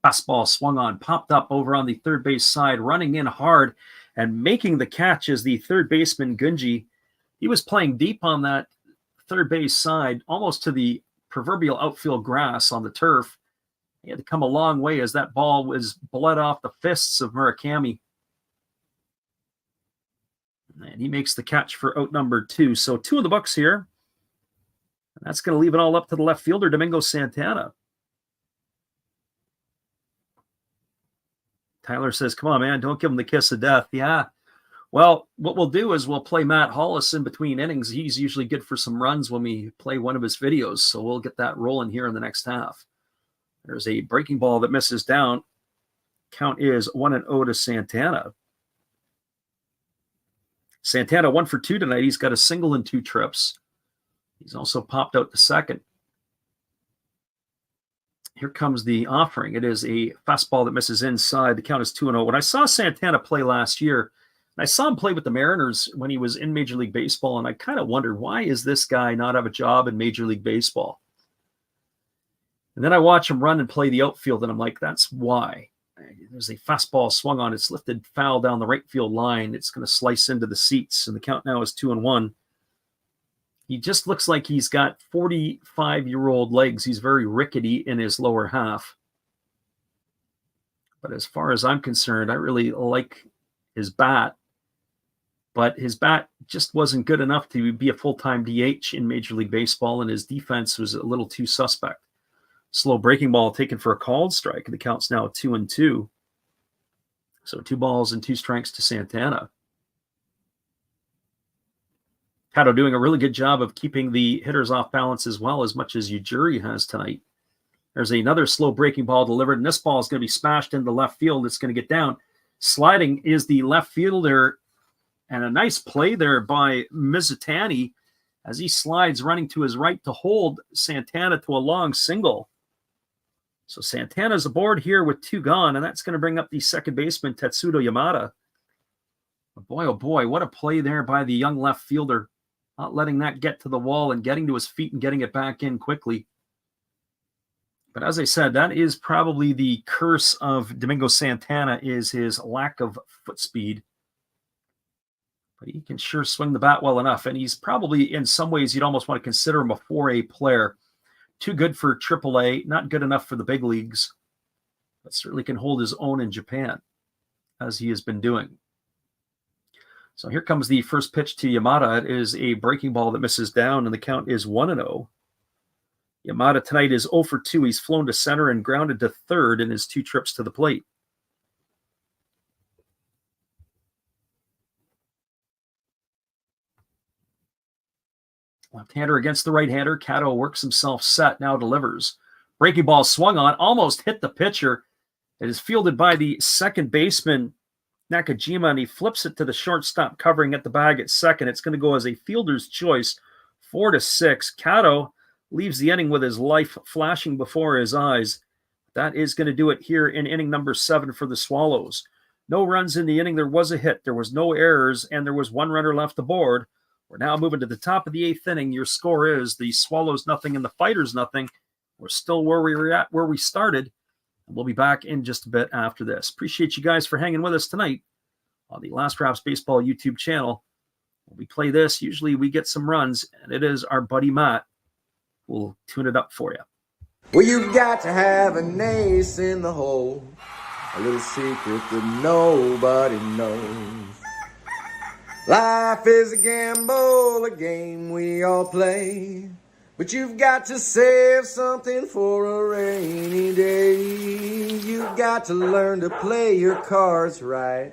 Fastball swung on, popped up over on the third base side, running in hard and making the catch as the third baseman Gunji. He was playing deep on that third base side, almost to the proverbial outfield grass on the turf. He had to come a long way as that ball was bled off the fists of Murakami. And he makes the catch for out number 2. So 2 in the books here. And that's going to leave it all up to the left fielder, Domingo Santana. Tyler says, come on, man, don't give him the kiss of death. Yeah. Well, what we'll do is we'll play Matt Hollis in between innings. He's usually good for some runs when we play one of his videos. So we'll get that rolling here in the next half. There's a breaking ball that misses down. Count is 1-0 to Santana. Santana 1 for 2 tonight. He's got a single and 2 trips. He's also popped out to second. Here comes the offering. It is a fastball that misses inside. The count is 2-0. When I saw Santana play last year, I saw him play with the Mariners when he was in Major League Baseball, and I kind of wondered, why is this guy not have a job in Major League Baseball? And then I watch him run and play the outfield, and I'm like, that's why. There's a fastball swung on. It's lifted foul down the right field line. It's going to slice into the seats, and the count now is 2-1. He just looks like he's got 45-year-old legs. He's very rickety in his lower half. But as far as I'm concerned, I really like his bat. But his bat just wasn't good enough to be a full-time DH in Major League Baseball, and his defense was a little too suspect. Slow breaking ball taken for a called strike, and the count's now 2-2. So 2 balls and 2 strikes to Santana. Kato doing a really good job of keeping the hitters off balance as well, as much as Ujiri has tonight. There's another slow breaking ball delivered, and this ball is going to be smashed into left field. It's going to get down. Sliding is the left fielder, and a nice play there by Mizutani as he slides running to his right to hold Santana to a long single. So Santana's aboard here with 2 gone, and that's going to bring up the second baseman, Tetsudo Yamada. Oh boy, what a play there by the young left fielder. Not letting that get to the wall and getting to his feet and getting it back in quickly. But as I said, that is probably the curse of Domingo Santana, is his lack of foot speed. but he can sure swing the bat well enough. And he's probably, in some ways, you'd almost want to consider him a 4A player. Too good for AAA, not good enough for the big leagues, but certainly can hold his own in Japan, as he has been doing. So here comes the first pitch to Yamada. It is a breaking ball that misses down, and the count is 1-0. Yamada tonight is 0 for 2. He's flown to center and grounded to third in his 2 trips to the plate. Left-hander against the right-hander. Kato works himself set, now delivers. Breaking ball swung on, almost hit the pitcher. It is fielded by the second baseman, Nakajima, and he flips it to the shortstop covering at the bag at second. It's going to go as a fielder's choice, 4-6. Kato leaves the inning with his life flashing before his eyes. That is going to do it here in inning number 7 for the Swallows. No runs in the inning. There was a hit. There was no errors, and there was 1 runner left aboard. We're now moving to the top of the 8th inning. Your score is the Swallows 0 and the Fighters 0. We're still where we were at, where we started. And we'll be back in just a bit after this. Appreciate you guys for hanging with us tonight on the Last Raps Baseball YouTube channel. When we play this, usually we get some runs, and it is our buddy Matt. We'll tune it up for you. Well, you got to have an ace in the hole, a little secret that nobody knows. Life is a gamble, a game we all play, but you've got to save something for a rainy day. You've got to learn to play your cards right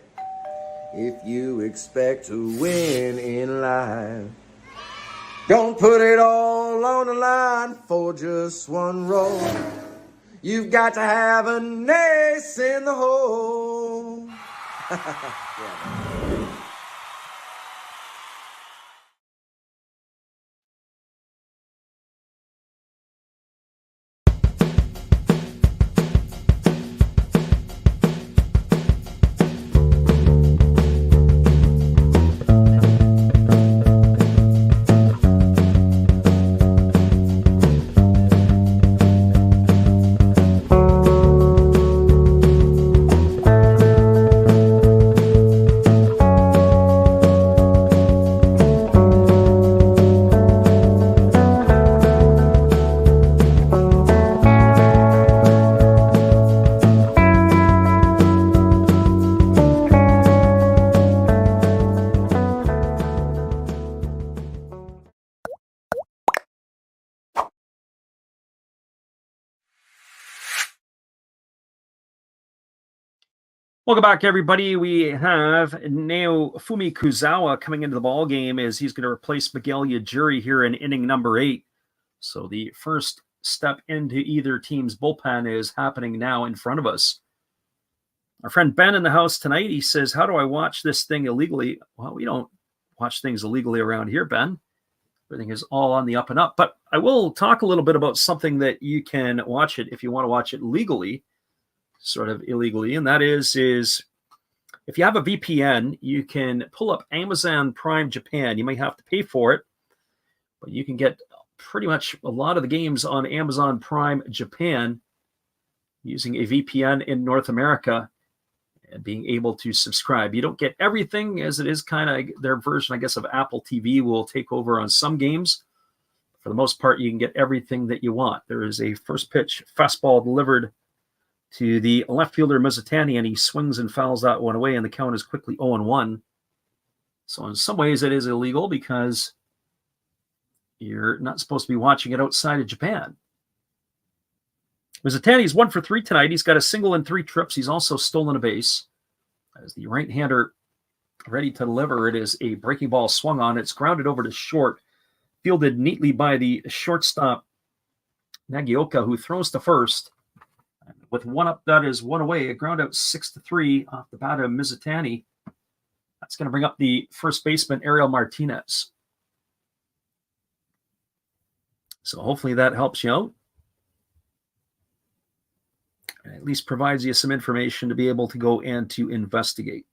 if you expect to win in life. Don't put it all on the line for just one roll. You've got to have an ace in the hole. Yeah. Welcome back, everybody. We have Naofumi Kuzawa coming into the ball game as he's going to replace Miguel Yajuri here in inning number 8. So the first step into either team's bullpen is happening now in front of us. Our friend Ben in the house tonight, he says, how do I watch this thing illegally? Well, we don't watch things illegally around here, Ben. Everything is all on the up and up. But I will talk a little bit about something that you can watch it if you want to watch it legally, sort of illegally, and that is if you have a VPN, you can pull up Amazon Prime Japan. You may have to pay for it, but you can get pretty much a lot of the games on Amazon Prime Japan using a VPN in North America and being able to subscribe. You don't get everything, as it is kind of their version, I guess, of Apple TV will take over on some games. For the most part, you can get everything that you want. There is a first pitch fastball delivered to the left fielder Mizutani, and he swings and fouls that one away, and the count is quickly 0-1. So in some ways it is illegal because you're not supposed to be watching it outside of Japan. Mizutani's 1 for 3 tonight. He's got a single and 3 trips. He's also stolen a base. As the right-hander ready to deliver, it is a breaking ball swung on. It's grounded over to short, fielded neatly by the shortstop Nagioka, who throws to first. With 1 up, that is 1 away. A ground out 6-3 off the bat of Mizutani. That's going to bring up the first baseman, Ariel Martinez. So hopefully that helps you out. And at least provides you some information to be able to go and to investigate.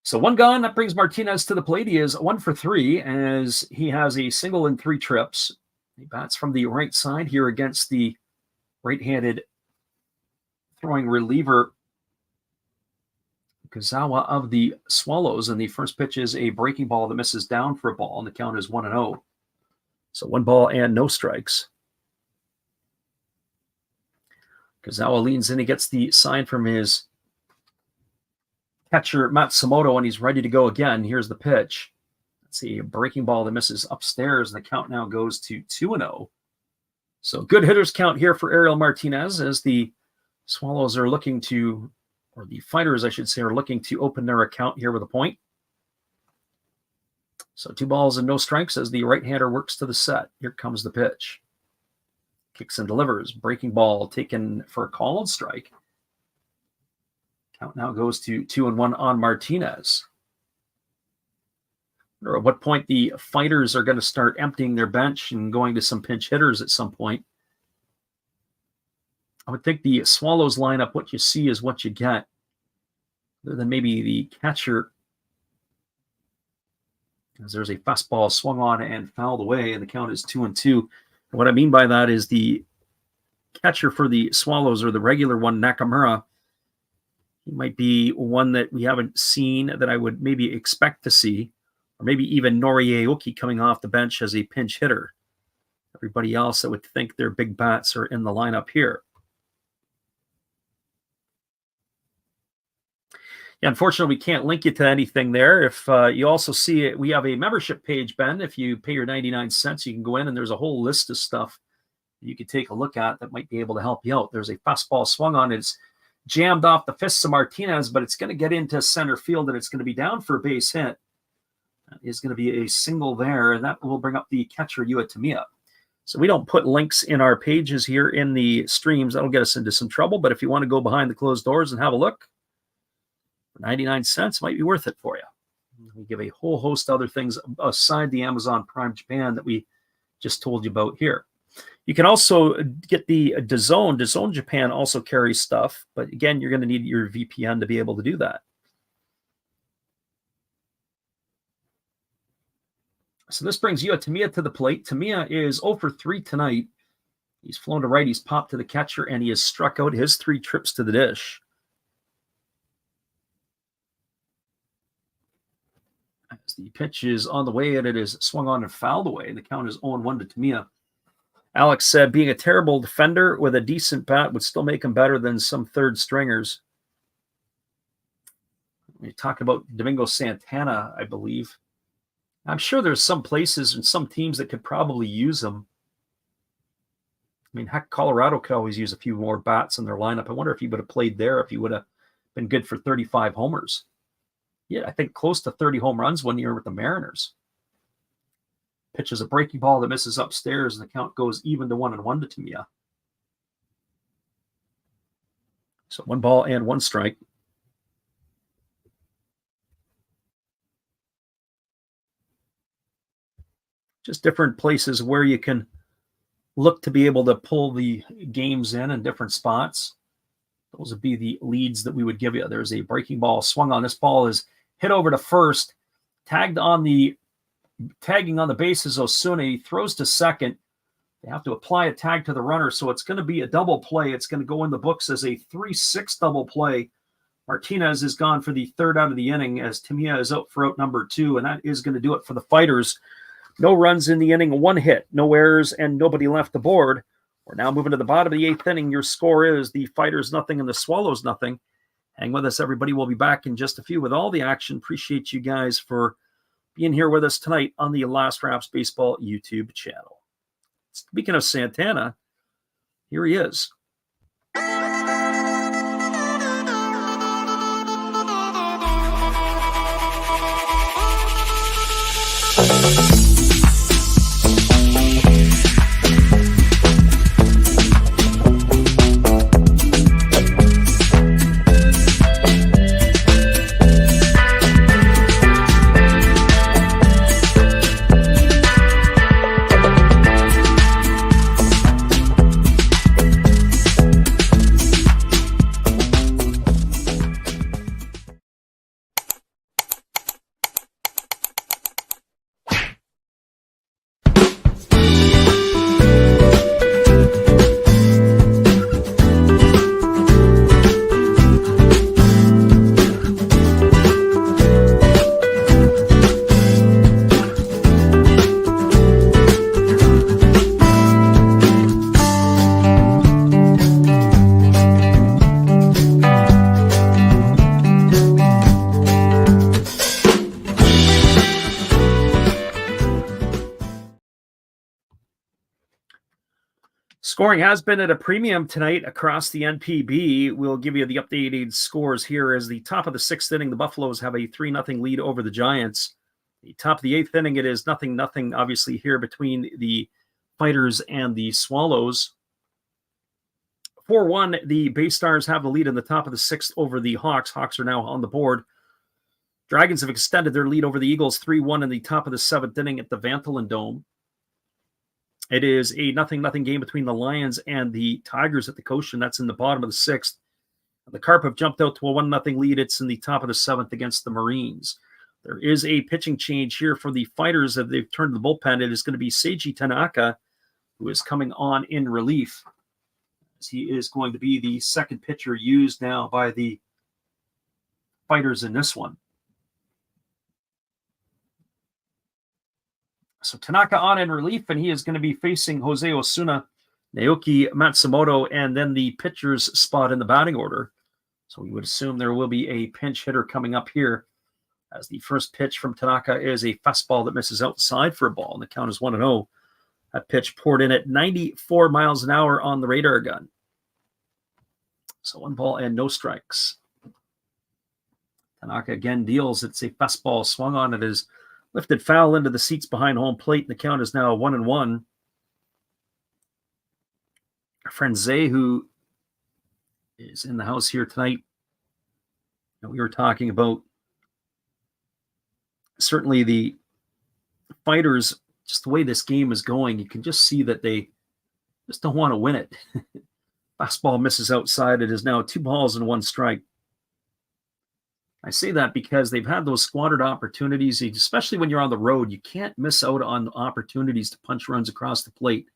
So 1 gone. That brings Martinez to the plate. He is 1 for 3 as he has a single and 3 trips. He bats from the right side here against the right-handed throwing reliever Kazawa of the Swallows, and the first pitch is a breaking ball that misses down for a ball, and the count is 1-0. So 1 ball and no strikes. Kazawa leans in. He gets the sign from his catcher, Matsumoto, and he's ready to go again. Here's the pitch. Let's see, a breaking ball that misses upstairs, and the count now goes to 2-0. So good hitters count here for Ariel Martinez as the Swallows are looking to, or the Fighters, I should say, are looking to open their account here with a point. So 2 balls and no strikes as the right-hander works to the set. Here comes the pitch. Kicks and delivers. Breaking ball taken for a called strike. Count now goes to 2-1 on Martinez. Or at what point the Fighters are going to start emptying their bench and going to some pinch hitters at some point. I would think the Swallows lineup, what you see is what you get. Other than maybe the catcher, as there's a fastball swung on and fouled away, and the count is 2-2. And what I mean by that is the catcher for the Swallows, or the regular one, Nakamura, he might be one that we haven't seen that I would maybe expect to see, or maybe even Norie Aoki coming off the bench as a pinch hitter. Everybody else, I would think their big bats are in the lineup here. Yeah, unfortunately, we can't link you to anything there. If you also see it, we have a membership page, Ben. If you pay your 99 cents, you can go in and there's a whole list of stuff you can take a look at that might be able to help you out. There's a fastball swung on. It's jammed off the fists of Martinez, but it's going to get into center field and it's going to be down for a base hit. That is going to be a single there, and that will bring up the catcher, Yua Tamiya. So we don't put links in our pages here in the streams. That'll get us into some trouble, but if you want to go behind the closed doors and have a look, 99 cents might be worth it for you. We give a whole host of other things aside the Amazon Prime Japan that we just told you about here. You can also get the DAZN. DAZN Japan also carries stuff, but again, you're going to need your VPN to be able to do that. So this brings Yua Tamiya to the plate. Tamiya is 0 for 3 tonight. He's flown to right, he's popped to the catcher, and he has struck out his 3 trips to the dish. As the pitch is on the way, and it is swung on and fouled away. The count is 0-1 to Tamiya. Alex said, being a terrible defender with a decent bat would still make him better than some third stringers. You're talking about Domingo Santana, I believe. I'm sure there's some places and some teams that could probably use him. I mean, heck, Colorado could always use a few more bats in their lineup. I wonder if he would have played there, if he would have been good for 35 homers. Yeah, I think close to 30 home runs one year with the Mariners. Pitches a breaking ball that misses upstairs, and the count goes even to 1-1 to Tamiya. So 1 ball and 1 strike. Just different places where you can look to be able to pull the games in different spots. Those would be the leads that we would give you. There's a breaking ball swung on. This ball is hit over to first, tagging on the bases. Osuna, he throws to second. They have to apply a tag to the runner, so it's going to be a double play. It's going to go in the books as a 3-6 double play. Martinez is gone for the 3rd out of the inning as Tamiya is out for out number 2, and that is going to do it for the Fighters. No runs in the inning, 1 hit, no errors, and nobody left the board. We're now moving to the bottom of the 8th inning. Your score is the Fighters 0 and the Swallows 0. Hang with us, everybody. We'll be back in just a few with all the action. Appreciate you guys for being here with us tonight on the Last Raps Baseball YouTube channel. Speaking of Santana, here he is. Scoring has been at a premium tonight across the NPB. We'll give you the updated scores here. As the top of the 6th inning, the Buffaloes have a 3-0 lead over the Giants. The top of the 8th inning, it is 0-0, obviously, here between the Fighters and the Swallows. 4-1, the Bay Stars have the lead in the top of the 6th over the Hawks. Hawks are now on the board. Dragons have extended their lead over the Eagles 3-1 in the top of the 7th inning at the Vantolin Dome. It is a 0-0 game between the Lions and the Tigers at the Cochin. That's in the bottom of the 6th. The Carp have jumped out to a 1-0 lead. It's in the top of the 7th against the Marines. There is a pitching change here for the Fighters that they've turned to the bullpen. It is going to be Seiji Tanaka, who is coming on in relief. He is going to be the second pitcher used now by the Fighters in this one. So Tanaka on in relief, and he is going to be facing Jose Osuna, Naoki Matsumoto, and then the pitcher's spot in the batting order. So we would assume there will be a pinch hitter coming up here, as the first pitch from Tanaka is a fastball that misses outside for a ball, and the count is 1-0. That pitch poured in at 94 miles an hour on the radar gun. So 1 ball and no strikes. Tanaka again deals. It's a fastball swung on. It is lifted foul into the seats behind home plate, and the count is now 1-1. Our friend Zay, who is in the house here tonight, we were talking about certainly the Fighters, just the way this game is going, you can just see that they just don't want to win it. Fastball misses outside. It is now 2 balls and 1 strike. I say that because they've had those squandered opportunities, especially when you're on the road. You can't miss out on opportunities to punch runs across the plate.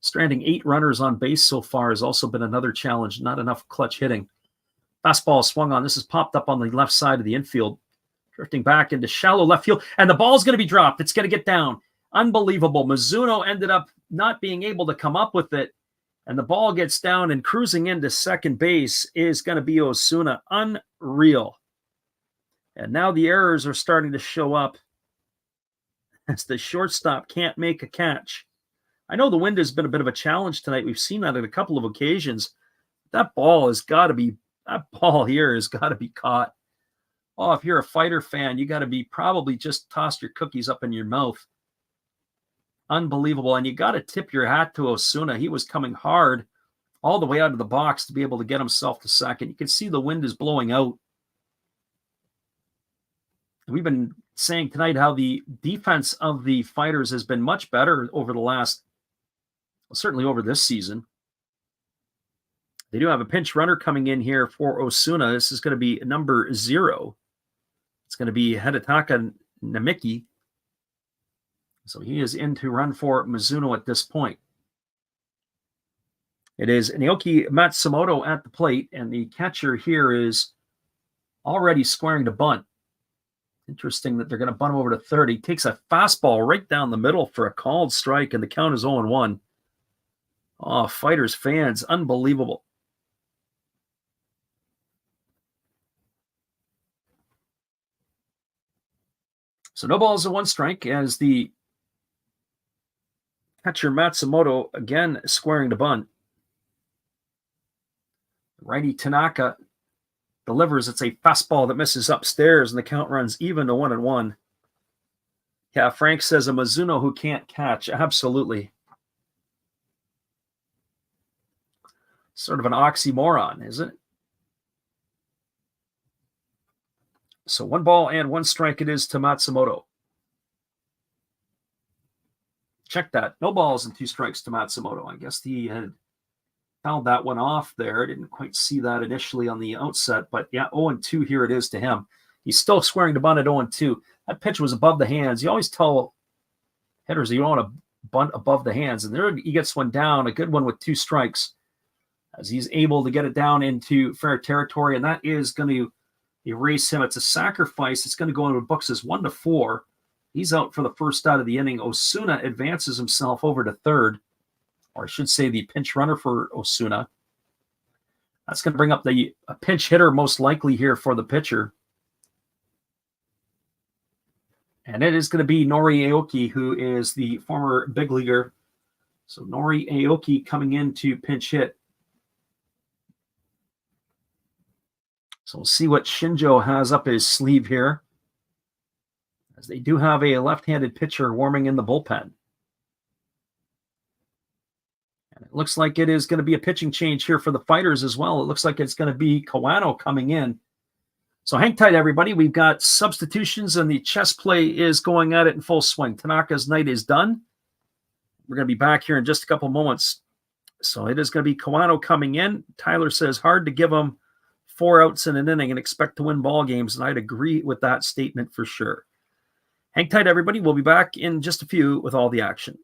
Stranding 8 runners on base so far has also been another challenge. Not enough clutch hitting. Fastball swung on. This is popped up on the left side of the infield. Drifting back into shallow left field. And the ball's going to be dropped. It's going to get down. Unbelievable. Mizuno ended up not being able to come up with it. And the ball gets down, and cruising into second base is going to be Osuna. Unreal. And now the errors are starting to show up as the shortstop can't make a catch. I know the wind has been a bit of a challenge tonight. We've seen that on a couple of occasions. That ball here has got to be caught. Oh, if you're a Fighter fan, you got to be probably just toss your cookies up in your mouth. Unbelievable. And you got to tip your hat to Osuna. He was coming hard all the way out of the box to be able to get himself to second. You can see the wind is blowing out. We've been saying tonight how the defense of the Fighters has been much better over the last, certainly over this season. They do have a pinch runner coming in here for Osuna. This is going to be number 0. It's going to be Hidetaka Namiki. So he is in to run for Mizuno at this point. It is Naoki Matsumoto at the plate, and the catcher here is already squaring to bunt. Interesting that they're going to bunt him over to third. He takes a fastball right down the middle for a called strike, and the count is 0-1. Oh, Fighters fans, unbelievable. So no balls and 1 strike as the catcher Matsumoto again squaring to bunt. Righty Tanaka delivers. It's a fastball that misses upstairs, and the count runs even to 1-1. Yeah, Frank says a Mizuno who can't catch. Absolutely. Sort of an oxymoron, isn't it? So 1 ball and 1 strike it is to Matsumoto. Check that. No balls and 2 strikes to Matsumoto. I guess he had fouled that one off there. I didn't quite see that initially on the outset, but yeah, 0-2 here it is to him. He's still squaring to bunt at 0-2. That pitch was above the hands. You always tell hitters you don't want to bunt above the hands, and there he gets one down, a good one with 2 strikes, as he's able to get it down into fair territory, and that is going to erase him. It's a sacrifice. It's going to go into the books as 1-4. He's out for the first out of the inning. Osuna advances himself over to third, or I should say the pinch runner for Osuna. That's going to bring up a pinch hitter most likely here for the pitcher. And it is going to be Nori Aoki, who is the former big leaguer. So Nori Aoki coming in to pinch hit. So we'll see what Shinjo has up his sleeve here, as they do have a left-handed pitcher warming in the bullpen. And it looks like it is going to be a pitching change here for the Fighters as well. It looks like it's going to be Kawano coming in. So hang tight, everybody. We've got substitutions, and the chess play is going at it in full swing. Tanaka's night is done. We're going to be back here in just a couple moments. So it is going to be Kawano coming in. Tyler says hard to give him 4 outs in an inning and expect to win ball games, and I'd agree with that statement for sure. Hang tight, everybody. We'll be back in just a few with all the action.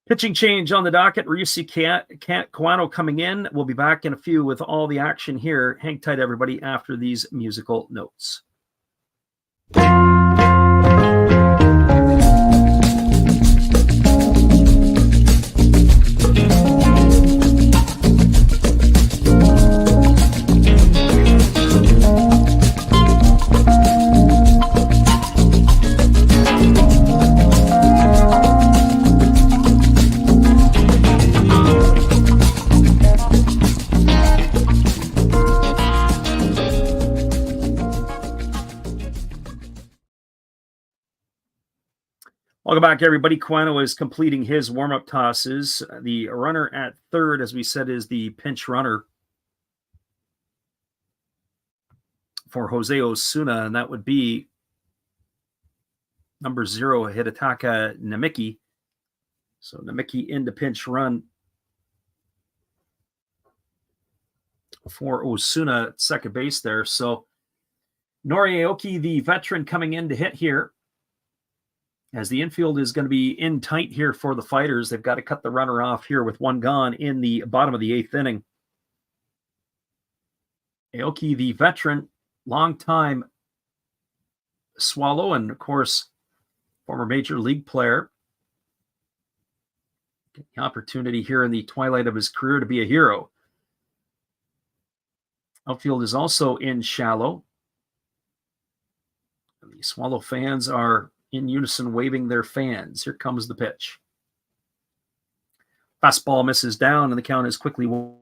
Pitching change on the docket. Ryusi Kawano coming in. We'll be back in a few with all the action here. Hang tight, everybody, after these musical notes. Welcome back, everybody. Kawano is completing his warm-up tosses. The runner at third, as we said, is the pinch runner for Jose Osuna, and that would be number 0, Hidetaka Namiki. So Namiki into pinch run for Osuna at second base there. So Nori Aoki, the veteran, coming in to hit here, as the infield is going to be in tight here for the Fighters. They've got to cut the runner off here with 1 gone in the bottom of the 8th inning. Aoki, the veteran, longtime Swallow, and of course, former Major League player. Getting the opportunity here in the twilight of his career to be a hero. Outfield is also in shallow. And the Swallow fans are in unison waving their fans. Here comes the pitch. Fastball misses down, and the count is quickly 1.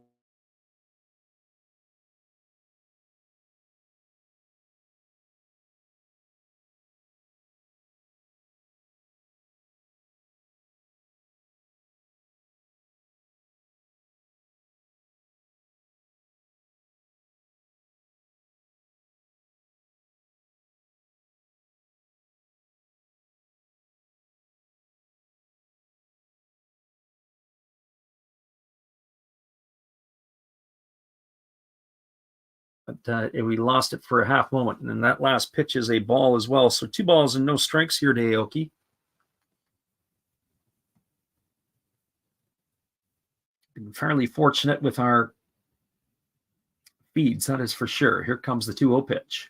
But we lost it for a half moment. And then that last pitch is a ball as well. So 2 balls and no strikes here to Aoki. Been fairly fortunate with our feeds, that is for sure. Here comes the 2-0 pitch,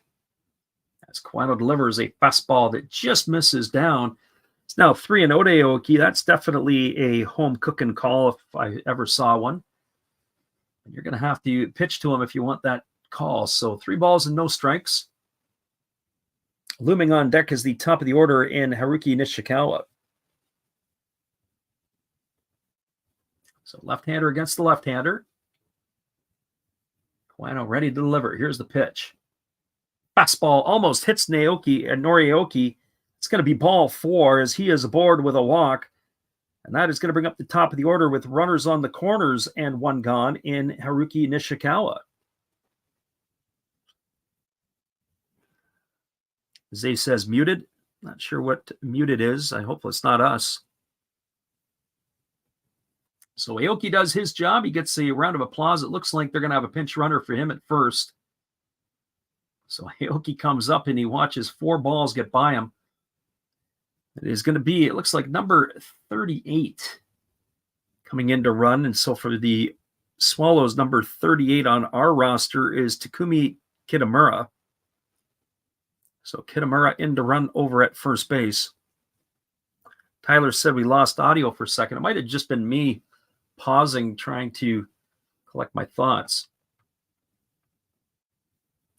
as Kawano delivers a fastball that just misses down. It's now 3-0 to Aoki. That's definitely a home cooking call if I ever saw one. And you're going to have to pitch to him if you want that call. So 3 balls and no strikes. Looming on deck is the top of the order in Haruki Nishikawa. So left-hander against the left-hander. Kawano ready to deliver. Here's the pitch. Fastball almost hits Nori Aoki. It's going to be ball 4 as he is aboard with a walk. And that is going to bring up the top of the order with runners on the corners and 1 gone in Haruki Nishikawa. Zay says muted. Not sure what muted is. I hope it's not us. So Aoki does his job. He gets a round of applause. It looks like they're going to have a pinch runner for him at first. So Aoki comes up and he watches 4 balls get by him. It is going to be, it looks like number 38 coming in to run. And so for the Swallows, number 38 on our roster is Takumi Kitamura. So Kitamura in to run over at first base. Tyler said we lost audio for a second. It might have just been me pausing, trying to collect my thoughts.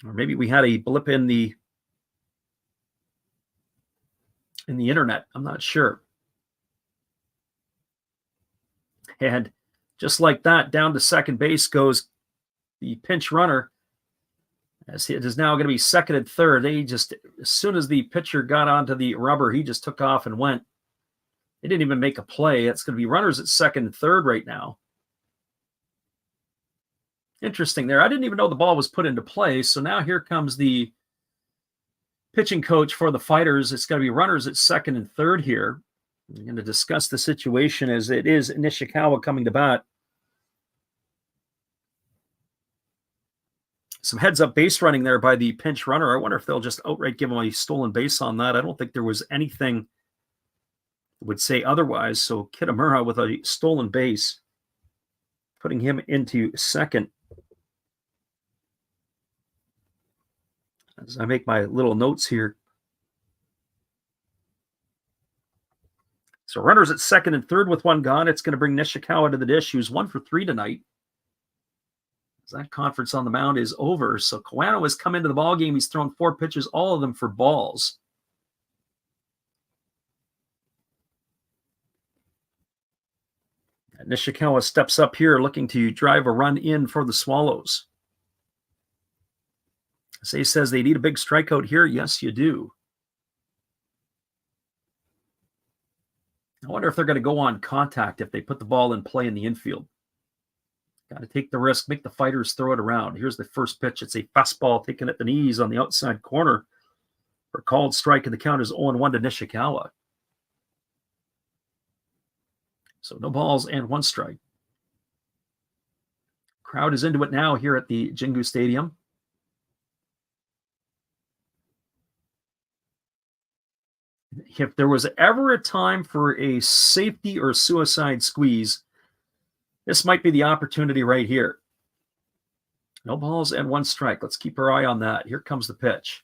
Or maybe we had a blip in the internet. I'm not sure. And just like that, down to second base goes the pinch runner. As it is now going to be second and third. They just, as soon as the pitcher got onto the rubber, he just took off and went. They didn't even make a play. It's going to be runners at second and third right now. Interesting there. I didn't even know the ball was put into play. So now here comes the pitching coach for the Fighters. It's going to be runners at second and third here. We're going to discuss the situation as it is Nishikawa coming to bat. Some heads-up base running there by the pinch runner. I wonder if they'll just outright give him a stolen base on that. I don't think there was anything that would say otherwise. So Kitamura with a stolen base, putting him into second. As I make my little notes here. So runners at second and third with one gone. It's going to bring Nishikawa to the dish, who's 1 for 3 tonight. That conference on the mound is over. So Kawano has come into the ball game. He's thrown 4 pitches, all of them for balls. And Nishikawa steps up here looking to drive a run in for the Swallows. Say says they need a big strikeout here. Yes, you do. I wonder if they're going to go on contact if they put the ball in play in the infield. Got to take the risk, make the Fighters throw it around. Here's the first pitch. It's a fastball taken at the knees on the outside corner for a called strike, and the count is 0-1 to Nishikawa. So no balls and 1 strike. Crowd is into it now here at the Jingu Stadium. If there was ever a time for a safety or suicide squeeze, this might be the opportunity right here. No balls and 1 strike. Let's keep our eye on that. Here comes the pitch.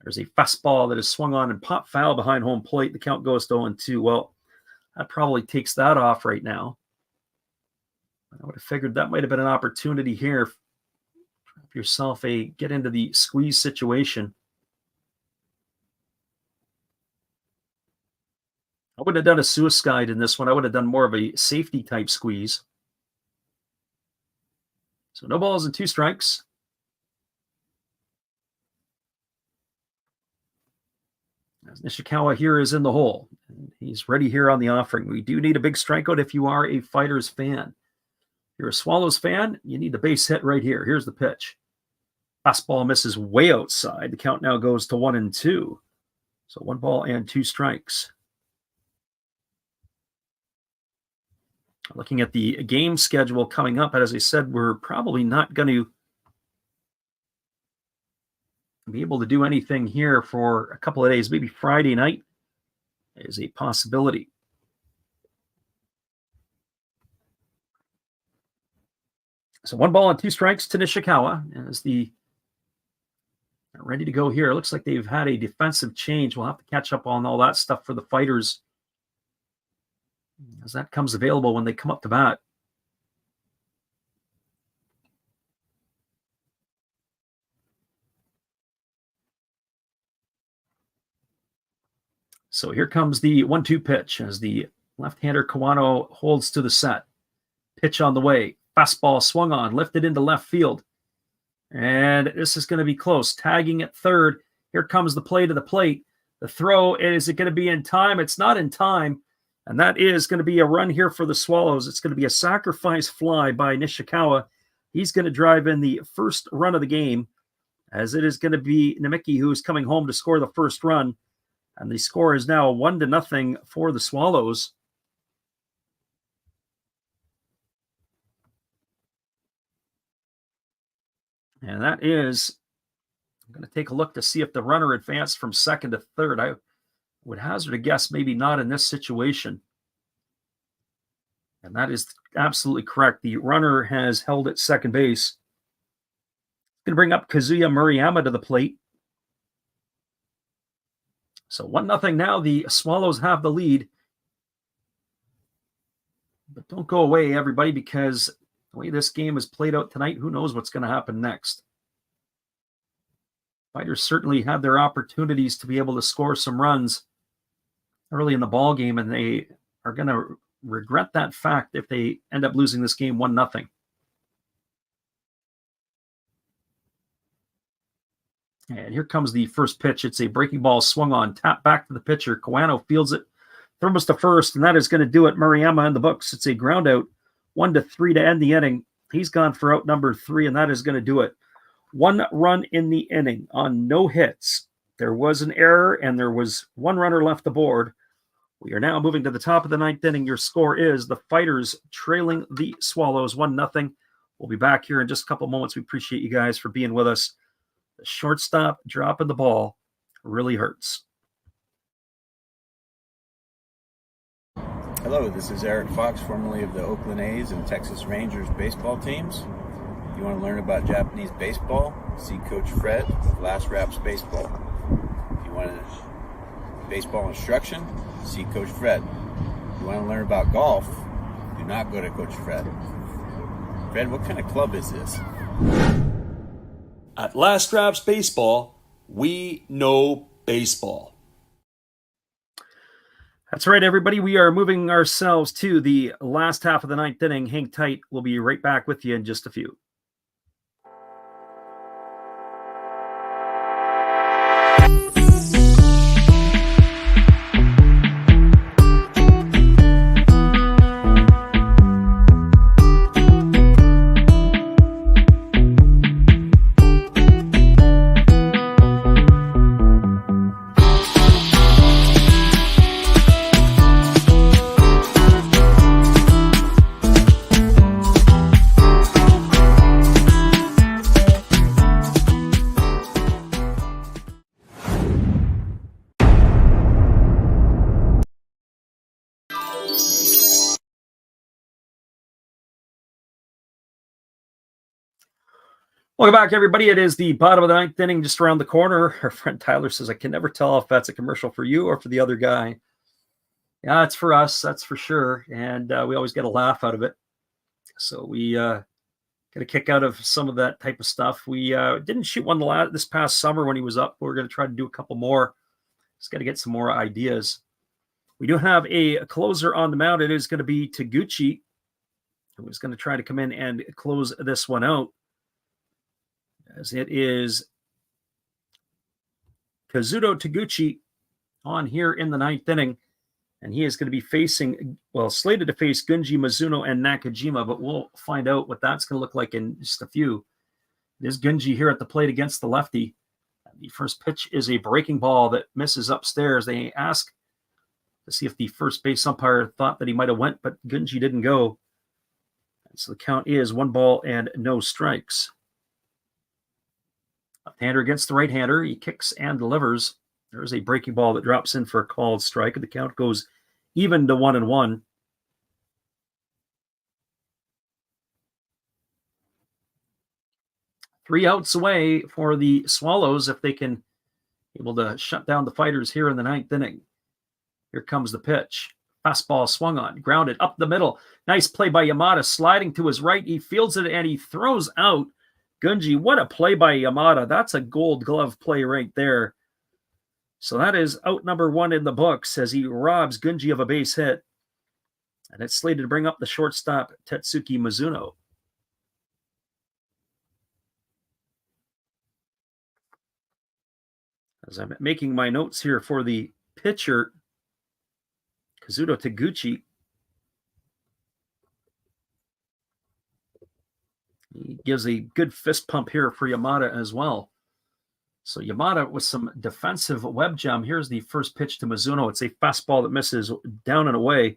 There's a fastball that is swung on and popped foul behind home plate. The count goes to 0-2. Well, that probably takes that off right now. I would have figured that might have been an opportunity here. Trap yourself get into the squeeze situation. I wouldn't have done a suicide in this one. I would have done more of a safety type squeeze. So no balls and 2 strikes. As Nishikawa here is in the hole. He's ready here on the offering. We do need a big strikeout if you are a Fighters fan. If you're a Swallows fan, you need the base hit right here. Here's the pitch. Fastball misses way outside. The count now goes to 1-2. So 1 ball and 2 strikes. Looking at the game schedule coming up, as I said, we're probably not going to be able to do anything here for a couple of days. Maybe Friday night is a possibility. So 1 ball and 2 strikes to Nishikawa as the ready to go here. It looks like they've had a defensive change. We'll have to catch up on all that stuff for the Fighters as that comes available when they come up to bat. So here comes the 1-2 pitch as the left-hander Kawano holds to the set. Pitch on the way. Fastball swung on, lifted into left field. And this is going to be close. Tagging at third. Here comes the play to the plate. The throw, is it going to be in time? It's not in time. And that is going to be a run here for the Swallows. It's going to be a sacrifice fly by Nishikawa. He's going to drive in the first run of the game, as it is going to be Namiki who's coming home to score the first run. And the score is now 1-0 for the Swallows. And that is, I'm going to take a look to see if the runner advanced from second to third. Would hazard a guess, maybe not in this situation. And that is absolutely correct. The runner has held at second base. Going to bring up Kazuya Murayama to the plate. So 1-0 now. The Swallows have the lead. But don't go away, everybody, because the way this game is played out tonight, who knows what's going to happen next. Fighters certainly had their opportunities to be able to score some runs early in the ball game, and they are going to regret that fact if they end up losing this game 1-0. And here comes the first pitch. It's a breaking ball swung on, tap back to the pitcher. Kawano fields it, throws to first, and that is going to do it. Murayama in the books. It's a ground out, 1-3 to end the inning. He's gone for out number 3, and that is going to do it. 1 run in the inning on no hits. There was an error, and there was 1 runner left aboard. We are now moving to the top of the 9th inning. Your score is the Fighters trailing the Swallows 1-0. We'll be back here in just a couple moments. We appreciate you guys for being with us. The shortstop dropping the ball really hurts. Hello, this is Eric Fox, formerly of the Oakland A's and Texas Rangers baseball teams. If you want to learn about Japanese baseball, see Coach Fred of Last Raps Baseball. If you want baseball instruction, see Coach Fred. If you want to learn about golf, do not go to Coach Fred. Fred, what kind of club is this? At Last Raps Baseball, we know baseball. That's right, everybody. We are moving ourselves to the last half of the 9th inning. Hang tight. We'll be right back with you in just a few. Welcome back, everybody. It is the bottom of the 9th inning, just around the corner. Our friend Tyler says, I can never tell if that's a commercial for you or for the other guy. Yeah, it's for us, that's for sure. And we always get a laugh out of it. So we get a kick out of some of that type of stuff. We didn't shoot one this past summer when he was up. We're going to try to do a couple more. Just got to get some more ideas. We do have a closer on the mound. It is going to be Taguchi, who's going to try to come in and close this one out. As it is Kazuto Taguchi on here in the 9th inning. And he is going to be slated to face Gunji Mizuno and Nakajima, but we'll find out what that's going to look like in just a few. It is Gunji here at the plate against the lefty. The first pitch is a breaking ball that misses upstairs. They ask to see if the first base umpire thought that he might have went, but Gunji didn't go. And so the count is 1 ball and no strikes. Left-hander against the right-hander. He kicks and delivers. There's a breaking ball that drops in for a called strike. The count goes even to 1-1. Three outs away for the Swallows if they can able to shut down the Fighters here in the 9th inning. Here comes the pitch. Fastball swung on, grounded up the middle. Nice play by Yamada, sliding to his right. He fields it and he throws out Gunji. What a play by Yamada. That's a gold glove play right there. So that is out number 1 in the books as he robs Gunji of a base hit. And it's slated to bring up the shortstop, Tetsuki Mizuno. As I'm making my notes here for the pitcher, Kazuto Taguchi. He gives a good fist pump here for Yamada as well. So Yamada with some defensive web gem. Here's the first pitch to Mizuno. It's a fastball that misses down and away.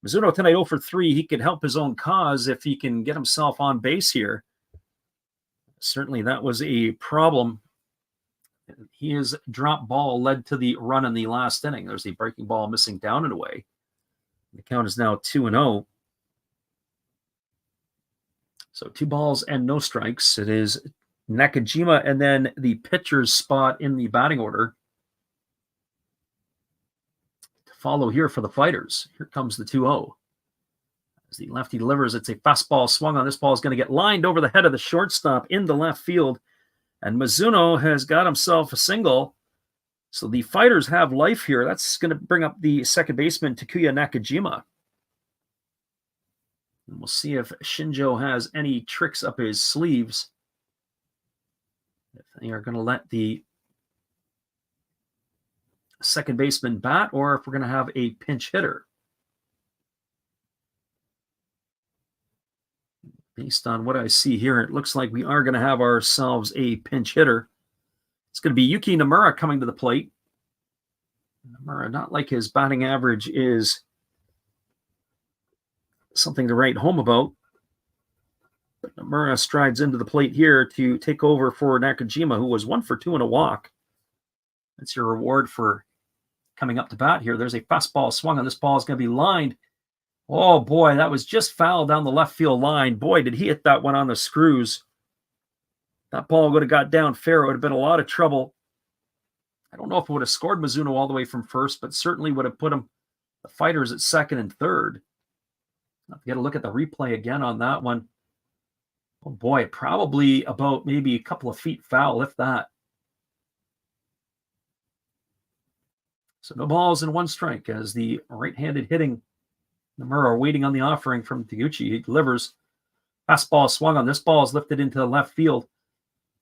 Mizuno tonight 0 for 3. He can help his own cause if he can get himself on base here. Certainly that was a problem His drop ball led to the run in the last inning. There's the breaking ball missing down and away. The count is now 2-0. So 2 balls and no strikes. It is Nakajima and then the pitcher's spot in the batting order to follow here for the Fighters. Here comes the 2-0. As the lefty delivers, it's a fastball swung on. This ball is going to get lined over the head of the shortstop into left field. And Mizuno has got himself a single. So the Fighters have life here. That's going to bring up the second baseman, Takuya Nakajima. And we'll see if Shinjo has any tricks up his sleeves. If they are going to let the second baseman bat, or if we're going to have a pinch hitter. Based on what I see here, it looks like we are going to have ourselves a pinch hitter. It's going to be Yuki Nomura coming to the plate. Nomura, not like his batting average is something to write home about. But Nomura strides into the plate here to take over for Nakajima, who was 1 for 2 in a walk. That's your reward for coming up to bat here. There's a fastball swung on. This ball is going to be lined. Oh, boy, that was just foul down the left field line. Boy, did he hit that one on the screws. That ball would have got down fair. It would have been a lot of trouble. I don't know if it would have scored Mizuno all the way from first, but certainly would have put him, the Fighters, at second and third. I'll have to get a look at the replay again on that one. Oh, boy, probably about maybe a couple of feet foul, if that. So no balls and 1 strike as the right-handed hitting Nomura waiting on the offering from Taguchi. He delivers. Fastball swung on. This ball is lifted into the left field.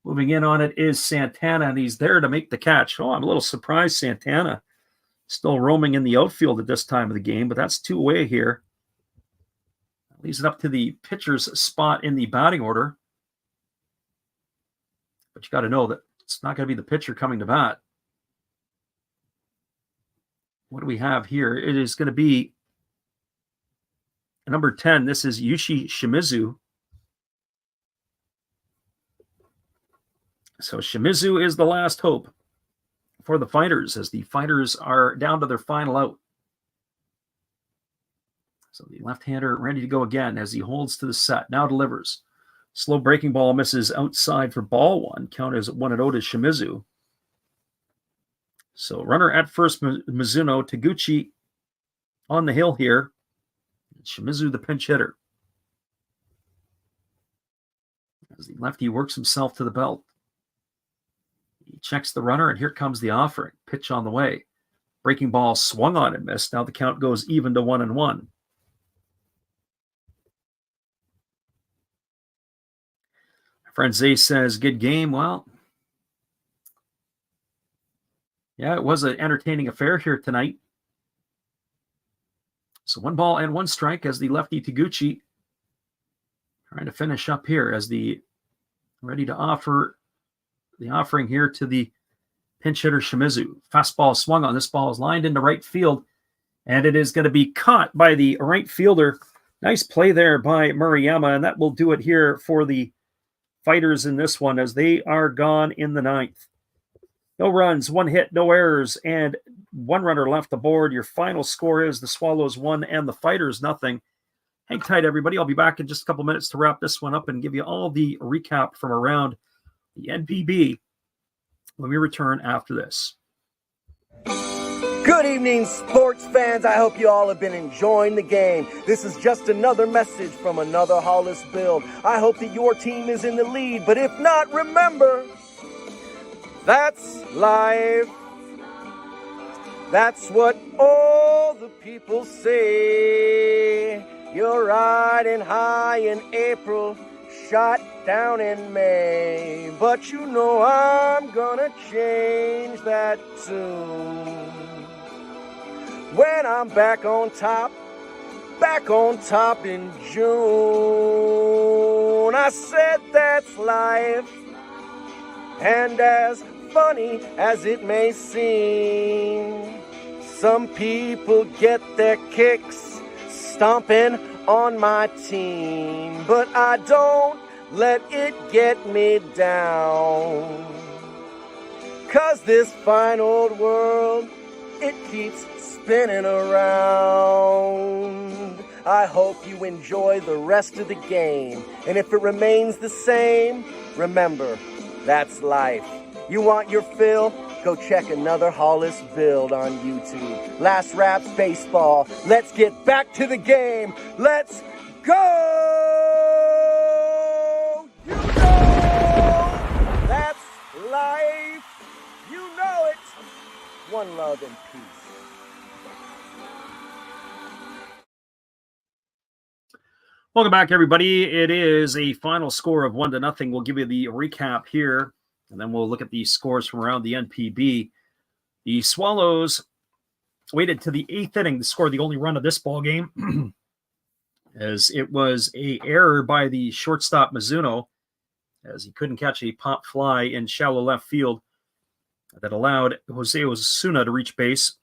Moving in on it is Santana, and he's there to make the catch. Oh, I'm a little surprised Santana still roaming in the outfield at this time of the game, but that's 2 away here. Leaves it up to the pitcher's spot in the batting order. But you got to know that it's not going to be the pitcher coming to bat. What do we have here? It is going to be number 10. This is Yushi Shimizu. So Shimizu is the last hope for the Fighters as the Fighters are down to their final out. So the left-hander ready to go again as he holds to the set. Now delivers. Slow breaking ball misses outside for ball 1. Count is 1-0 to Shimizu. So runner at first, Mizuno. Taguchi on the hill here. Shimizu the pinch hitter. As the lefty works himself to the belt. He checks the runner, and here comes the offering. Pitch on the way. Breaking ball swung on and missed. Now the count goes even to 1-1. My friend Zay says, good game. Well, yeah, it was an entertaining affair here tonight. So 1 ball and 1 strike as the lefty Taguchi trying to finish up here as the ready to offer the offering here to the pinch hitter Shimizu. Fastball swung on. This ball is lined into right field, and it is going to be caught by the right fielder. Nice play there by Murayama, and that will do it here for the Fighters in this one as they are gone in the 9th. No runs, 1 hit, no errors, and 1 runner left aboard. Your final score is the Swallows 1 and the Fighters 0. Hang tight, everybody. I'll be back in just a couple minutes to wrap this one up and give you all the recap from around the NPB when we return after this. Good evening, sports fans. I hope you all have been enjoying the game. This is just another message from another Hollis build. I hope that your team is in the lead, but if not, remember, that's life. That's what all the people say. You're riding high in April, shot down in May. But you know I'm gonna change that tune. When I'm back on top in June. I said that's life, and as funny as it may seem, some people get their kicks stomping on my team, but I don't let it get me down. 'Cause this fine old world, it keeps spinning around. I hope you enjoy the rest of the game. And if it remains the same, remember, that's life. You want your fill? Go check another Hollis build on YouTube. Last Raps Baseball. Let's get back to the game. Let's go! You know that's life. You know it. One love and peace. Welcome back, everybody. It is a final score of 1-0. We'll give you the recap here, and then we'll look at the scores from around the NPB. The Swallows waited to the 8th inning to score the only run of this ball game, as it was an error by the shortstop Mizuno, as he couldn't catch a pop fly in shallow left field that allowed Jose Osuna to reach base.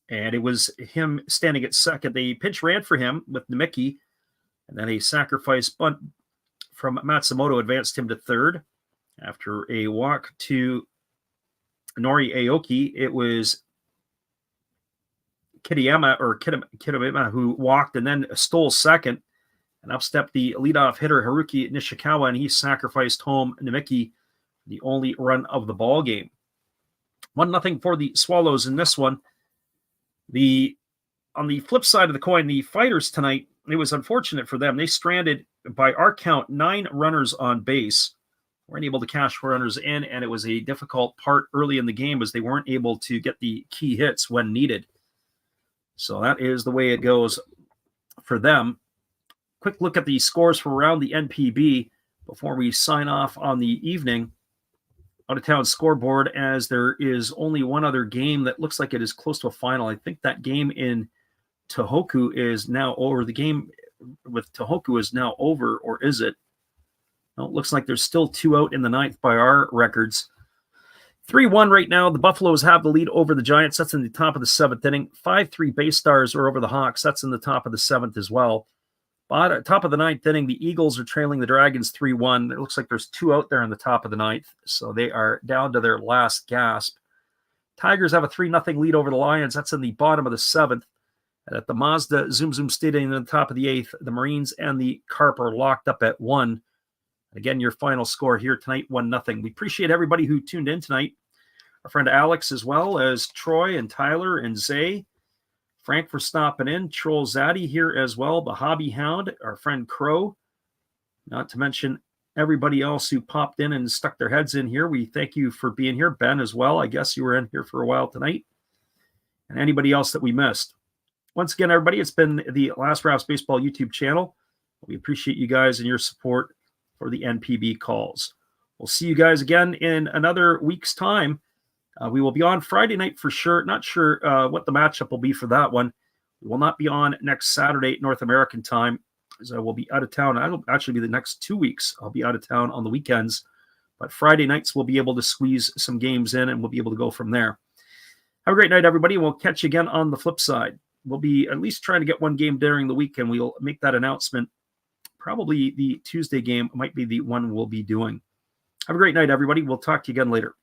And it was him standing at second. They pinch ran for him with Namiki, and then a sacrifice bunt from Matsumoto advanced him to third. After a walk to Nori Aoki, it was Kitayama who walked and then stole second. And up stepped the leadoff hitter Haruki Nishikawa, and he sacrificed home Namiki, the only run of the ball game. 1-0 for the Swallows in this one. On the flip side of the coin, the Fighters tonight, it was unfortunate for them. They stranded, by our count, 9 runners on base. Weren't able to cash runners in, and it was a difficult part early in the game as they weren't able to get the key hits when needed. So that is the way it goes for them. Quick look at the scores from around the NPB before we sign off on the evening. Out-of-town scoreboard, as there is only one other game that looks like it is close to a final. I think that game in Tohoku is now over. The game with Tohoku is now over, or is it? No, it looks like there's still 2 out in the 9th by our records. 3-1 right now. The Buffaloes have the lead over the Giants. That's in the top of the 7th inning. 5-3 Bay Stars are over the Hawks. That's in the top of the 7th as well. Top of the 9th inning, the Eagles are trailing the Dragons 3-1. It looks like there's 2 out there in the top of the 9th, so they are down to their last gasp. Tigers have a 3-0 lead over the Lions. That's in the bottom of the 7th. And at the Mazda Zoom Zoom Stadium in the top of the 8th, the Marines and the Carp are locked up at 1. Again, your final score here tonight, 1-0. We appreciate everybody who tuned in tonight. Our friend Alex, as well as Troy and Tyler and Zay. Frank for stopping in. Troll Zaddy here as well. The Hobby Hound, our friend Crow. Not to mention everybody else who popped in and stuck their heads in here. We thank you for being here. Ben as well. I guess you were in here for a while tonight. And anybody else that we missed. Once again, everybody, it's been the Last Raps Baseball YouTube channel. We appreciate you guys and your support for the NPB calls. We'll see you guys again in another week's time. We will be on Friday night for sure. Not sure what the matchup will be for that one. We will not be on next Saturday, North American time, as I will be out of town. It'll actually be the next 2 weeks. I'll be out of town on the weekends. But Friday nights, we'll be able to squeeze some games in, and we'll be able to go from there. Have a great night, everybody. We'll catch you again on the flip side. We'll be at least trying to get one game during the week, and we'll make that announcement. Probably the Tuesday game might be the one we'll be doing. Have a great night, everybody. We'll talk to you again later.